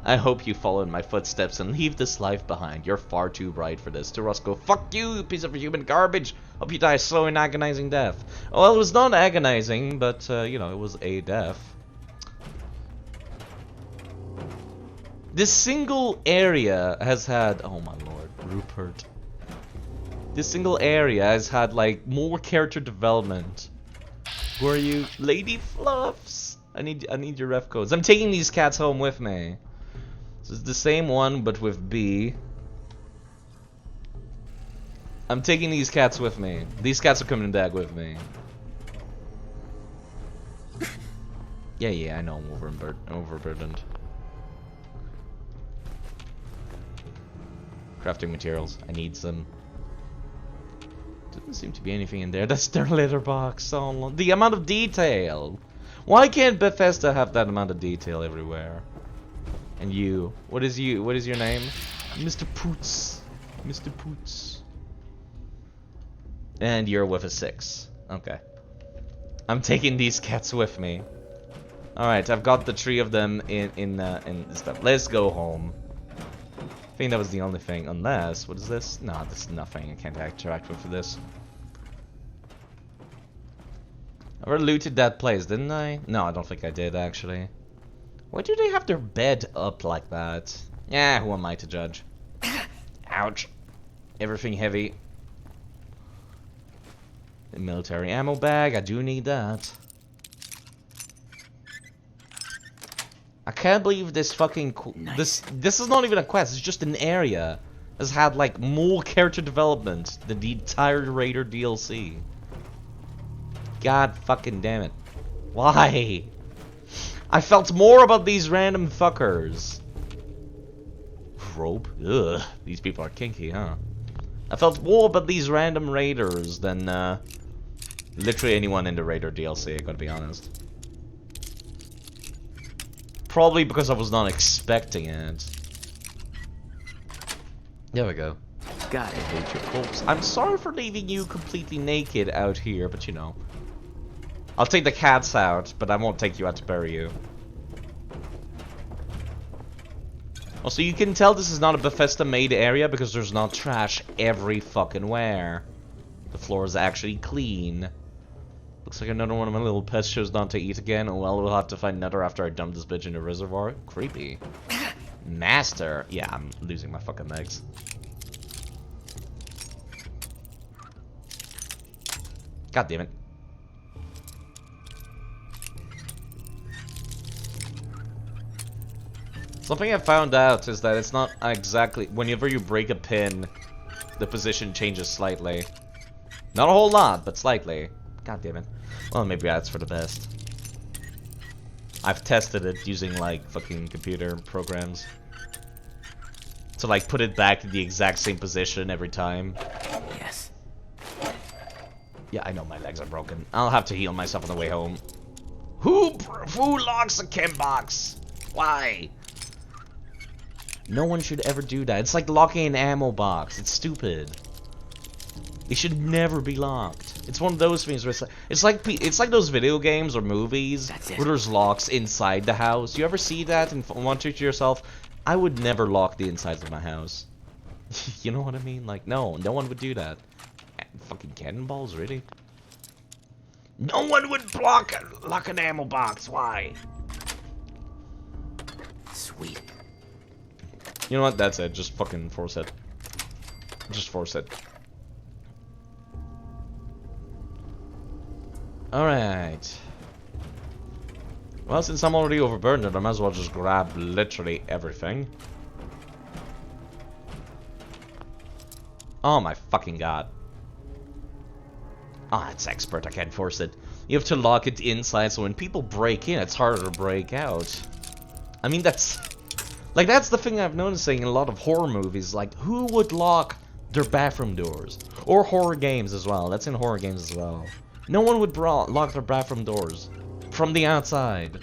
I hope you follow in my footsteps and leave this life behind. You're far too bright for this. To Roscoe, fuck you, piece of human garbage. Hope you die a slow and agonizing death. Well, it was not agonizing, but, you know, it was a death. This single area has had... Oh my lord, Rupert. This single area has had, like, more character development. Who are you? Lady Fluffs! I need your ref codes. I'm taking these cats home with me. So it's the same one, but with B. I'm taking these cats with me. These cats are coming back with me. Yeah, I know I'm overburdened. Crafting materials. I need some. Doesn't seem to be anything in there. That's their litter box. Oh, the amount of detail. Why can't Bethesda have that amount of detail everywhere? And you. What is your name? Mr. Poots. Mr. Poots. And you're with a 6. Okay. I'm taking these cats with me. Alright, I've got the 3 of them in stuff. Let's go home. I think that was the only thing, unless, what is this? No, this is nothing. I can't interact with this. I already looted that place, didn't I? No, I don't think I did, actually. Why do they have their bed up like that? Yeah, who am I to judge? Ouch. Everything heavy. The military ammo bag, I do need that. I can't believe this fucking this is not even a quest, it's just an area. Has had like more character development than the entire Raider DLC. God fucking damn it. Why? I felt more about these random fuckers. Rope? Ugh, these people are kinky, huh? I felt more about these random raiders than literally anyone in the Raider DLC, I gotta be honest. Probably because I was not expecting it. There we go. Got it. I hate your corpse. I'm sorry for leaving you completely naked out here, but you know. I'll take the cats out, but I won't take you out to bury you. Also, you can tell this is not a Bethesda-made area because there's not trash every fucking where. The floor is actually clean. Looks like another one of my little pets chose not to eat again. Oh well, we'll have to find another after I dump this bitch in the reservoir. Creepy. Master. Yeah, I'm losing my fucking legs. God damn it. Something I found out is that it's not exactly... Whenever you break a pin, the position changes slightly. Not a whole lot, but slightly. God damn it. Well, maybe that's for the best. I've tested it using, like, fucking computer programs. to like put it back in the exact same position every time. Yes. Yeah, I know my legs are broken. I'll have to heal myself on the way home. Who locks a chem box? Why? No one should ever do that. It's like locking an ammo box. It's stupid. It should never be locked. It's one of those things where it's like those video games or movies where there's locks inside the house. You ever see that and wonder to yourself, I would never lock the insides of my house. You know what I mean? Like, no one would do that. Fucking cannonballs, really? No one would lock an ammo box. Why? Sweet. You know what? That's it. Just fucking force it. Just force it. Alright. Well, since I'm already overburdened, I might as well just grab literally everything. Oh my fucking god. Ah, it's expert. I can't force it. You have to lock it inside so when people break in, it's harder to break out. I mean, that's... Like, that's the thing I've noticing in a lot of horror movies. Like, who would lock their bathroom doors? Or horror games as well. That's in horror games as well. No one would lock their bathroom doors from the outside.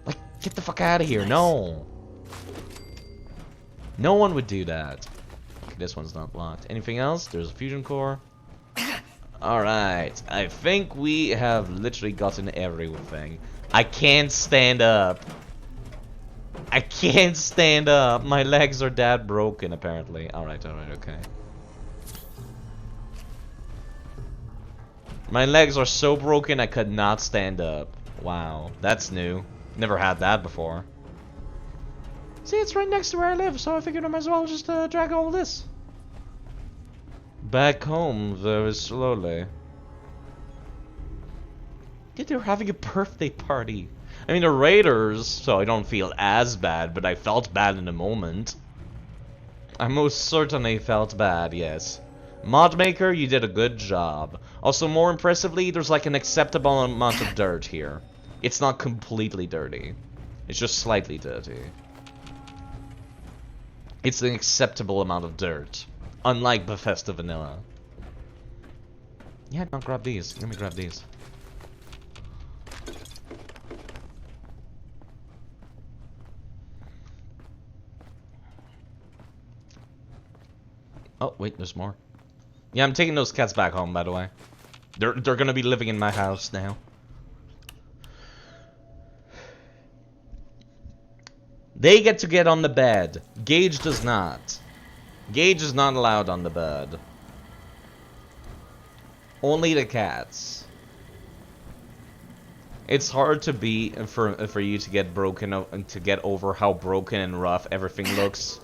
Like, get the fuck out of here. No. No one would do that. Okay, this one's not locked. Anything else? There's a fusion core. Alright. I think we have literally gotten everything. I can't stand up. I can't stand up. My legs are that broken, apparently. Alright, okay. My legs are so broken I could not stand up. Wow, that's new. Never had that before. See, it's right next to where I live, so I figured I might as well just drag all this back home very slowly. Yeah, they're having a birthday party. I mean, the Raiders, so I don't feel as bad, but I felt bad in the moment. I most certainly felt bad, yes. Modmaker, you did a good job. Also, more impressively, there's like an acceptable amount of dirt here. It's not completely dirty. It's just slightly dirty. It's an acceptable amount of dirt. Unlike Bethesda Vanilla. Yeah, don't grab these. Let me grab these. Oh, wait, there's more. Yeah, I'm taking those cats back home, by the way. They're gonna be living in my house now. They get to get on the bed. Gage does not. Gage is not allowed on the bed. Only the cats. It's hard to be for you to get to get over how broken and rough everything looks,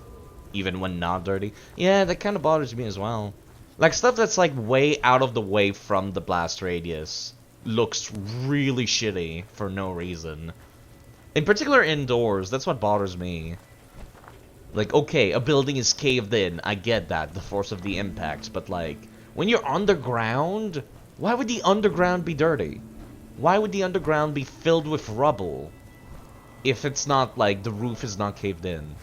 even when not dirty. Yeah, that kind of bothers me as well. Like stuff that's like way out of the way from the blast radius looks really shitty for no reason. In particular indoors, that's what bothers me. Like, okay, a building is caved in, I get that, the force of the impact, but like, when you're underground, why would the underground be dirty? Why would the underground be filled with rubble if it's not like the roof is not caved in?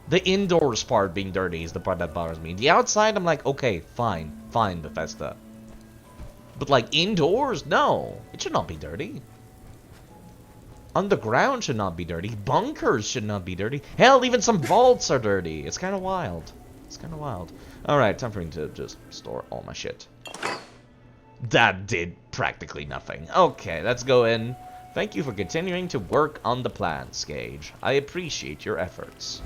The indoors part being dirty is the part that bothers me. The outside, I'm like, okay, fine, Bethesda. But like, indoors? No, it should not be dirty. Underground should not be dirty. Bunkers should not be dirty. Hell, even some vaults are dirty. It's kind of wild. It's kind of wild. Alright, time for me to just store all my shit. That did practically nothing. Okay, let's go in. Thank you for continuing to work on the plans, Gage. I appreciate your efforts.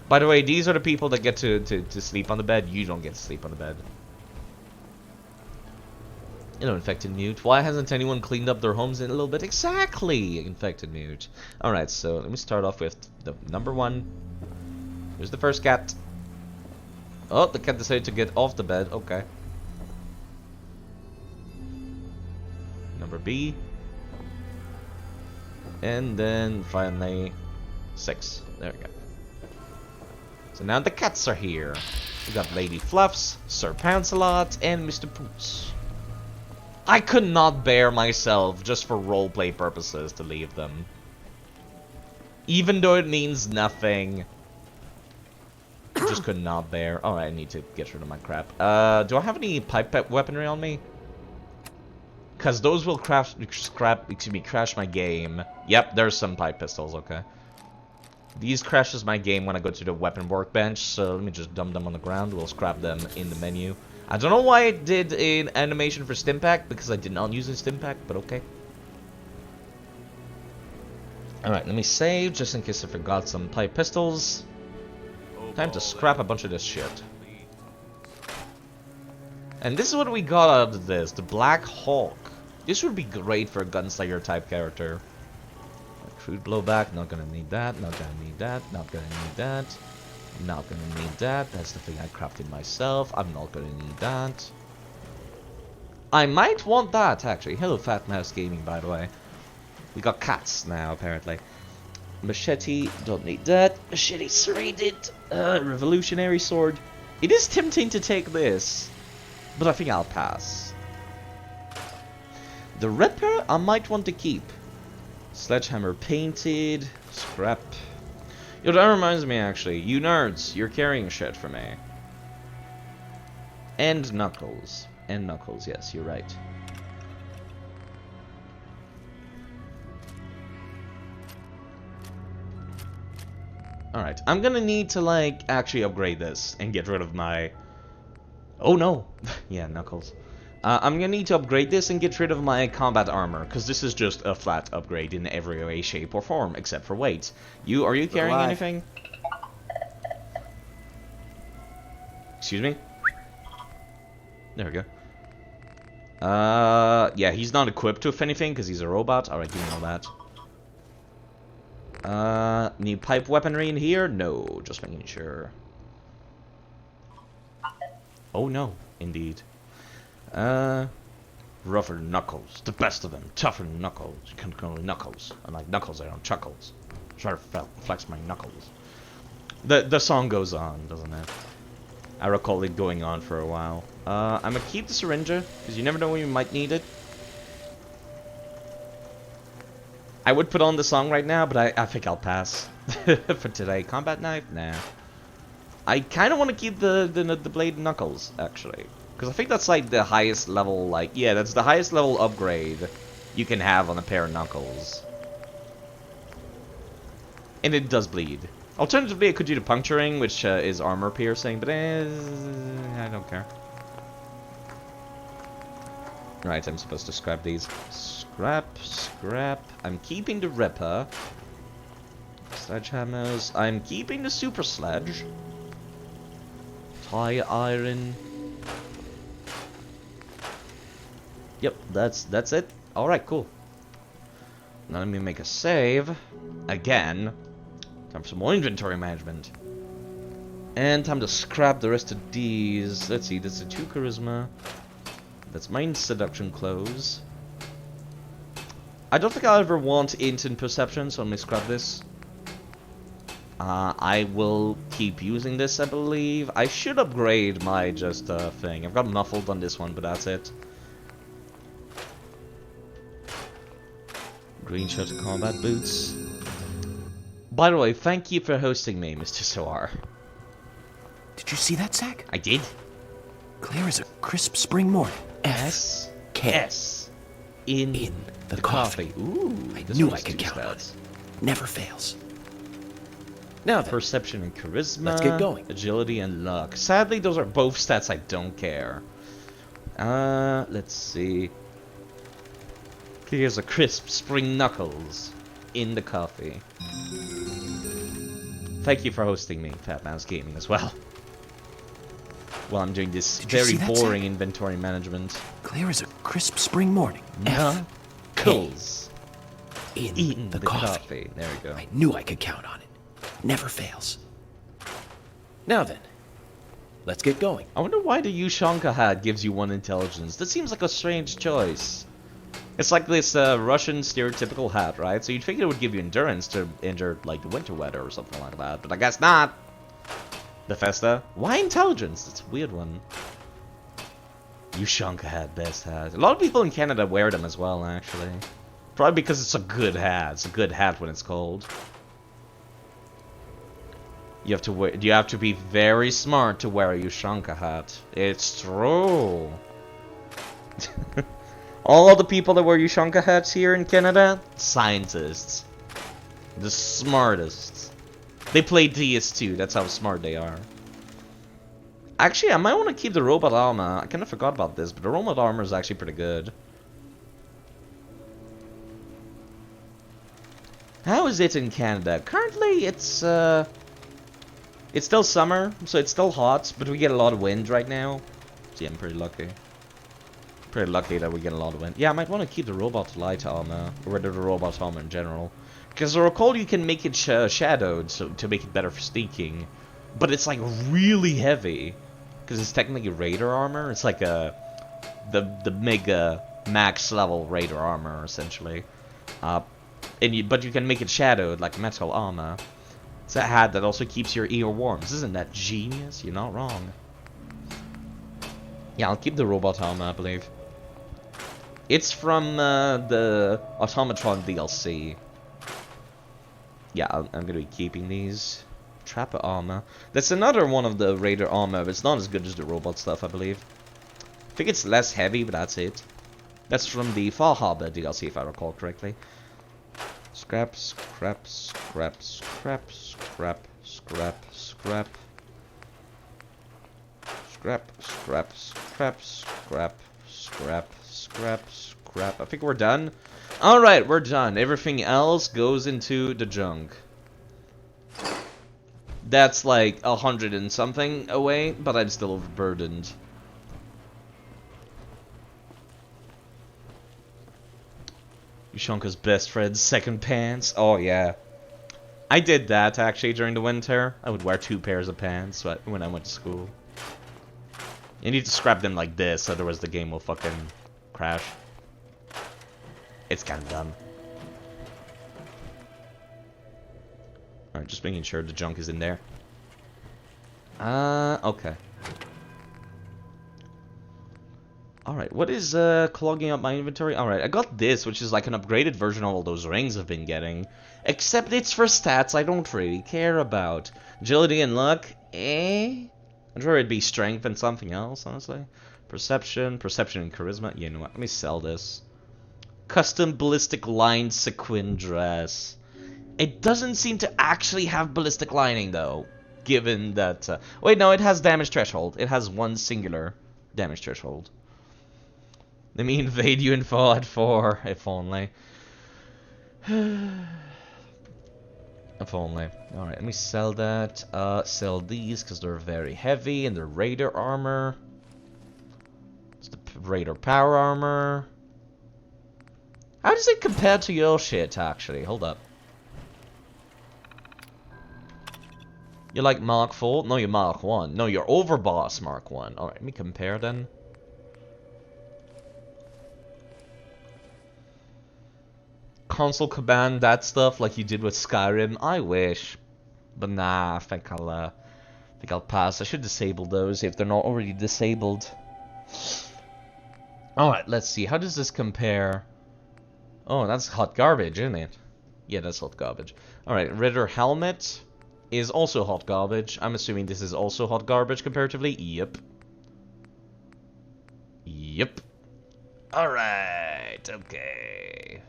By the way, these are the people that get to sleep on the bed. You don't get to sleep on the bed. Hello, Infected Mute. Why hasn't anyone cleaned up their homes in a little bit? Exactly, Infected Mute. Alright, so let me start off with the number one. Here's the first cat. Oh, the cat decided to get off the bed. Okay. Number B. And then finally 6. There we go. So now the cats are here. We got Lady Fluffs, Sir Pouncelot, and Mr. Poots. I could not bear myself, just for roleplay purposes, to leave them. Even though it means nothing. I just could not bear. Alright, I need to get rid of my crap. Do I have any pipe weaponry on me? Because those will crash my game. Yep, there's some pipe pistols, okay. These crashes my game when I go to the weapon workbench, so let me just dump them on the ground. We'll scrap them in the menu. I don't know why I did an animation for Stimpack, because I did not use a Stimpack, but okay. Alright, let me save, just in case I forgot some pipe pistols. Time to scrap a bunch of this shit. And this is what we got out of this, the Black Hawk. This would be great for a Gunslinger type character. Crude blowback, not gonna need that, not gonna need that, not gonna need that. Not gonna need that, that's the thing I crafted myself, I'm not gonna need that. I might want that, actually. Hello, Fat Mouse Gaming, by the way. We got cats now, apparently. Machete, don't need that. Machete serrated. Revolutionary sword. It is tempting to take this, but I think I'll pass. The Ripper, I might want to keep. Sledgehammer painted. Scrap. Yo, that reminds me, actually. You nerds, you're carrying shit for me. And Knuckles. And Knuckles, yes, you're right. Alright, I'm gonna need to, like, actually upgrade this and get rid of my... Oh no! Yeah, Knuckles. I'm gonna need to upgrade this and get rid of my combat armor, because this is just a flat upgrade in every way, shape, or form, except for weight. Are you carrying anything? Excuse me? There we go. Yeah, he's not equipped with anything, because he's a robot. Alright, give me all that. Need pipe weaponry in here? No, just making sure. Oh no, indeed. Rougher Knuckles, the best of them, tougher Knuckles. You can't call me Knuckles. Unlike Knuckles, I don't chuckles. Try to flex my knuckles. The song goes on, doesn't it? I recall it going on for a while. I'm gonna keep the syringe, because you never know when you might need it. I would put on the song right now, but I think I'll pass for today. Combat knife? Nah. I kind of want to keep the blade Knuckles, actually. Because I think that's like the highest level, like, yeah, that's the highest level upgrade you can have on a pair of Knuckles. And it does bleed. Alternatively, I could do the puncturing, which is armor piercing, but I don't care. Right, I'm supposed to scrap these. Scrap. I'm keeping the Ripper. Sledgehammers. I'm keeping the Super Sledge. Tire iron. Yep, that's it. Alright, cool. Now let me make a save. Again. Time for some more inventory management. And time to scrap the rest of these. Let's see, that's a 2 charisma. That's mind seduction clothes. I don't think I'll ever want int and perception, so let me scrap this. I will keep using this, I believe. I should upgrade my thing. I've got muffled on this one, but that's it. Green shirt and combat boots. By the way, thank you for hosting me, Mr. Soar. Did you see that, Zack? I did. Clear as a crisp spring morning. S. In the coffee. Ooh, I knew I could count on it. Never fails. Now then. Perception and charisma. Let's get going. Agility and luck. Sadly, those are both stats I don't care. Let's see. Here's a crisp spring Knuckles in the coffee. Thank you for hosting me, Fat Mouse Gaming, as well. While I'm doing this very boring inventory management. Clear as a crisp spring morning. Knuckles in the coffee. There we go. I knew I could count on it. Never fails. Now then, let's get going. I wonder why the Ushanka hat gives you 1 intelligence. That seems like a strange choice. It's like this Russian stereotypical hat, right? So you'd think it would give you endurance to endure, like, the winter weather or something like that. But I guess not. Bethesda. Why intelligence? That's a weird one. Ushanka hat, best hat. A lot of people in Canada wear them as well, actually. Probably because it's a good hat. It's a good hat when it's cold. You have to be very smart to wear a Ushanka hat. It's true. All the people that wear Ushanka hats here in Canada, scientists. The smartest. They play DS2, that's how smart they are. Actually, I might want to keep the robot armor. I kind of forgot about this, but the robot armor is actually pretty good. How is it in Canada? Currently, it's still summer, so it's still hot, but we get a lot of wind right now. See, I'm pretty lucky. Pretty lucky that we get a lot of wind. Yeah, I might want to keep the robot light armor, or the robot armor in general. Because I recall you can make it shadowed so to make it better for sneaking. But it's like really heavy. Because it's technically Raider armor. It's like the mega max level Raider armor, essentially. But you can make it shadowed like metal armor. It's a hat that also keeps your ear warm. Isn't that genius? You're not wrong. Yeah, I'll keep the robot armor, I believe. It's from the Automatron DLC. Yeah, I'm gonna be keeping these. Trapper armor. That's another one of the Raider armor, but it's not as good as the robot stuff, I believe. I think it's less heavy, but that's it. That's from the Far Harbor DLC, if I recall correctly. Scrap, scrap, scrap, scrap, scrap, scrap, scrap. Scrap, scrap, scrap, scrap, scrap, scrap, scrap. I think we're done. Alright, we're done. Everything else goes into the junk. That's like 100 and something away, but I'm still overburdened. Ushanka's best friend's second pants. Oh yeah. I did that actually during the winter. I would wear 2 pairs of pants when I went to school. You need to scrap them like this, otherwise the game will fucking crash. It's kind of dumb. Alright, just making sure the junk is in there. Okay. Alright, what is clogging up my inventory? Alright, I got this, which is like an upgraded version of all those rings I've been getting. Except it's for stats I don't really care about. Agility and luck? I'm sure it'd be strength and something else, honestly. Perception and charisma. You know what, let me sell this. Custom ballistic line sequin dress. It doesn't seem to actually have ballistic lining, though. Given that... wait, no, it has damage threshold. It has one singular damage threshold. Let me invade you in Fallout 4, if only. If only. Alright, let me sell that. Sell these, because they're very heavy, and they're Raider armor. It's the Raider power armor. How does it compare to your shit, actually? Hold up. You're like Mark 4? No, you're Mark 1. No, you're Overboss Mark 1. Alright, let me compare then. Console command, that stuff, like you did with Skyrim. I wish. But nah, I think I'll pass. I should disable those if they're not already disabled. Alright, let's see. How does this compare? Oh, that's hot garbage, isn't it? Yeah, that's hot garbage. Alright, Ritter helmet is also hot garbage. I'm assuming this is also hot garbage comparatively. Yep. Yep. Alright, okay.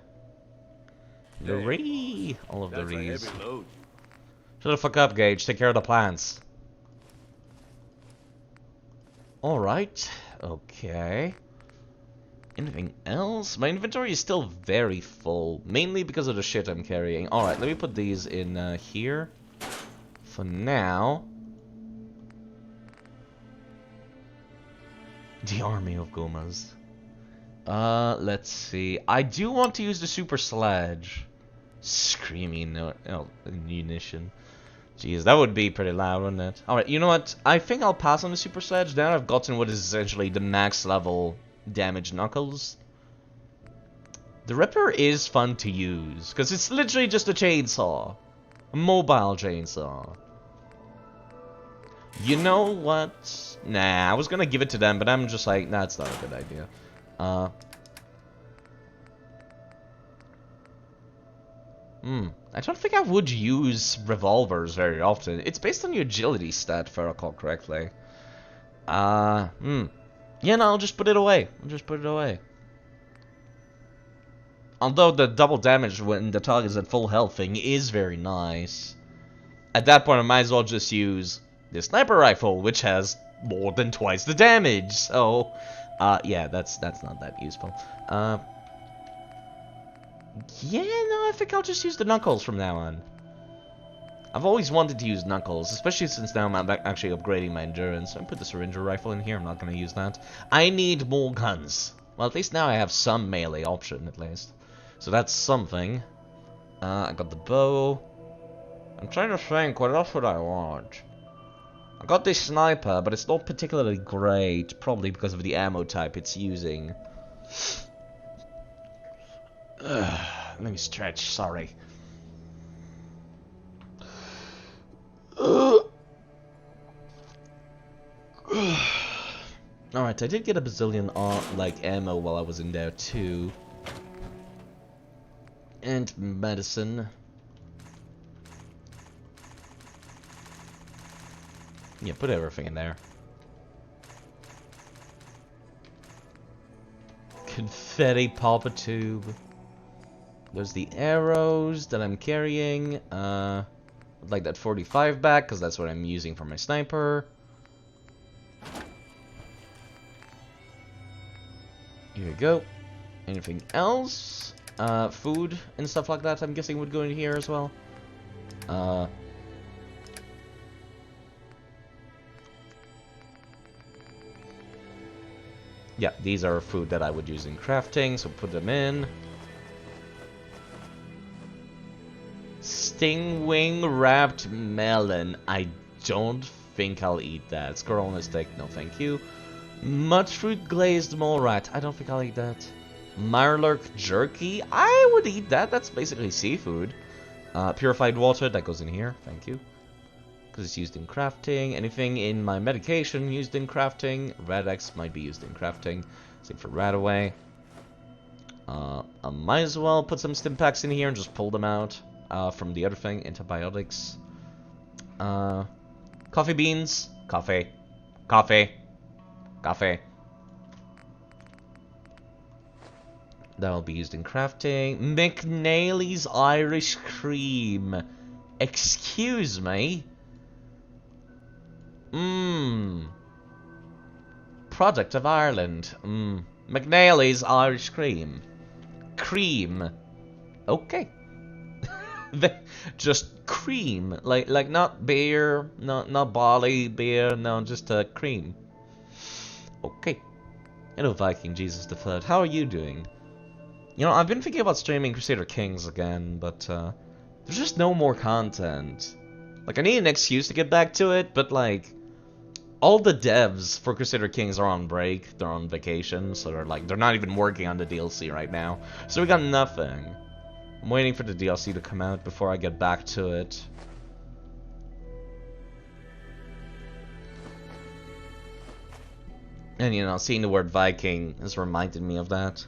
The Ree! All of the Rees. Shut the fuck up, Gage. Take care of the plants. Alright. Okay. Anything else? My inventory is still very full. Mainly because of the shit I'm carrying. Alright, let me put these in here. For now. The army of Gomas. Let's see. I do want to use the super sledge. Screaming munition. Jeez, that would be pretty loud, wouldn't it? Alright, you know what? I think I'll pass on the super sledge. Now I've gotten what is essentially the max level damage knuckles. The Ripper is fun to use, because it's literally just a chainsaw. A mobile chainsaw. You know what? Nah, I was gonna give it to them, but I'm just like, nah, it's not a good idea. I don't think I would use revolvers very often. It's based on your agility stat, if I recall correctly. Yeah, no, I'll just put it away. Although the double damage when the target is at full health thing is very nice. At that point, I might as well just use the sniper rifle, which has more than twice the damage. So, yeah, that's not that useful. Yeah, no, I think I'll just use the knuckles from now on. I've always wanted to use knuckles, especially since now I'm actually upgrading my endurance. So I put the syringer rifle in here. I'm not going to use that. I need more guns. Well, at least now I have some melee option, at least. So that's something. I got the bow. I'm trying to think, what else would I want? I got this sniper, but it's not particularly great, probably because of the ammo type it's using. Let me stretch, sorry. Alright, I did get a bazillion ammo while I was in there too. And medicine. Yeah, put everything in there. Confetti popper tube. There's the arrows that I'm carrying. I'd like that 45 back, because that's what I'm using for my sniper. Here we go. Anything else? Food and stuff like that, I'm guessing would go in here as well. Yeah, these are food that I would use in crafting, so put them in. Stingwing wrapped melon. I don't think I'll eat that. Squirrel on a stick, no thank you. Mudfruit glazed mole rat. I don't think I'll eat that. Marlurk jerky. I would eat that. That's basically seafood. Purified water. That goes in here. Thank you. Because it's used in crafting. Anything in my medication used in crafting. Rad-X might be used in crafting. Same for Radaway. I might as well put some stim packs in here and just pull them out from the other thing. Antibiotics. Coffee beans. Coffee. Coffee. Coffee. That will be used in crafting. McNally's Irish Cream. Excuse me. Product of Ireland. McNally's Irish Cream. Cream. Okay. Just cream. Like not beer, not barley beer, no, just cream. Okay. Hello, Viking Jesus III. How are you doing? You know, I've been thinking about streaming Crusader Kings again, but there's just no more content. Like, I need an excuse to get back to it, but like, all the devs for Crusader Kings are on break. They're on vacation, so they're not even working on the DLC right now. So we got nothing. I'm waiting for the DLC to come out before I get back to it. And you know, seeing the word Viking has reminded me of that.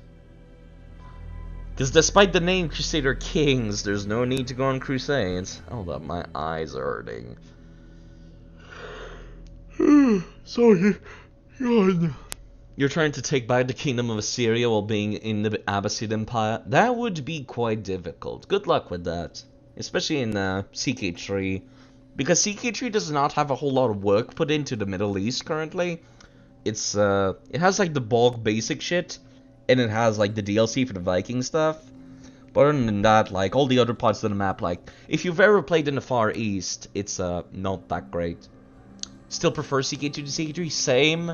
Because despite the name Crusader Kings, there's no need to go on crusades. Hold up, my eyes are hurting. Sorry. God. You're trying to take back the kingdom of Assyria while being in the Abbasid Empire? That would be quite difficult. Good luck with that. Especially in CK3. Because CK3 does not have a whole lot of work put into the Middle East currently. It's, it has like the bulk basic shit. And it has like the DLC for the Viking stuff. But other than that, like all the other parts of the map, like if you've ever played in the Far East, it's not that great. Still prefer CK2 to CK3, same.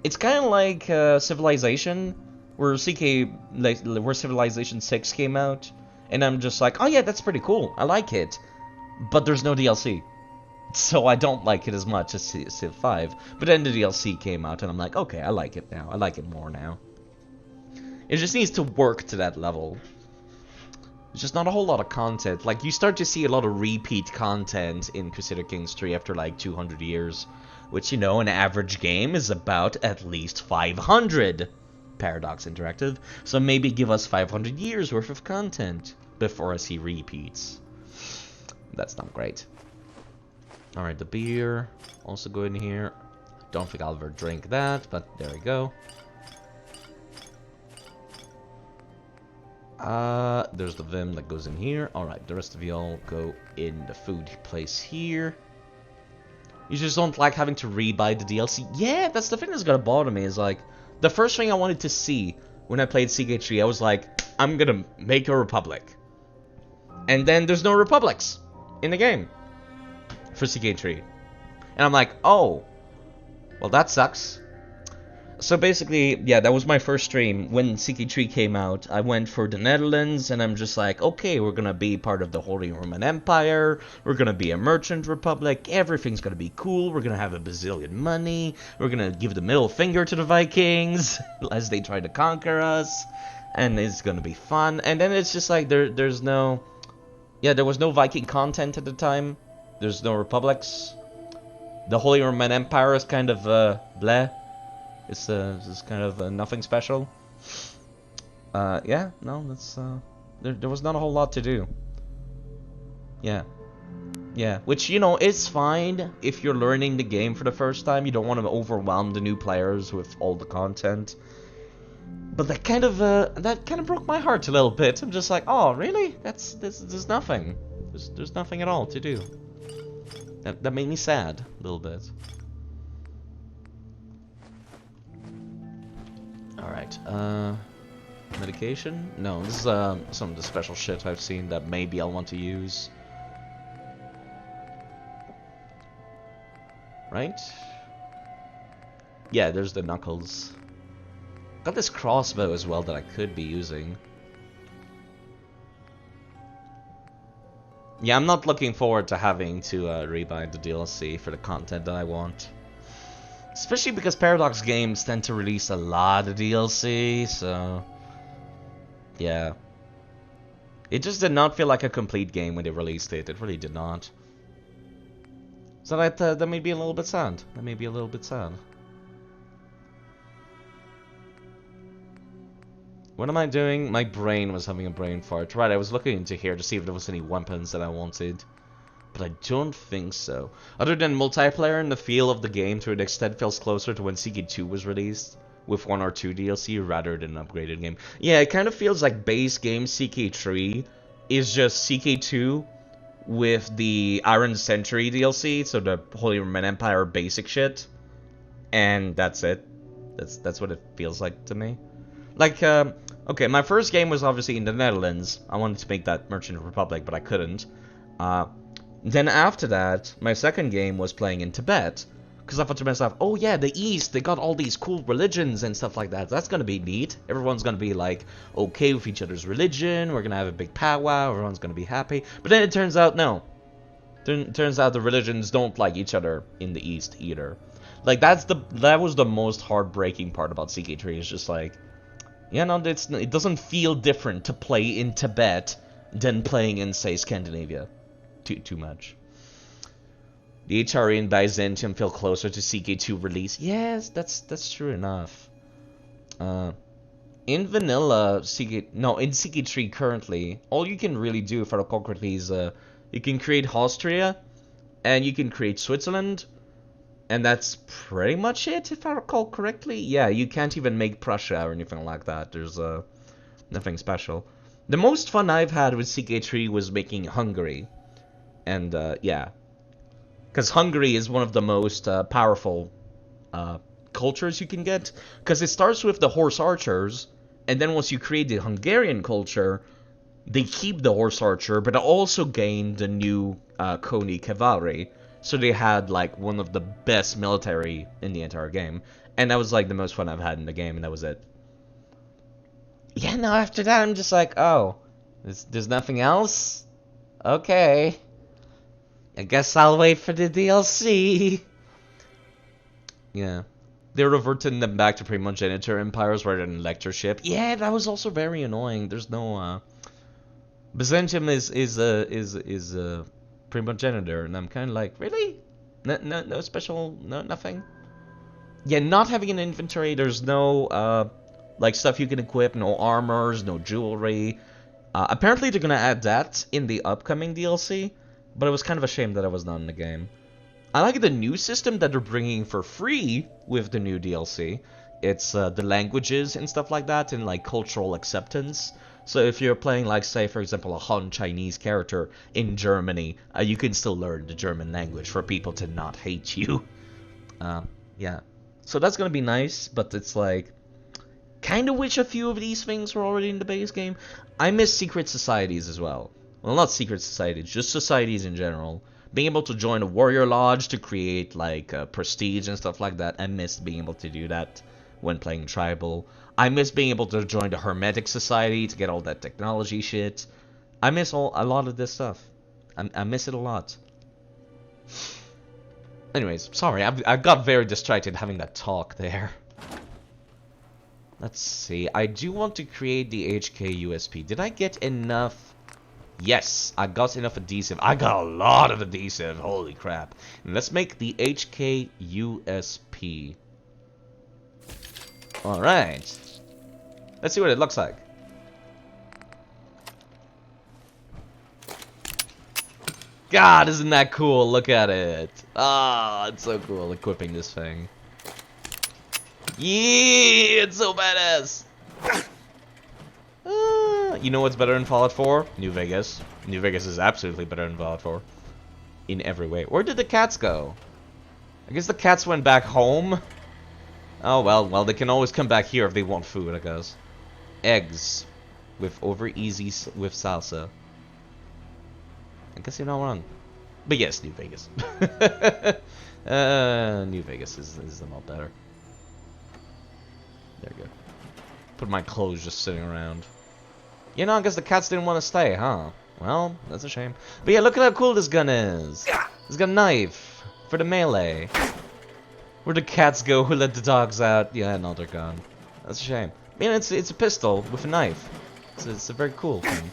It's kind of like Civilization, where Civilization 6 came out, and I'm just like, oh yeah, that's pretty cool, I like it, but there's no DLC, so I don't like it as much as Civ 5. But then the DLC came out, and I'm like, okay, I like it now, I like it more now. It just needs to work to that level. There's just not a whole lot of content. Like, you start to see a lot of repeat content in Crusader Kings 3 after like 200 years. Which, you know, an average game is about at least 500. Paradox Interactive. So maybe give us 500 years worth of content. before I see repeats. That's not great. Alright, the beer. Also go in here. Don't think I'll ever drink that, but there we go. There's the Vim that goes in here. Alright, the rest of y'all go in the food place here. You just don't like having to rebuy the DLC? Yeah, that's the thing that's gonna bother me, is like, the first thing I wanted to see when I played CK3, I was like, I'm gonna make a republic. And then there's no republics in the game for CK3. And I'm like, oh, well that sucks. So basically, yeah, that was my first stream. When CK3 came out, I went for the Netherlands, and I'm just like, okay, we're gonna be part of the Holy Roman Empire, we're gonna be a merchant republic, everything's gonna be cool, we're gonna have a bazillion money, we're gonna give the middle finger to the Vikings as they try to conquer us, and it's gonna be fun. And then it's just like, there's no... Yeah, there was no Viking content at the time, there's no republics, the Holy Roman Empire is kind of, bleh. It's kind of nothing special. Yeah, no, that's there was not a whole lot to do. Yeah, which, you know, is fine if you're learning the game for the first time. You don't want to overwhelm the new players with all the content. But that kind of broke my heart a little bit. I'm just like, oh, really? There's nothing. There's nothing at all to do. That made me sad a little bit. Alright, medication? No, this is some of the special shit I've seen that maybe I'll want to use. Right? Yeah, there's the knuckles. Got this crossbow as well that I could be using. Yeah, I'm not looking forward to having to rebuy the DLC for the content that I want. Especially because Paradox games tend to release a lot of DLC, so... Yeah. It just did not feel like a complete game when they released it. It really did not. So that made me a little bit sad. That made me a little bit sad. What am I doing? My brain was having a brain fart. Right, I was looking into here to see if there was any weapons that I wanted. But I don't think so. Other than multiplayer and the feel of the game to an extent feels closer to when CK2 was released, with 1 or 2 DLC rather than an upgraded game. Yeah, it kind of feels like base game CK3 is just CK2 with the Iron Century DLC, so the Holy Roman Empire basic shit. And that's it. That's what it feels like to me. Like, okay, my first game was obviously in the Netherlands. I wanted to make that Merchant Republic, but I couldn't. Then after that, my second game was playing in Tibet. Because I thought to myself, oh yeah, the East, they got all these cool religions and stuff like that. That's going to be neat. Everyone's going to be like, okay with each other's religion. We're going to have a big powwow. Everyone's going to be happy. But then it turns out, no. Turns out the religions don't like each other in the East either. Like, that was the most heartbreaking part about CK3. It's just like, yeah, no, it doesn't feel different to play in Tibet than playing in, say, Scandinavia. Too much. The HRE in Byzantium feel closer to CK2 release. Yes, that's true enough. In vanilla in CK3 currently, all you can really do, if I recall correctly, is you can create Austria and you can create Switzerland, and that's pretty much it, if I recall correctly. Yeah, you can't even make Prussia or anything like that. There's nothing special. The most fun I've had with CK3 was making Hungary. And, yeah. Because Hungary is one of the most powerful cultures you can get. Because it starts with the horse archers, and then once you create the Hungarian culture, they keep the horse archer, but also gain the new Coney cavalry. So they had, like, one of the best military in the entire game. And that was, like, the most fun I've had in the game, and that was it. Yeah, no, after that, I'm just like, oh, there's nothing else? Okay. I guess I'll wait for the DLC. Yeah. They reverted them back to primogeniture empires rather than lectorship. Yeah, that was also very annoying. There's no Byzantium is primogenitor, and I'm kind of like, really? No special, nothing. Yeah, not having an inventory. There's no like stuff you can equip, no armors, no jewelry. Apparently they're gonna add that in the upcoming DLC, but it was kind of a shame that it was not in the game. I like the new system that they're bringing for free with the new DLC. It's the languages and stuff like that, and like cultural acceptance. So if you're playing, like, say, for example, a Han Chinese character in Germany, you can still learn the German language for people to not hate you. Yeah. So that's gonna be nice, but it's like, kind of wish a few of these things were already in the base game. I miss secret societies as well. Well, not secret societies, just societies in general. Being able to join a warrior lodge to create, like, prestige and stuff like that. I miss being able to do that when playing tribal. I miss being able to join the Hermetic Society to get all that technology shit. I miss a lot of this stuff. I miss it a lot. Anyways, sorry, I got very distracted having that talk there. Let's see, I do want to create the HK USP. Did I get enough? Yes, I got enough adhesive. I got a lot of adhesive, holy crap. And let's make the HK USP. Alright. Let's see what it looks like. God, isn't that cool? Look at it. Ah, it's so cool equipping this thing. Yeah, it's so badass. You know what's better than Fallout 4? New Vegas. New Vegas is absolutely better than Fallout 4. In every way. Where did the cats go? I guess the cats went back home. Oh, well, they can always come back here if they want food, I guess. Eggs. With over easy with salsa. I guess you're not wrong. But yes, New Vegas. New Vegas is a lot better. There you go. Put my clothes just sitting around. You know, I guess the cats didn't want to stay, huh? Well, that's a shame. But yeah, look at how cool this gun is. It's got a knife for the melee. Where'd the cats go? Who let the dogs out? Yeah, no, they're gone. That's a shame. I mean, it's a pistol with a knife. It's a very cool thing.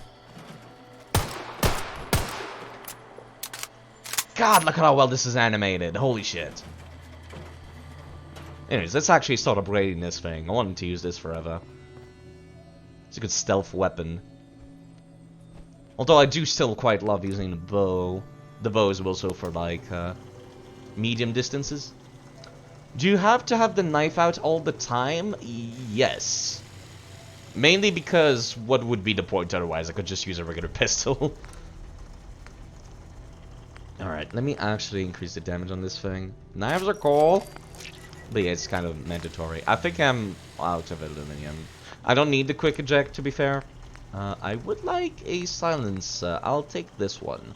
God, look at how well this is animated. Holy shit. Anyways, let's actually start upgrading this thing. I wanted to use this forever. It's a good stealth weapon. Although I do still quite love using the bow. The bow is also for, like, medium distances. Do you have to have the knife out all the time? Yes. Mainly because what would be the point otherwise? I could just use a regular pistol. Alright, let me actually increase the damage on this thing. Knives are cool. But yeah, it's kind of mandatory. I think I'm out of aluminum. I don't need the quick eject, to be fair. I would like a silence. I'll take this one.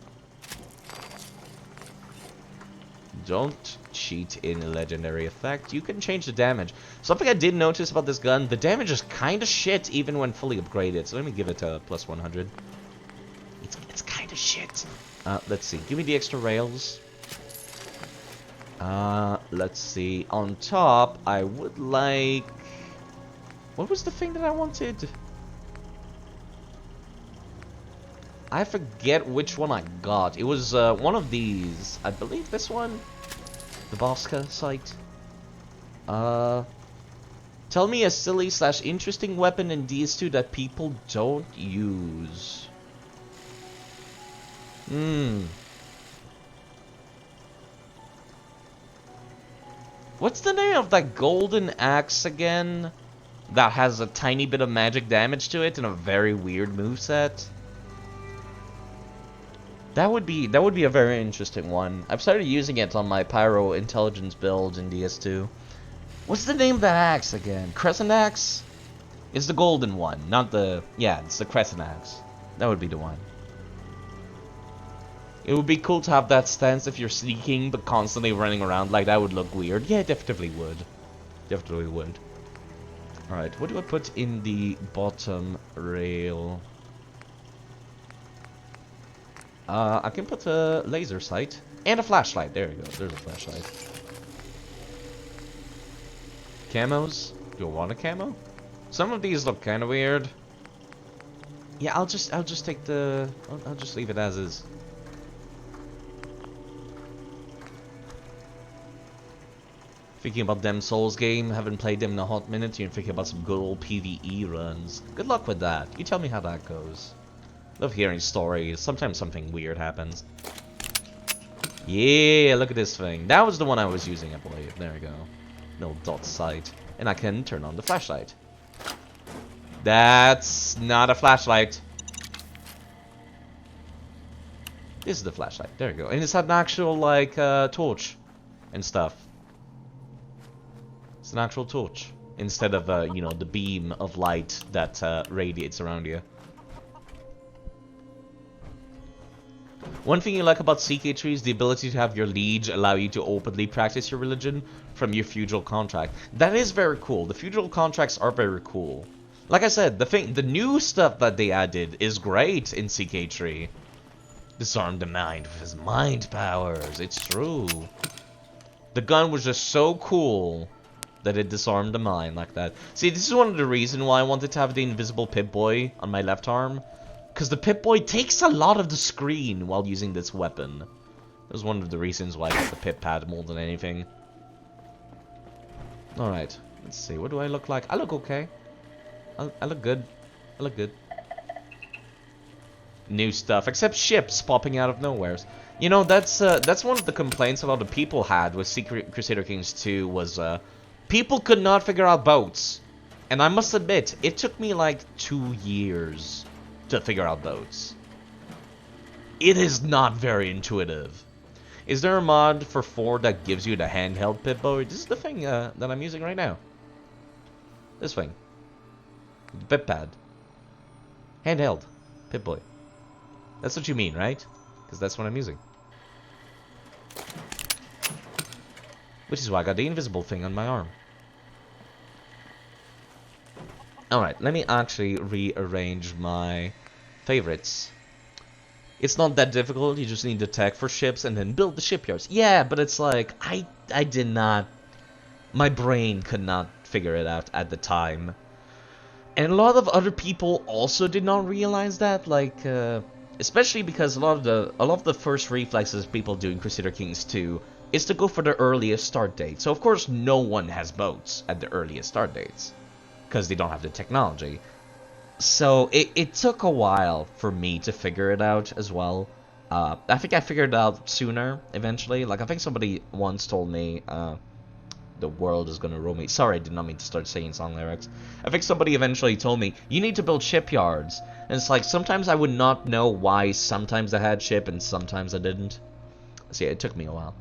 Don't cheat in a legendary effect. You can change the damage. Something I did notice about this gun, the damage is kind of shit even when fully upgraded. So let me give it a plus 100. It's kind of shit. Let's see. Give me the extra rails. Let's see. On top, I would like... What was the thing that I wanted? I forget which one I got. It was one of these. I believe this one. The Bosca site. Tell me a silly / interesting weapon in DS2 that people don't use. What's the name of that golden axe again? That has a tiny bit of magic damage to it and a very weird moveset. That would be a very interesting one. I've started using it on my Pyro Intelligence build in DS2. What's the name of that axe again? Crescent axe? It's the golden one, not the... Yeah, it's the crescent axe. That would be the one. It would be cool to have that stance if you're sneaking but constantly running around. Like, that would look weird. Yeah, it definitely would. Definitely would. Alright, what do I put in the bottom rail? I can put a laser sight and a flashlight. There you go. There's a flashlight. Camos? Do I want a camo? Some of these look kind of weird. Yeah, I'll just take the... I'll just leave it as is. Thinking about them Souls game, haven't played them in a hot minute. You're thinking about some good old PvE runs. Good luck with that. You tell me how that goes. Love hearing stories. Sometimes something weird happens. Yeah, look at this thing. That was the one I was using, I believe. There we go. No dot sight. And I can turn on the flashlight. That's not a flashlight. This is the flashlight. There you go. And it's an actual, like, torch and stuff. It's an actual torch. Instead of, you know, the beam of light that radiates around you. One thing you like about CK3 is the ability to have your liege allow you to openly practice your religion from your feudal contract. That is very cool. The feudal contracts are very cool. Like I said, the new stuff that they added is great in CK3. Disarm the mind with his mind powers. It's true. The gun was just so cool that it disarmed the mind like that. See, this is one of the reasons why I wanted to have the invisible Pip-Boy on my left arm. Because the Pip-Boy takes a lot of the screen while using this weapon. That was one of the reasons why I got the Pip-Pad more than anything. Alright, let's see. What do I look like? I look okay. I look good. I look good. New stuff, except ships popping out of nowhere. You know, that's one of the complaints a lot of people had with Secret Crusader Kings 2 was, people could not figure out boats. And I must admit, it took me like 2 years to figure out boats. It is not very intuitive. Is there a mod for 4 that gives you the handheld Pip-Boy? This is the thing that I'm using right now. This thing. The Pip-Pad. Handheld. Pip-Boy. That's what you mean, right? Because that's what I'm using. Which is why I got the invisible thing on my arm. Alright, let me actually rearrange my favorites. It's not that difficult, you just need the tech for ships and then build the shipyards. Yeah, but it's like, I did not... My brain could not figure it out at the time. And a lot of other people also did not realize that, like, especially because a lot of the first reflexes people do in Crusader Kings 2 is to go for the earliest start date. So of course no one has boats at the earliest start dates, because they don't have the technology. So it took a while for me to figure it out as well. I think I figured it out sooner, eventually. Like, I think somebody once told me, the world is gonna roll me. Sorry, I did not mean to start saying song lyrics. I think somebody eventually told me, you need to build shipyards. And it's like, sometimes I would not know why sometimes I had ship and sometimes I didn't. So yeah, it took me a while.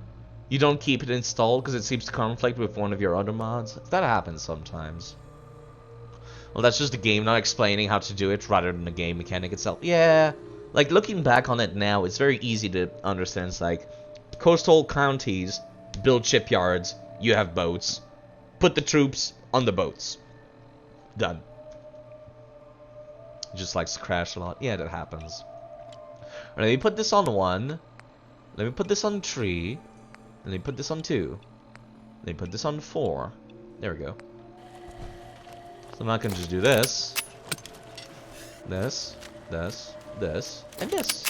You don't keep it installed because it seems to conflict with one of your other mods. That happens sometimes. Well, that's just the game not explaining how to do it rather than the game mechanic itself. Yeah, like looking back on it now, it's very easy to understand. It's like, coastal counties build shipyards, you have boats, put the troops on the boats. Done. Just likes to crash a lot. Yeah, that happens. Let me put this on 1. Let me put this on 3. Let me put this on 2. Let me put this on 4. There we go. So now I can just do this. This, and this.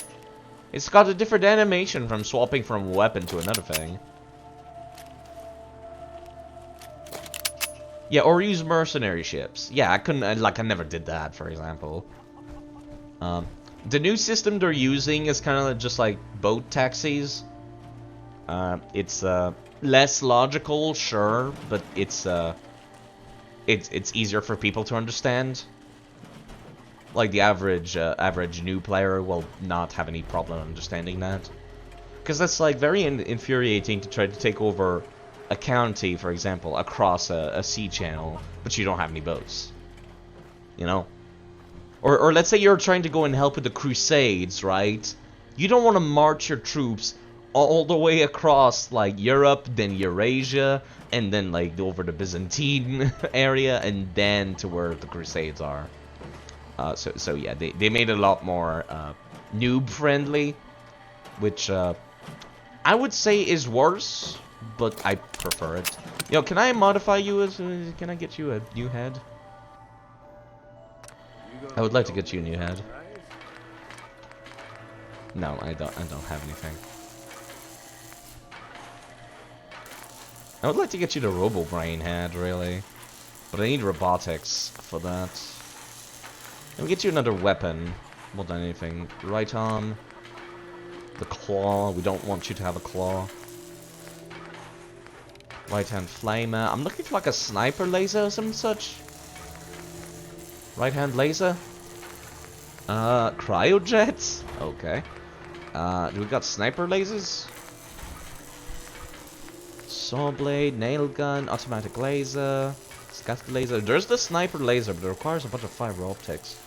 It's got a different animation from swapping from weapon to another thing. Yeah, or use mercenary ships. Yeah, I couldn't, like, I never did that, for example. The new system they're using is kind of just like boat taxis. It's less logical, sure, but it's easier for people to understand. Like the average new player will not have any problem understanding that, because that's like very infuriating to try to take over a county, for example, across a sea channel, but you don't have any boats. You know? Or let's say you're trying to go and help with the Crusades, right? You don't want to march your troops all the way across, like, Europe, then Eurasia, and then, like, over the Byzantine area, and then to where the Crusades are. So yeah, they made it a lot more noob-friendly, which I would say is worse, but I prefer it. Yo, can I modify you as... can I get you a new head? I would like to get you a new head. No, I don't have anything. I would like to get you the Robo-Brain head, really. But I need robotics for that. Let me get you another weapon. more than anything. Right arm. The claw. We don't want you to have a claw. Right hand flamer. I'm looking for like a sniper laser or some such. Right hand laser. Cryojets. Okay. Do we got sniper lasers? Saw blade, nail gun, automatic laser, scatter laser. There's the sniper laser, but it requires a bunch of fiber optics.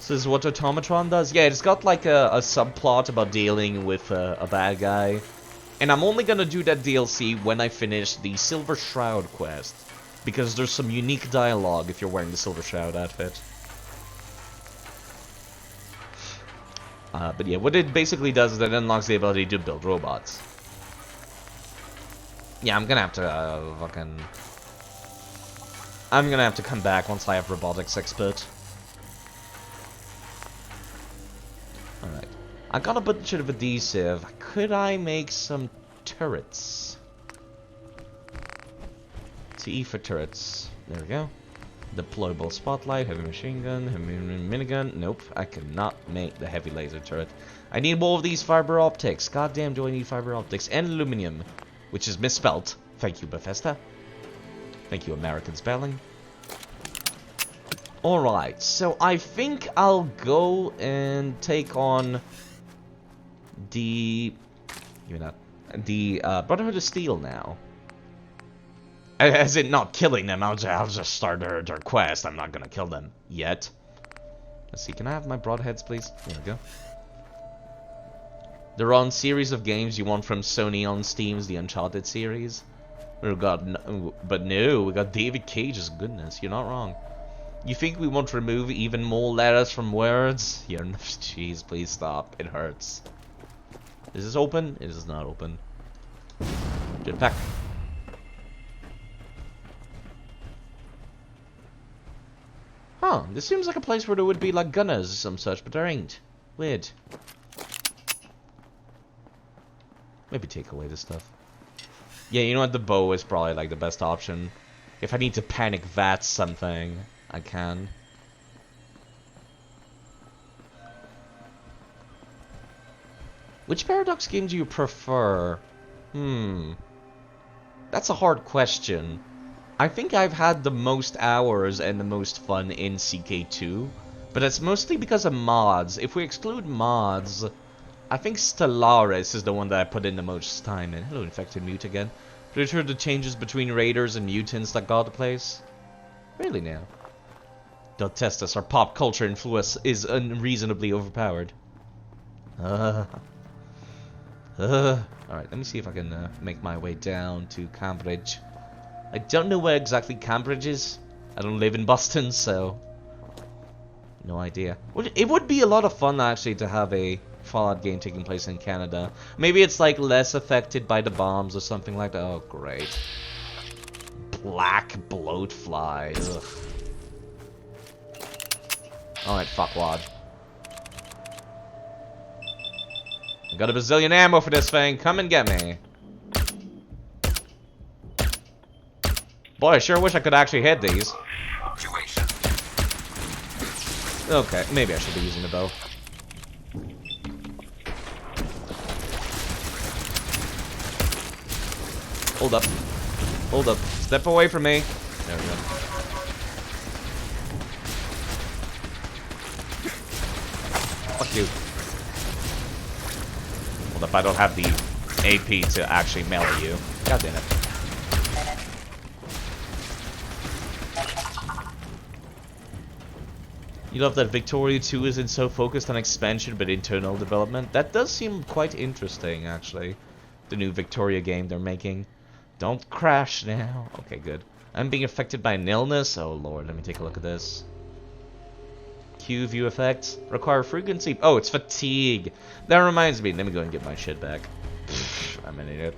So this is what Automatron does? Yeah, it's got like a subplot about dealing with a bad guy. And I'm only gonna do that DLC when I finish the Silver Shroud quest. Because there's some unique dialogue if you're wearing the Silver Shroud outfit. But yeah, what it basically does is that it unlocks the ability to build robots. Yeah, I'm gonna have to I'm gonna have to come back once I have Robotics Expert. Alright. I got a bunch of adhesive. Could I make some turrets? TE for turrets. There we go. Deployable spotlight, heavy machine gun, heavy minigun. Nope, I cannot make the heavy laser turret. I need more of these fiber optics. Goddamn, do I need fiber optics and aluminum, which is misspelt. Thank you, Bethesda. Thank you, American spelling. Alright, so I think I'll go and take on the Brotherhood of Steel now. As in, not killing them, I'll just start their quest. I'm not gonna kill them yet. Let's see, can I have my broadheads, please? There we go. They're on series of games you want from Sony on Steam's The Uncharted series. We got, but no, we got David Cage's goodness. You're not wrong. You think we want to remove even more letters from words? Yeah, jeez, please stop. It hurts. Is this open? It is not open. Jetpack. Huh, this seems like a place where there would be like gunners or some such, but there ain't. Weird. Maybe take away this stuff. Yeah, you know what? The bow is probably like the best option. If I need to panic VAT something, I can. Which Paradox game do you prefer? That's a hard question. I think I've had the most hours and the most fun in CK2, but that's mostly because of mods. If we exclude mods, I think Stellaris is the one that I put in the most time in. Hello, Infected Mute again. Pretty sure the changes between raiders and mutants that got the place. Really now? Don't test us, our pop culture influence is unreasonably overpowered. Alright, let me see if I can make my way down to Cambridge. I don't know where exactly Cambridge is. I don't live in Boston, so no idea. It would be a lot of fun actually to have a Fallout game taking place in Canada. Maybe it's like less affected by the bombs or something like that. Oh great. Black bloatfly. Ugh. Alright, fuckwad. I got a bazillion ammo for this thing. Come and get me. Boy, I sure wish I could actually hit these. Okay, maybe I should be using the bow. Hold up. Hold up. Step away from me. There we go. Fuck you. Hold up, I don't have the AP to actually melee you. God damn it. You love that Victoria 2 isn't so focused on expansion but internal development? That does seem quite interesting, actually. The new Victoria game they're making. Don't crash now. Okay, good. I'm being affected by an illness? Oh lord, let me take a look at this. Q view effects. Require frequency. Oh, it's fatigue. That reminds me. Let me go and get my shit back. I'm an idiot.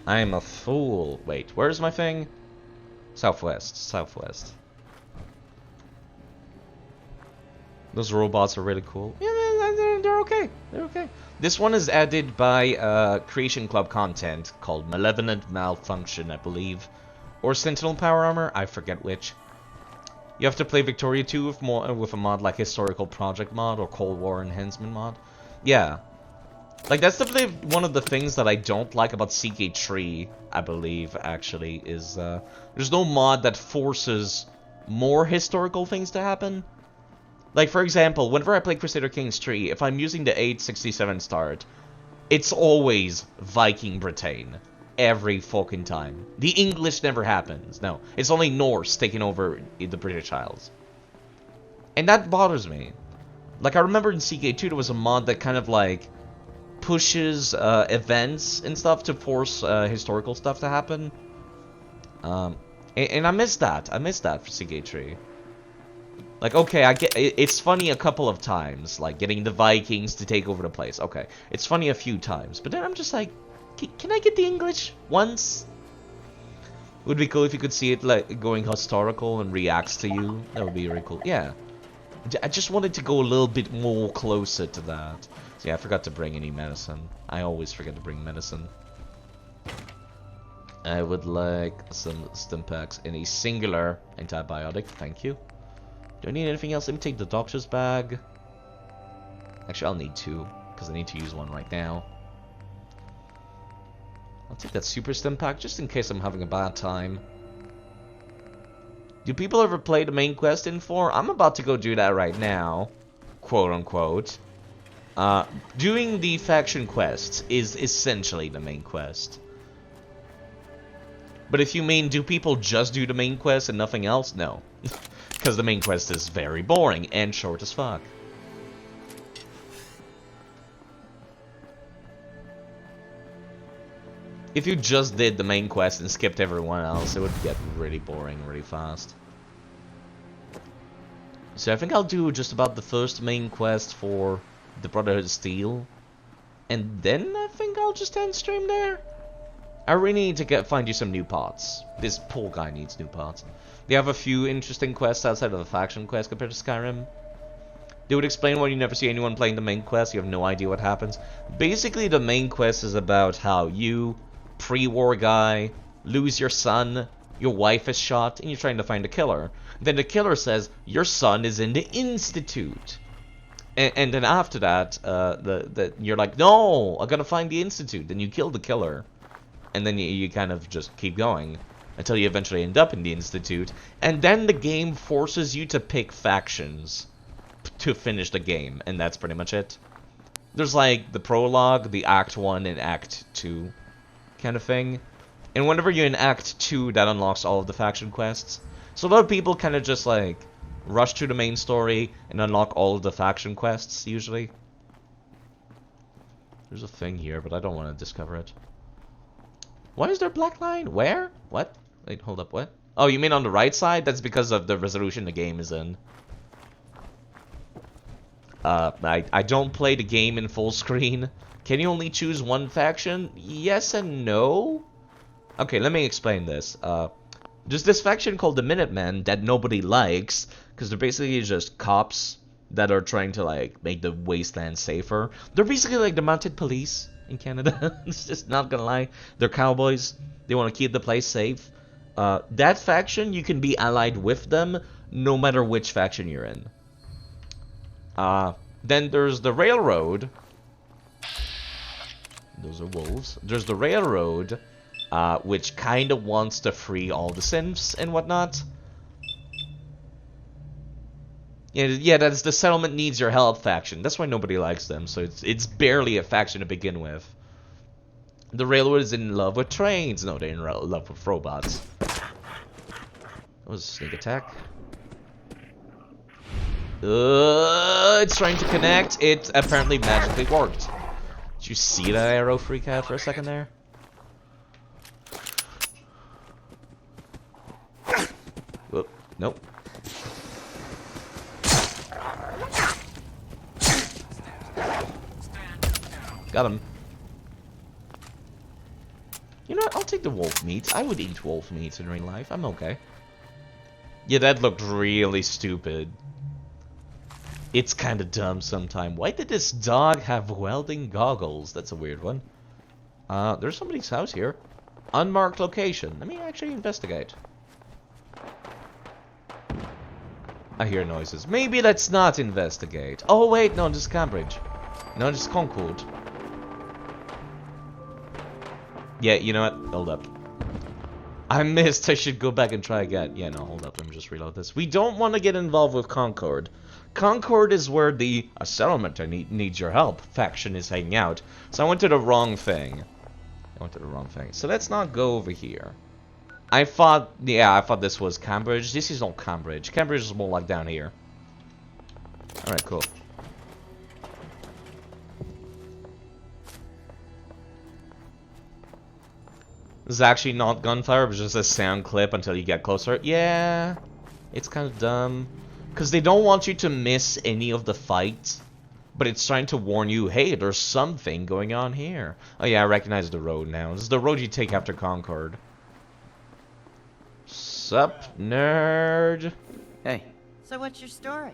I'm a fool. Wait, where's my thing? Southwest. Southwest. Those robots are really cool. Yeah, they're okay. They're okay. This one is added by Creation Club content called Malevolent Malfunction, I believe. Or Sentinel Power Armor, I forget which. You have to play Victoria 2 with a mod like Historical Project mod or Cold War Enhancement mod. Yeah. Like, that's definitely one of the things that I don't like about CK3, I believe, actually, is there's no mod that forces more historical things to happen. Like, for example, whenever I play Crusader Kings 3, if I'm using the 867 start, it's always Viking Britain. Every fucking time. The English never happens. No, it's only Norse taking over the British Isles. And that bothers me. Like, I remember in CK2 there was a mod that kind of, like, pushes events and stuff to force historical stuff to happen. And I miss that. I miss that for CK3. Like, okay, I get it's funny a couple of times, like getting the Vikings to take over the place. Okay, it's funny a few times, but then I'm just like, can I get the English once? Would be cool if you could see it like going historical and reacts to you. That would be really cool. Yeah, I just wanted to go a little bit more closer to that. So yeah, I forgot to bring any medicine. I always forget to bring medicine. I would like some Stimpaks in a singular antibiotic. Thank you. Do I need anything else? Let me take the doctor's bag. Actually, I'll need 2, because I need to use one right now. I'll take that super Stimpak, just in case I'm having a bad time. Do people ever play the main quest in 4? I'm about to go do that right now. Quote unquote. Doing the faction quests is essentially the main quest. But if you mean, do people just do the main quest and nothing else? No. Because the main quest is very boring and short as fuck. If you just did the main quest and skipped everyone else, it would get really boring really fast. So I think I'll do just about the first main quest for the Brotherhood of Steel. And then I think I'll just end stream there. I really need to find you some new parts. This poor guy needs new parts. They have a few interesting quests outside of the faction quest compared to Skyrim. They would explain why you never see anyone playing the main quest. You have no idea what happens. Basically, the main quest is about how you, pre-war guy, lose your son, your wife is shot, and you're trying to find the killer. Then the killer says, your son is in the Institute. And then after that, you're like, no, I gotta find the Institute. Then you kill the killer. And then you kind of just keep going until you eventually end up in the Institute. And then the game forces you to pick factions to finish the game. And that's pretty much it. There's like the prologue, the Act 1 and Act 2 kind of thing. And whenever you're in Act 2, that unlocks all of the faction quests. So a lot of people kind of just like rush through the main story and unlock all of the faction quests, usually. There's a thing here, but I don't want to discover it. Why is there a black line? Where? What? Wait, hold up, what? Oh, you mean on the right side? That's because of the resolution the game is in. I don't play the game in full screen. Can you only choose one faction? Yes and no. Okay, let me explain this. There's this faction called the Minutemen that nobody likes, because they're basically just cops that are trying to, like, make the wasteland safer. They're basically like the mounted police in Canada. It's just not gonna lie. They're cowboys. They want to keep the place safe. That faction, you can be allied with them no matter which faction you're in. Then there's the Railroad. Those are wolves. There's the Railroad, which kind of wants to free all the synths and whatnot. Yeah, that's the Settlement Needs Your Help faction. That's why nobody likes them, so it's barely a faction to begin with. The Railroad is in love with trains. No, they're in love with robots. That was a sneak attack. It's trying to connect. It apparently magically worked. Did you see that arrow freak out for a second there? Whoop. Nope. Got him. You know what? I'll take the wolf meat. I would eat wolf meat in real life. I'm okay. Yeah, that looked really stupid. It's kind of dumb sometimes. Why did this dog have welding goggles? That's a weird one. There's somebody's house here. Unmarked location. Let me actually investigate. I hear noises. Maybe let's not investigate. Oh wait, no, this is Cambridge. No, this is Concord. Yeah, you know what? Hold up. I missed. I should go back and try again. Yeah, no, hold up. Let me just reload this. We don't want to get involved with Concord. Concord is where the a settlement needs your help faction is hanging out. So I went to the wrong thing. So let's not go over here. I thought this was Cambridge. This is not Cambridge. Cambridge is more like down here. Alright, cool. This is actually not gunfire, but just a sound clip until you get closer. Yeah, it's kind of dumb. Because they don't want you to miss any of the fight. But it's trying to warn you, hey, there's something going on here. Oh yeah, I recognize the road now. This is the road you take after Concord. Sup, nerd? Hey. So what's your story?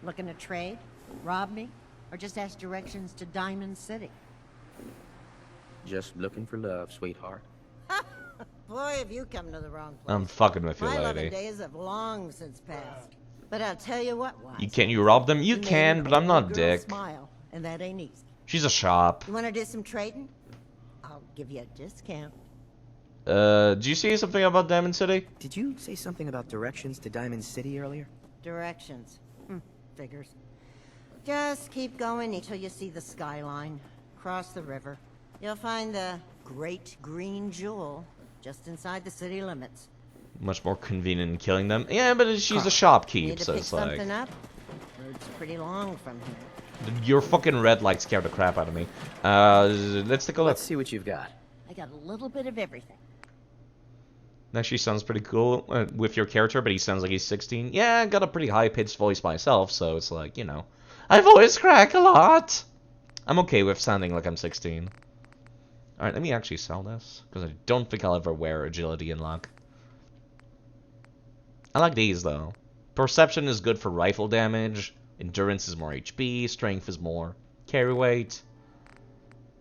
Looking to trade? Rob me? Or just ask directions to Diamond City? Just looking for love, sweetheart. Boy, have you come to the wrong place. I'm fucking with you, My lady. loving days have long since passed. But I'll tell you what, Wise. Can you rob them? You can, but I'm not dick. Smile, and that ain't easy. She's a shop. You want to do some trading? I'll give you a discount. Do you see something about Diamond City? Did you say something about directions to Diamond City earlier? Directions. Figures. Just keep going until you see the skyline. Cross the river. You'll find the Great Green Jewel just inside the city limits. Much more convenient than killing them. Yeah, but she's a shopkeep, Need to so pick it's like... something up? Road's pretty long from here. Your fucking red light scared the crap out of me. Let's take a look. Let's see what you've got. I got a little bit of everything. Actually sounds pretty cool with your character, but he sounds like he's 16. Yeah, I got a pretty high-pitched voice myself, so it's like, you know. I voice crack a lot! I'm okay with sounding like I'm 16. Alright, let me actually sell this, because I don't think I'll ever wear agility and luck. I like these, though. Perception is good for rifle damage. Endurance is more HP. Strength is more carry weight.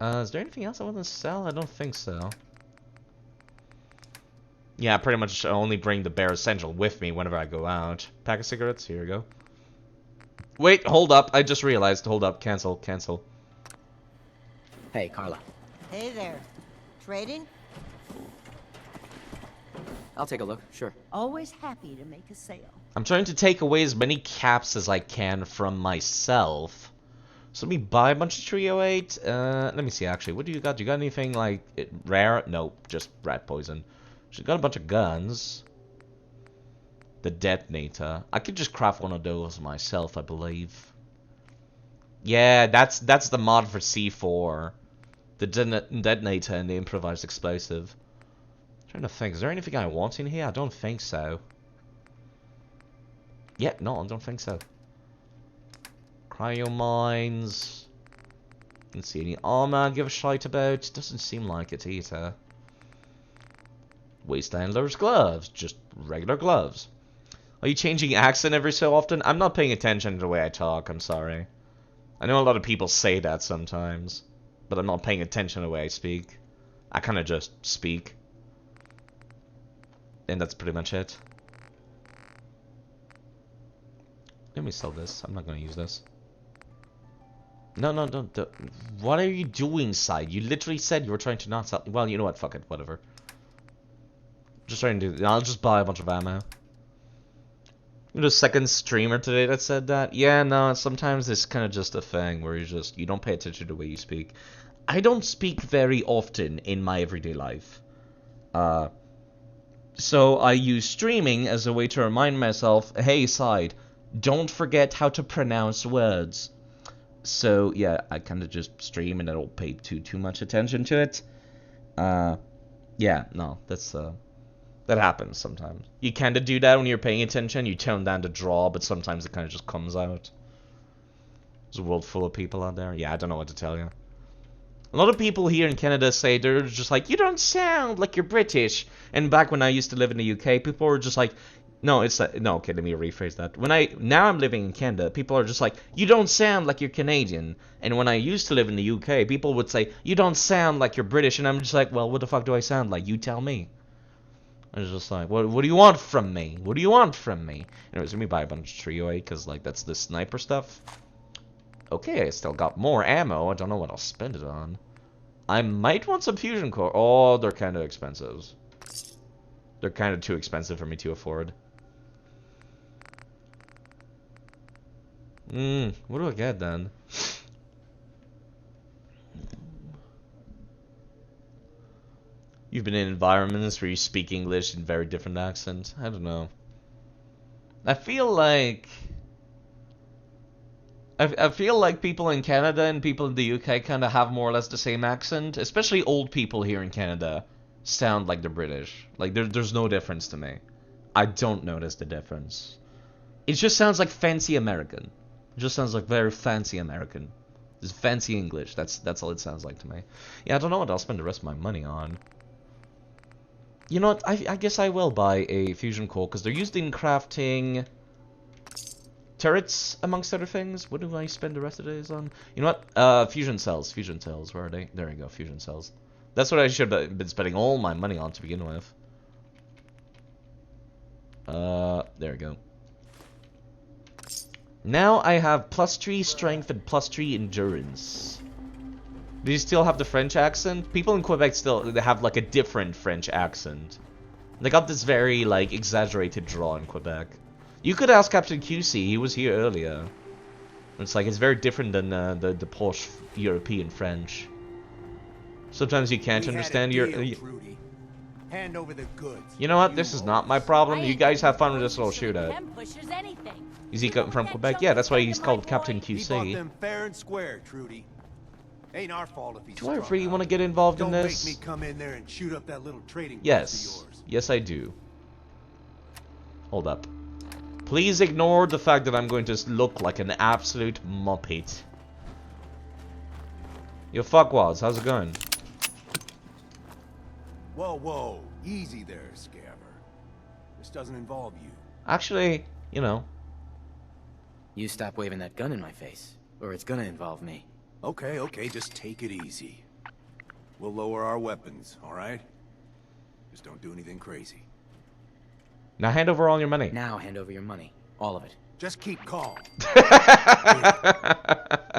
Is there anything else I want to sell? I don't think so. Yeah, pretty much only bring the bare essential with me whenever I go out. Pack of cigarettes, here we go. Wait, hold up. I just realized. Hold up. Cancel, cancel. Hey, Carla. Hey there. Trading? I'll take a look, sure. Always happy to make a sale. I'm trying to take away as many caps as I can from myself. So let me buy a bunch of 308. Let me see, actually. What do you got? Do you got anything, like, rare? Nope, just rat poison. She's got a bunch of guns. The detonator. I could just craft one of those myself, I believe. Yeah, that's the mod for C4. The detonator and the improvised explosive. I'm trying to think. Is there anything I want in here? I don't think so. Yeah, no, I don't think so. Cryo mines. Didn't see any armor I'd give a shite about. Doesn't seem like it either. Waste handler's gloves. Just regular gloves. Are you changing accent every so often? I'm not paying attention to the way I talk, I'm sorry. I know a lot of people say that sometimes. But I'm not paying attention to the way I speak. I kind of just speak. And that's pretty much it. Let me sell this. I'm not going to use this. No, no, don't. What are you doing, Side? You literally said you were trying to not sell. Well, you know what? Fuck it. Whatever. Just trying to do. I'll just buy a bunch of ammo. You're the second streamer today that said that. Yeah, no. Sometimes it's kind of just a thing where you don't pay attention to the way you speak. I don't speak very often in my everyday life. So I use streaming as a way to remind myself, hey, Side, don't forget how to pronounce words. So, yeah, I kind of just stream and I don't pay too much attention to it. Yeah, no, that happens sometimes. You kind of do that when you're paying attention. You tone down the draw, but sometimes it kind of just comes out. There's a world full of people out there. Yeah, I don't know what to tell you. A lot of people here in Canada say they're just like, you don't sound like you're British. And back when I used to live in the UK, people were just like, No, it's no. Okay, let me rephrase that. Now I'm living in Canada, people are just like, you don't sound like you're Canadian. And when I used to live in the UK, people would say, you don't sound like you're British. And I'm just like, well, what the fuck do I sound like? You tell me. I was just like, what do you want from me? What do you want from me? Anyways, let me buy a bunch of trio because like that's the sniper stuff. Okay, I still got more ammo. I don't know what I'll spend it on. I might want some fusion core. Oh, they're kind of expensive. They're kind of too expensive for me to afford. What do I get then? You've been in environments where you speak English in very different accents. I don't know. I feel like people in Canada and people in the UK kind of have more or less the same accent. Especially old people here in Canada sound like they're British. Like there's no difference to me. I don't notice the difference. It just sounds like fancy American. It just sounds like very fancy American. It's fancy English. That's all it sounds like to me. Yeah, I don't know what I'll spend the rest of my money on. You know what? I guess I will buy a fusion core because they're used in crafting turrets, amongst other things. What do I spend the rest of the days on? You know what? Fusion cells. Fusion cells. Where are they? There we go. Fusion cells. That's what I should have been spending all my money on to begin with. There we go. Now I have +3 strength and +3 endurance. Do you still have the French accent? People in Quebec still have like a different French accent. They got this very like exaggerated draw in Quebec. You could ask Captain QC, he was here earlier. It's like it's very different than the posh European French. Sometimes you can't understand your. Hand over the goods. You know what? This is not my problem. You guys have fun with this little shootout. Is he from Quebec? Yeah, that's why he's called Captain QC. He bought them fair and square, Trudy. Ain't our fault if he's Do I really want to get involved in this? Don't make me come in there and shoot up that little trading post Yes. of yours. Yes, I do. Hold up. Please ignore the fact that I'm going to look like an absolute muppet. Yo, fuckwads, how's it going? Whoa, whoa. Easy there, Scabber. This doesn't involve you. Actually, you know. You stop waving that gun in my face, or it's gonna involve me. Okay, okay, just take it easy. We'll lower our weapons, alright? Just don't do anything crazy. Now hand over all your money. Now hand over your money. All of it. Just keep calm.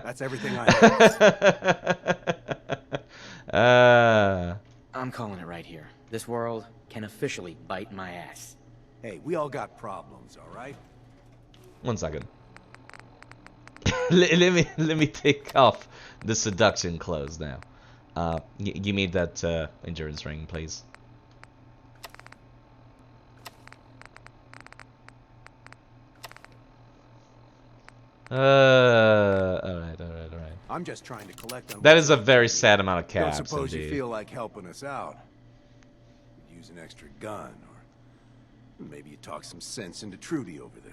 That's everything I have. I'm calling it right here. This world can officially bite my ass. Hey, we all got problems, alright? 1 second. let me take off the seduction clothes now. Give me that endurance ring, please. Alright. I'm just trying to collect on. That is a very sad amount of caps. Don't suppose indeed. you feel like helping us out? Use an extra gun, or maybe you talk some sense into Trudy over there.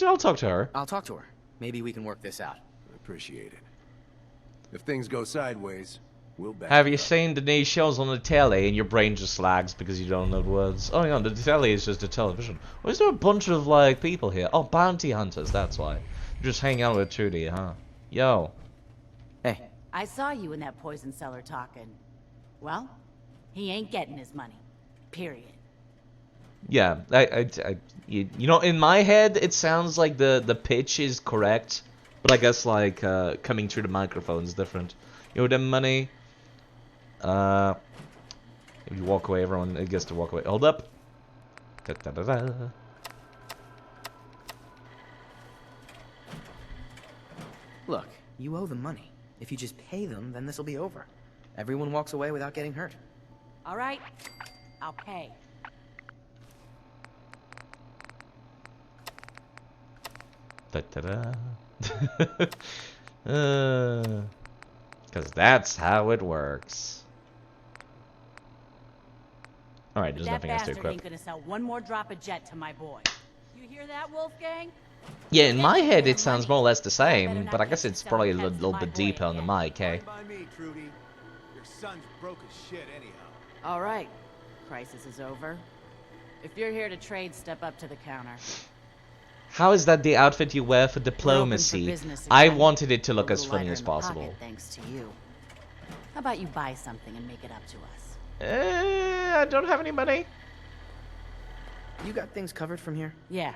I'll talk to her. I'll talk to her. Maybe we can work this out. Appreciate it. If things go sideways, we'll back. Have you seen the new shows on the telly and your brain just lags because you don't know the words? Oh, yeah, the telly is just a television. Why is there a bunch of, like, people here? Oh, bounty hunters, that's why. You're just hanging out with Trudy, huh? Yo. Hey. I saw you in that poison cellar talking. Well, he ain't getting his money. Period. Yeah, you know, in my head, it sounds like the pitch is correct, but I guess like coming through the microphone is different. You owe them money. If you walk away, everyone gets to walk away. Hold up. Da, da, da, da. Look, you owe them money. If you just pay them, then this'll be over. Everyone walks away without getting hurt. All right, I'll pay. Da, da, da. Because that's how it works. Alright, there's nothing else to equip. Ain't gonna sell one more drop of jet to my boy. You hear that, Wolfgang? Yeah, in my head it sounds more or less the same, but I guess it's probably a little bit deeper on the mic, eh? By me, Trudy. Your son's broke as shit anyhow. All right. Crisis is over. If you're here to trade, step up to the counter. How is that the outfit you wear for diplomacy? business I again. wanted it to look A as little funny lighter as in the pocket, possible. thanks to you. How about you buy something and make it up to us? I don't have any money. You got things covered from here? Yeah.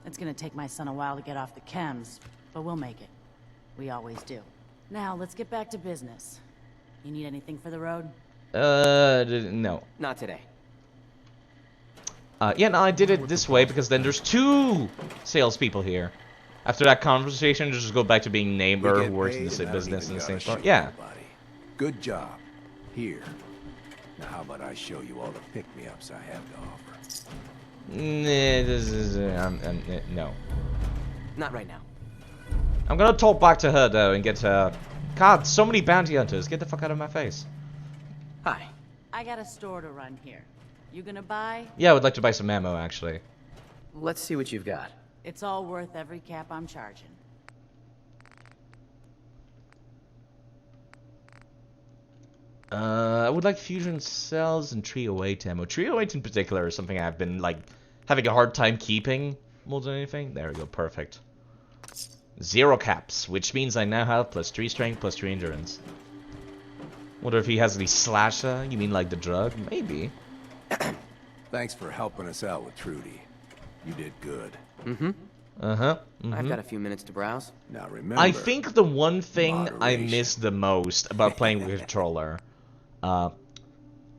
It's gonna take my son a while to get off the chems, but we'll make it. We always do. Now, let's get back to business. You need anything for the road? No. Not today. Yeah, no, I did it this way because then there's 2 salespeople here. After that conversation, just go back to being neighbor who works in the same business in the same store. Yeah. Good job. Here. Now how about I show you all the pick-me-ups I have to offer? This is, no. Not right now. I'm gonna talk back to her though and get her. God, so many bounty hunters. Get the fuck out of my face. Hi. I got a store to run here. You gonna buy? Yeah, I would like to buy some ammo actually. Let's see what you've got. It's all worth every cap I'm charging. I would like fusion cells and 308 ammo. 308 in particular is something I've been like having a hard time keeping more than anything. There we go, perfect. 0 caps, which means I now have +3 strength, +3 endurance. Wonder if he has any slasher? You mean like the drug? Maybe. Thanks for helping us out with Trudy. You did good. Mm-hmm. Uh-huh. I've got a few minutes to browse. Now remember, I think the one thing I moderation. miss the most about playing with a controller,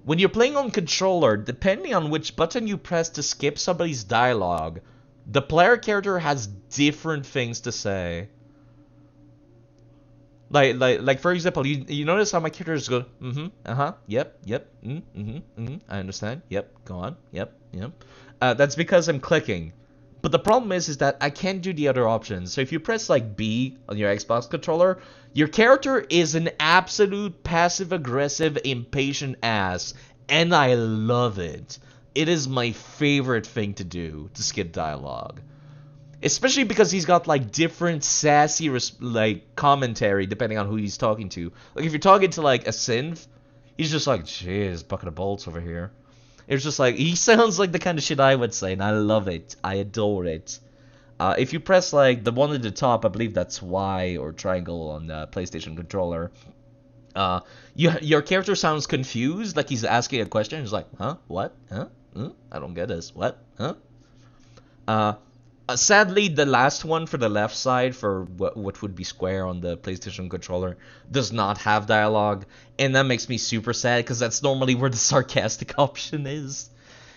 when you're playing on controller, depending on which button you press to skip somebody's dialogue, the player character has different things to say. Like for example, you notice how my characters go, yep, I understand, yep, go on, yep. That's because I'm clicking. But the problem is that I can't do the other options. So if you press like B on your Xbox controller, your character is an absolute passive-aggressive, impatient ass, and I love it. It is my favorite thing to do, to skip dialogue. Especially because he's got like different sassy like commentary depending on who he's talking to. Like if you're talking to like a synth, he's just like, jeez, bucket of bolts over here. It's just like, he sounds like the kind of shit I would say, and I love it. I adore it. If you press like the one at the top, I believe that's Y or triangle on the PlayStation controller, your character sounds confused, like he's asking a question. He's like, huh? What? Huh? I don't get this. What? Huh? Sadly, the last one for the left side, for what would be square on the PlayStation controller, does not have dialogue, and that makes me super sad, because that's normally where the sarcastic option is,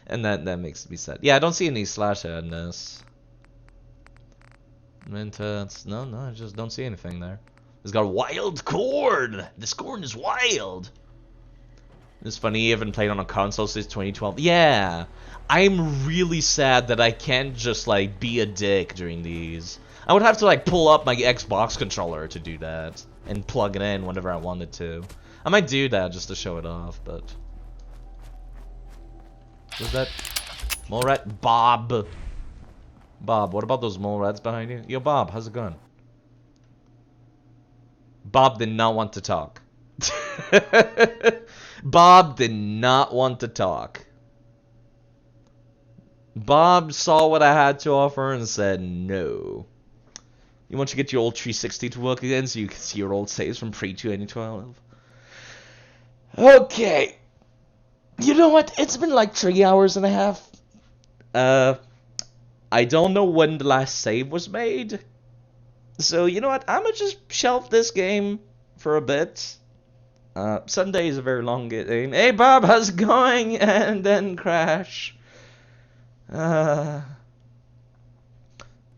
and that makes me sad. Yeah, I don't see any slasher in this. No, I just don't see anything there. It's got wild corn! This corn is wild! It's funny, you haven't played on a console since 2012. Yeah! I'm really sad that I can't just, like, be a dick during these. I would have to, like, pull up my Xbox controller to do that. And plug it in whenever I wanted to. I might do that just to show it off, but... Who's that? Mole rat? Bob! Bob, what about those mole rats behind you? Yo, Bob, how's it going? Bob did not want to talk. Bob did not want to talk. Bob saw what I had to offer and said no. You want to get your old 360 to work again so you can see your old saves from pre-2012? Okay. You know what? It's been like 3 hours and a half. I don't know when the last save was made. So, you know what? I'm gonna just shelf this game for a bit. Sunday is a very long game. Hey, Bob, how's it going? And then crash.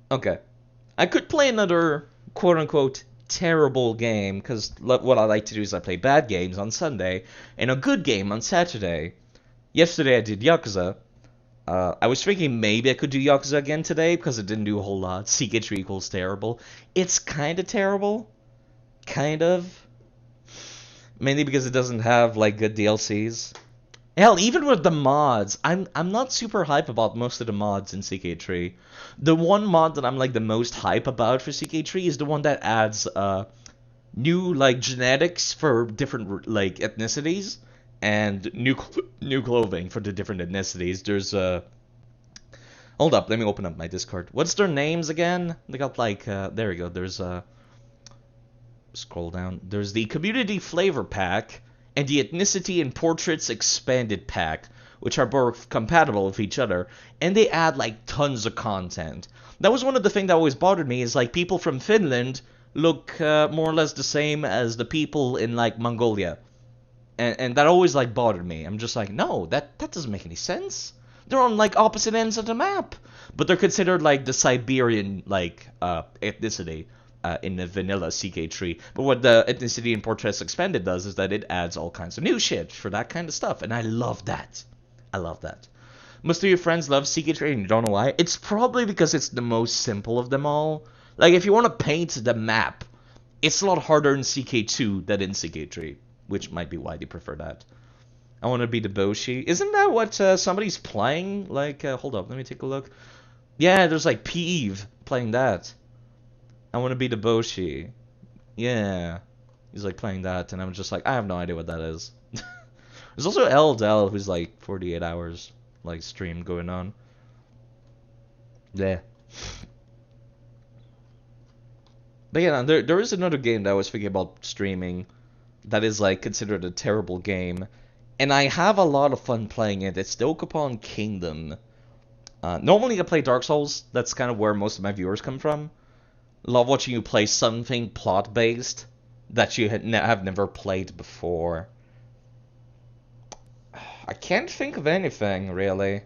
Okay. I could play another quote-unquote terrible game, because what I like to do is I play bad games on Sunday, and a good game on Saturday. Yesterday I did Yakuza. I was thinking maybe I could do Yakuza again today, because it didn't do a whole lot. CK3 equals terrible. It's kind of terrible. Kind of. Mainly because it doesn't have, like, good DLCs. Hell, even with the mods, I'm not super hype about most of the mods in CK3. The one mod that I'm like the most hype about for CK3 is the one that adds new like genetics for different like ethnicities, and new clothing for the different ethnicities. There's hold up, let me open up my Discord. What's their names again? They got like there we go. There's scroll down. There's the Community Flavor Pack and the Ethnicity and Portraits Expanded Pack, which are both compatible with each other, and they add like tons of content. That was one of the things that always bothered me, is like people from Finland look more or less the same as the people in like Mongolia. And that always like bothered me. I'm just like, no, that doesn't make any sense. They're on like opposite ends of the map. But they're considered like the Siberian like ethnicity in the vanilla CK3. But what the Ethnicity and Portraits Expanded does is that it adds all kinds of new shit for that kind of stuff. And I love that. I love that. Most of your friends love CK3 and you don't know why. It's probably because it's the most simple of them all. Like if you want to paint the map, it's a lot harder in CK2 than in CK3. Which might be why they prefer that. I want to be the Boshi. Isn't that what somebody's playing? Like, hold up, let me take a look. Yeah, there's like Peeve playing that. I want to be the Boshi. Yeah. He's like playing that, and I'm just like, I have no idea what that is. There's also Eldel, who's like 48 hours, like, stream going on. Yeah. But yeah, there is another game that I was thinking about streaming that is like considered a terrible game, and I have a lot of fun playing it. It's the Dokapon Kingdom. Normally I play Dark Souls. That's kind of where most of my viewers come from. Love watching you play something plot-based that you have never played before. I can't think of anything, really.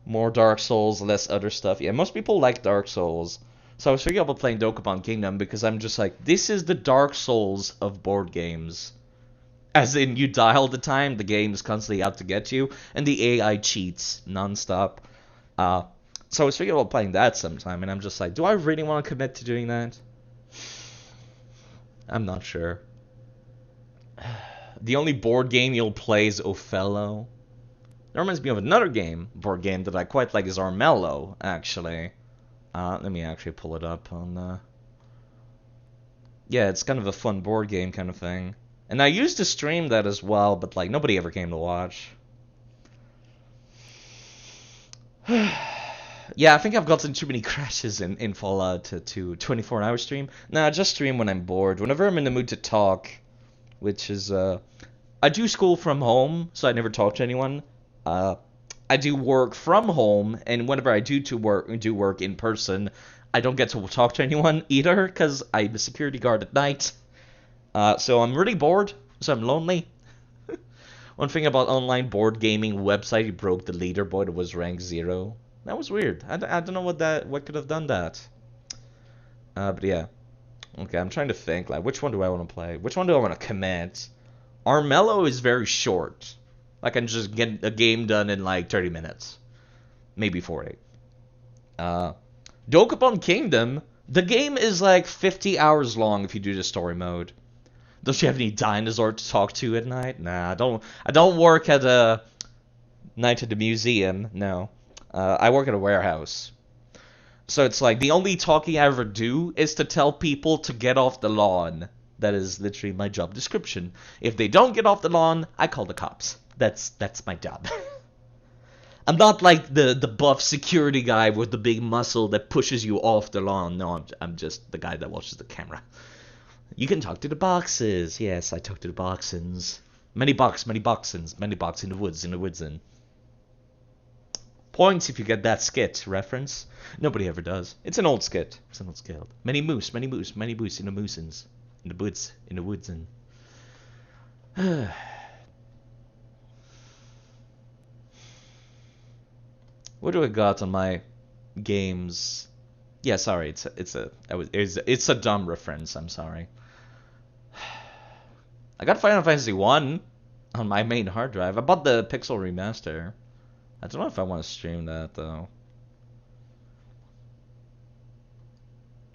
More Dark Souls, less other stuff. Yeah, most people like Dark Souls. So I was thinking about playing Dokapon Kingdom because I'm just like, this is the Dark Souls of board games. As in, you die all the time, the game is constantly out to get you, and the AI cheats non-stop. So I was thinking about playing that sometime, and I'm just like, do I really want to commit to doing that? I'm not sure. The only board game you'll play is Othello. That reminds me of another board game that I quite like is Armello, actually. Let me actually pull it up on yeah, it's kind of a fun board game kind of thing. And I used to stream that as well, but like nobody ever came to watch. Yeah, I think I've gotten too many crashes in Fallout to 24-hour stream. Nah, I just stream when I'm bored. Whenever I'm in the mood to talk, which is I do school from home, so I never talk to anyone. I do work from home, and whenever I do work in person, I don't get to talk to anyone either, because I'm a security guard at night. So I'm really bored, so I'm lonely. One thing about online board gaming website, it broke the leaderboard, it was rank 0. That was weird. I don't know what could have done that. But yeah. Okay, I'm trying to think, like, which one do I want to play? Which one do I want to commit? Armello is very short. I can just get a game done in like 30 minutes. Maybe 40. Dokapon Kingdom, the game is like 50 hours long if you do the story mode. Don't you have any dinosaur to talk to at night? Nah, I don't work at a night at the museum, no. I work at a warehouse. So it's like the only talking I ever do is to tell people to get off the lawn. That is literally my job description. If they don't get off the lawn, I call the cops. That's my job. I'm not like the buff security guy with the big muscle that pushes you off the lawn. No, I'm just the guy that watches the camera. You can talk to the boxes. Yes, I talk to the boxins. Many boxins, many box in the woods, Points if you get that skit reference. Nobody ever does. It's an old skit. It's an old skit. Many moose in the moosins. In the woods, What do I got on my games? Yeah, sorry, it's a dumb reference. I'm sorry. I got Final Fantasy 1 on my main hard drive. I bought the Pixel remaster. I don't know if I want to stream that though.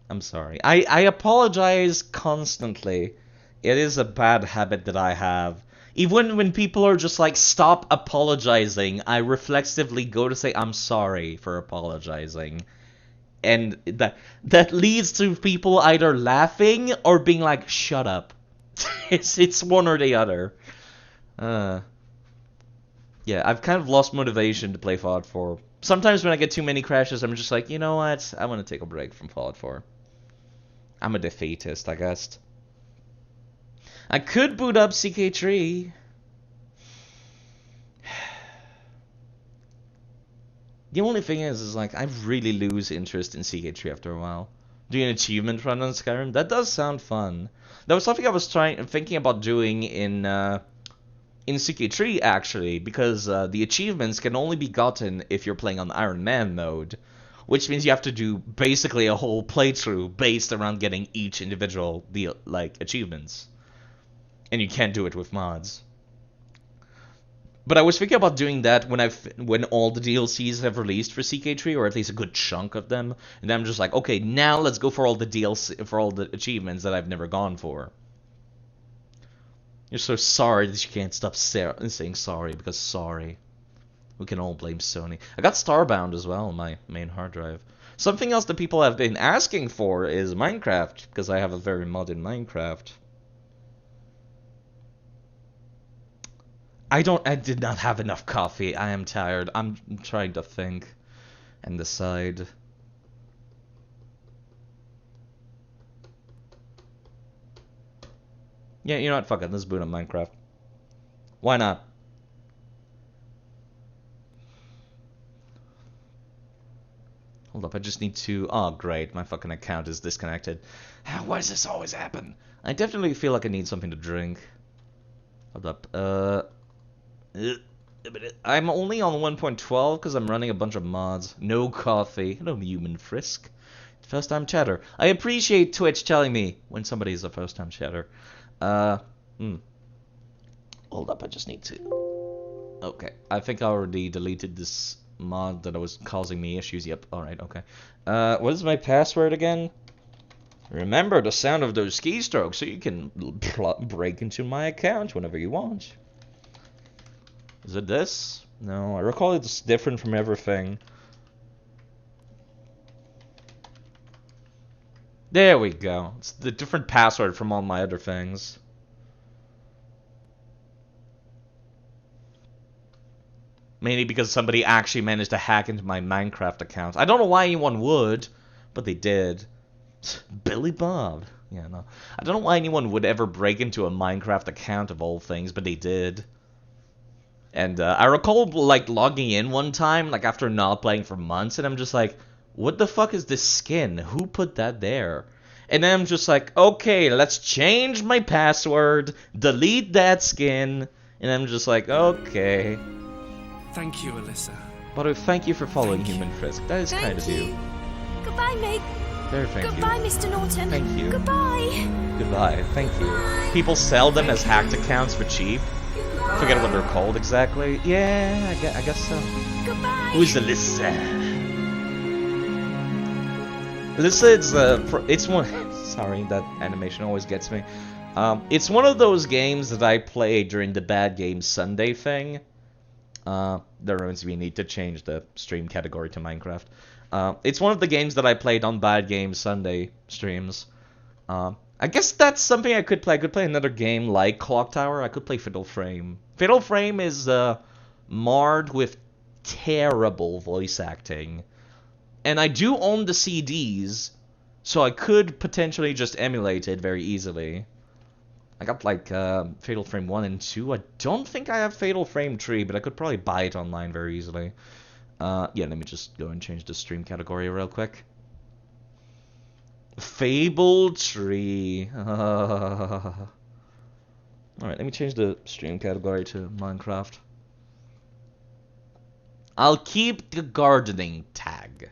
I'm sorry. I apologize constantly. It is a bad habit that I have. Even when people are just like, stop apologizing, I reflexively go to say, I'm sorry for apologizing. And that leads to people either laughing or being like, shut up. It's one or the other. Yeah, I've kind of lost motivation to play Fallout 4. Sometimes when I get too many crashes, I'm just like, you know what? I want to take a break from Fallout 4. I'm a defeatist, I guess. I could boot up CK3. The only thing is like, I really lose interest in CK3 after a while. Doing an achievement run on Skyrim, that does sound fun. That was something I was thinking about doing in CK3 actually, because the achievements can only be gotten if you're playing on Iron Man mode, which means you have to do basically a whole playthrough based around getting each individual achievements, and you can't do it with mods. But I was thinking about doing that when all the DLCs have released for CK3, or at least a good chunk of them, and I'm just like, okay, now let's go for all the DLC, for all the achievements that I've never gone for. You're so sorry that you can't stop saying sorry, because sorry. We can all blame Sony. I got Starbound as well on my main hard drive. Something else that people have been asking for is Minecraft, because I have a very modded Minecraft. I did not have enough coffee. I am tired. I'm trying to think and decide. Yeah, you know what? Fuck it. Let's boot up Minecraft. Why not? Hold up, I just need to... Oh, great. My fucking account is disconnected. Why does this always happen? I definitely feel like I need something to drink. Hold up. I'm only on 1.12 because I'm running a bunch of mods. No coffee. Hello, human frisk. First time chatter. I appreciate Twitch telling me when somebody is a first time chatter. Hold up, I just need to... Okay, I think I already deleted this mod that was causing me issues. Yep, alright, okay. What is my password again? Remember the sound of those keystrokes so you can break into my account whenever you want. Is it this? No, I recall it's different from everything. There we go. It's the different password from all my other things. Mainly because somebody actually managed to hack into my Minecraft account. I don't know why anyone would, but they did. Billy Bob. Yeah, no. I don't know why anyone would ever break into a Minecraft account of all things, but they did. And I recall like logging in one time, like after not playing for months, and I'm just like, what the fuck is this skin? Who put that there? And then I'm just like, okay, let's change my password, delete that skin, and I'm just like, okay. Thank you, Alyssa. But thank you for following Human Frisk. That is kind of you. Goodbye, mate. Very thank you. Goodbye, Mr. Norton. Thank you. Goodbye. Goodbye. Thank you. People sell them as hacked accounts for cheap. Forget what they're called exactly. Yeah, I guess so. Goodbye. Who's Alyssa? Alyssa, it's one... Sorry, that animation always gets me. It's one of those games that I play during the Bad Games Sunday thing. That reminds me, need to change the stream category to Minecraft. It's one of the games that I played on Bad Games Sunday streams. I guess that's something I could play. I could play another game like Clock Tower. I could play Fatal Frame. Fatal Frame is marred with terrible voice acting. And I do own the CDs, so I could potentially just emulate it very easily. I got like Fatal Frame 1 and 2. I don't think I have Fatal Frame 3, but I could probably buy it online very easily. Yeah, let me just go and change the stream category real quick. Fable Tree. Alright, let me change the stream category to Minecraft. I'll keep the gardening tag.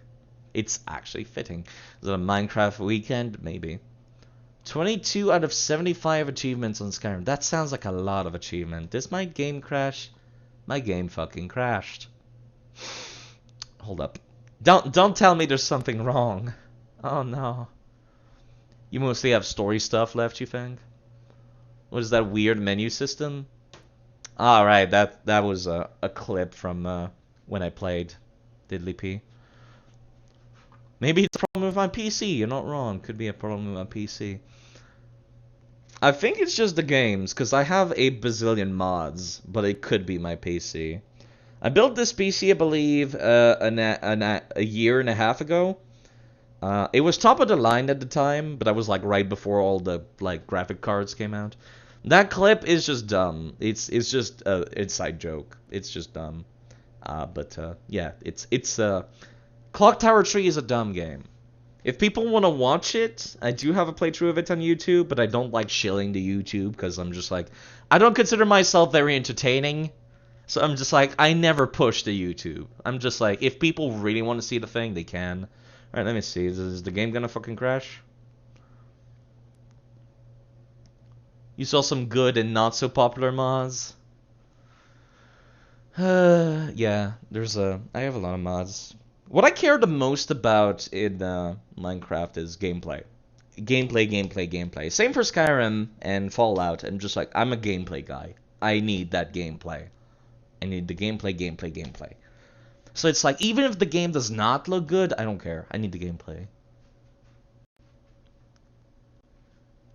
It's actually fitting. Is it a Minecraft weekend? Maybe. 22 out of 75 achievements on Skyrim. That sounds like a lot of achievement. Does my game crash? My game fucking crashed. Hold up. Don't tell me there's something wrong. Oh no. You mostly have story stuff left, you think? What is that weird menu system? Alright, that was a clip from when I played Diddly P. Maybe it's a problem with my PC, you're not wrong. Could be a problem with my PC. I think it's just the games, because I have a bazillion mods, but it could be my PC. I built this PC, I believe, a year and a half ago. It was top of the line at the time, but that was like right before all the like graphic cards came out. That clip is just dumb. It's just an inside joke. It's just dumb. Yeah, it's Clock Tower 3 is a dumb game. If people want to watch it, I do have a playthrough of it on YouTube, but I don't like shilling the YouTube because I'm just like, I don't consider myself very entertaining. So I'm just like, I never push the YouTube. I'm just like, if people really want to see the thing, they can. Alright, let me see. Is the game gonna fucking crash? You saw some good and not so popular mods? Yeah, I have a lot of mods. What I care the most about in Minecraft is gameplay. Gameplay. Same for Skyrim and Fallout. I'm just like, I'm a gameplay guy. I need that gameplay. I need the gameplay. So it's like, even if the game does not look good, I don't care. I need the gameplay.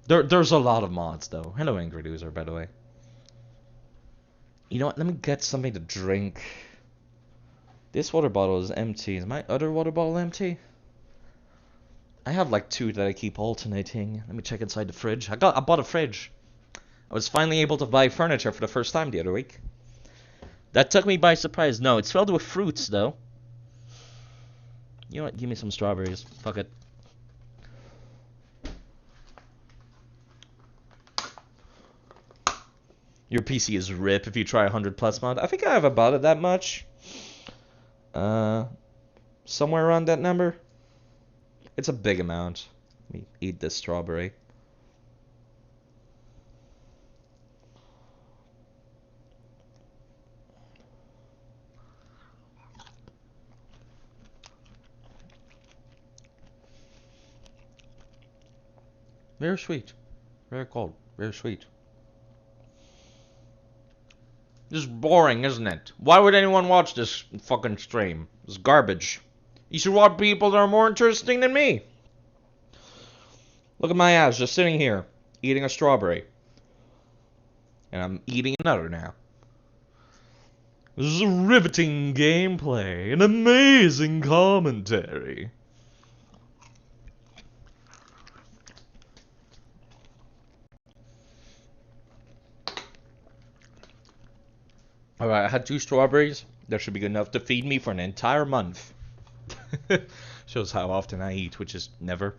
There's a lot of mods, though. Hello, Angry Loser, by the way. You know what? Let me get something to drink. This water bottle is empty. Is my other water bottle empty? I have like 2 that I keep alternating. Let me check inside the fridge. I bought a fridge. I was finally able to buy furniture for the first time the other week. That took me by surprise. No, it's filled with fruits, though. You know what? Give me some strawberries. Fuck it. Your PC is RIP if you try 100+ mod. I think I have about it that much. Somewhere around that number. It's a big amount. Let me eat this strawberry. Very sweet. Very cold. Very sweet. This is boring, isn't it? Why would anyone watch this fucking stream? It's garbage. You should watch people that are more interesting than me. Look at my ass just sitting here, eating a strawberry. And I'm eating another now. This is a riveting gameplay, an amazing commentary. Alright, I had 2 strawberries. That should be good enough to feed me for an entire month. Shows how often I eat, which is never.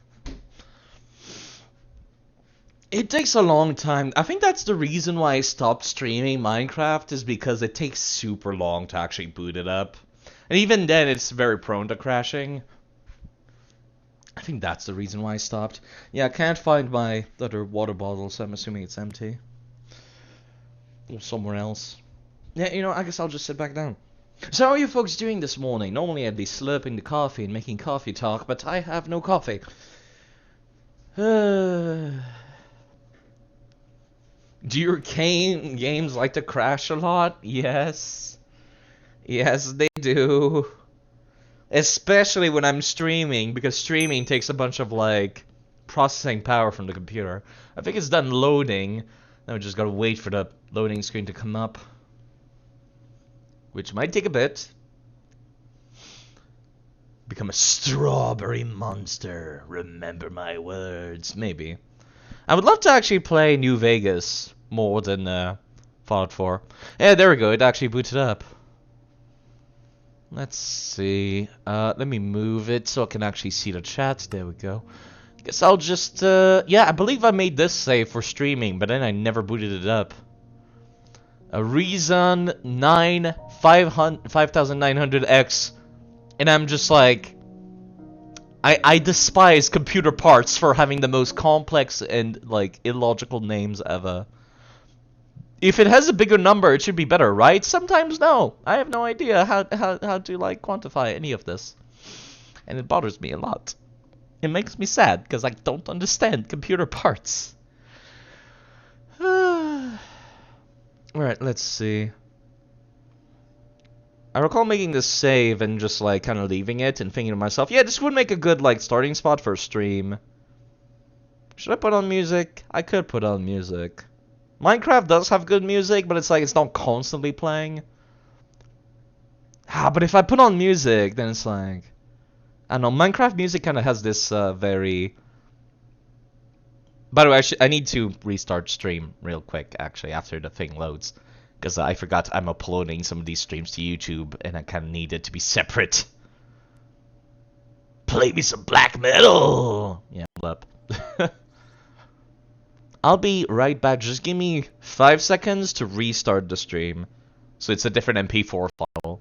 It takes a long time. I think that's the reason why I stopped streaming Minecraft, is because it takes super long to actually boot it up. And even then, it's very prone to crashing. I think that's the reason why I stopped. Yeah, I can't find my other water bottle, so I'm assuming it's empty. Or somewhere else. Yeah, you know, I guess I'll just sit back down. So how are you folks doing this morning? Normally I'd be slurping the coffee and making coffee talk, but I have no coffee. Do your games like to crash a lot? Yes. Yes, they do. Especially when I'm streaming, because streaming takes a bunch of, like, processing power from the computer. I think it's done loading. Now we just gotta wait for the loading screen to come up. Which might take a bit. Become a strawberry monster. Remember my words. Maybe. I would love to actually play New Vegas more than Fallout 4. Yeah, there we go. It actually booted up. Let's see. Let me move it so I can actually see the chat. There we go. Guess I'll just... yeah, I believe I made this save for streaming, but then I never booted it up. A Ryzen 9 5900X, and I'm just like, I despise computer parts for having the most complex and like illogical names ever. If it has a bigger number, it should be better, right? Sometimes no. I have no idea how to like quantify any of this, and it bothers me a lot. It makes me sad because I don't understand computer parts. Alright, let's see. I recall making this save and just like kind of leaving it and thinking to myself, yeah, this would make a good like starting spot for a stream. Should I put on music? I could put on music. Minecraft does have good music, but it's like it's not constantly playing. But if I put on music, then it's like... I don't know, Minecraft music kind of has this very... By the way, I need to restart stream real quick, actually, after the thing loads. Because I forgot I'm uploading some of these streams to YouTube, and I kind of need it to be separate. Play me some black metal! Yeah, hold up. I'll be right back. Just give me 5 seconds to restart the stream. So it's a different MP4 file.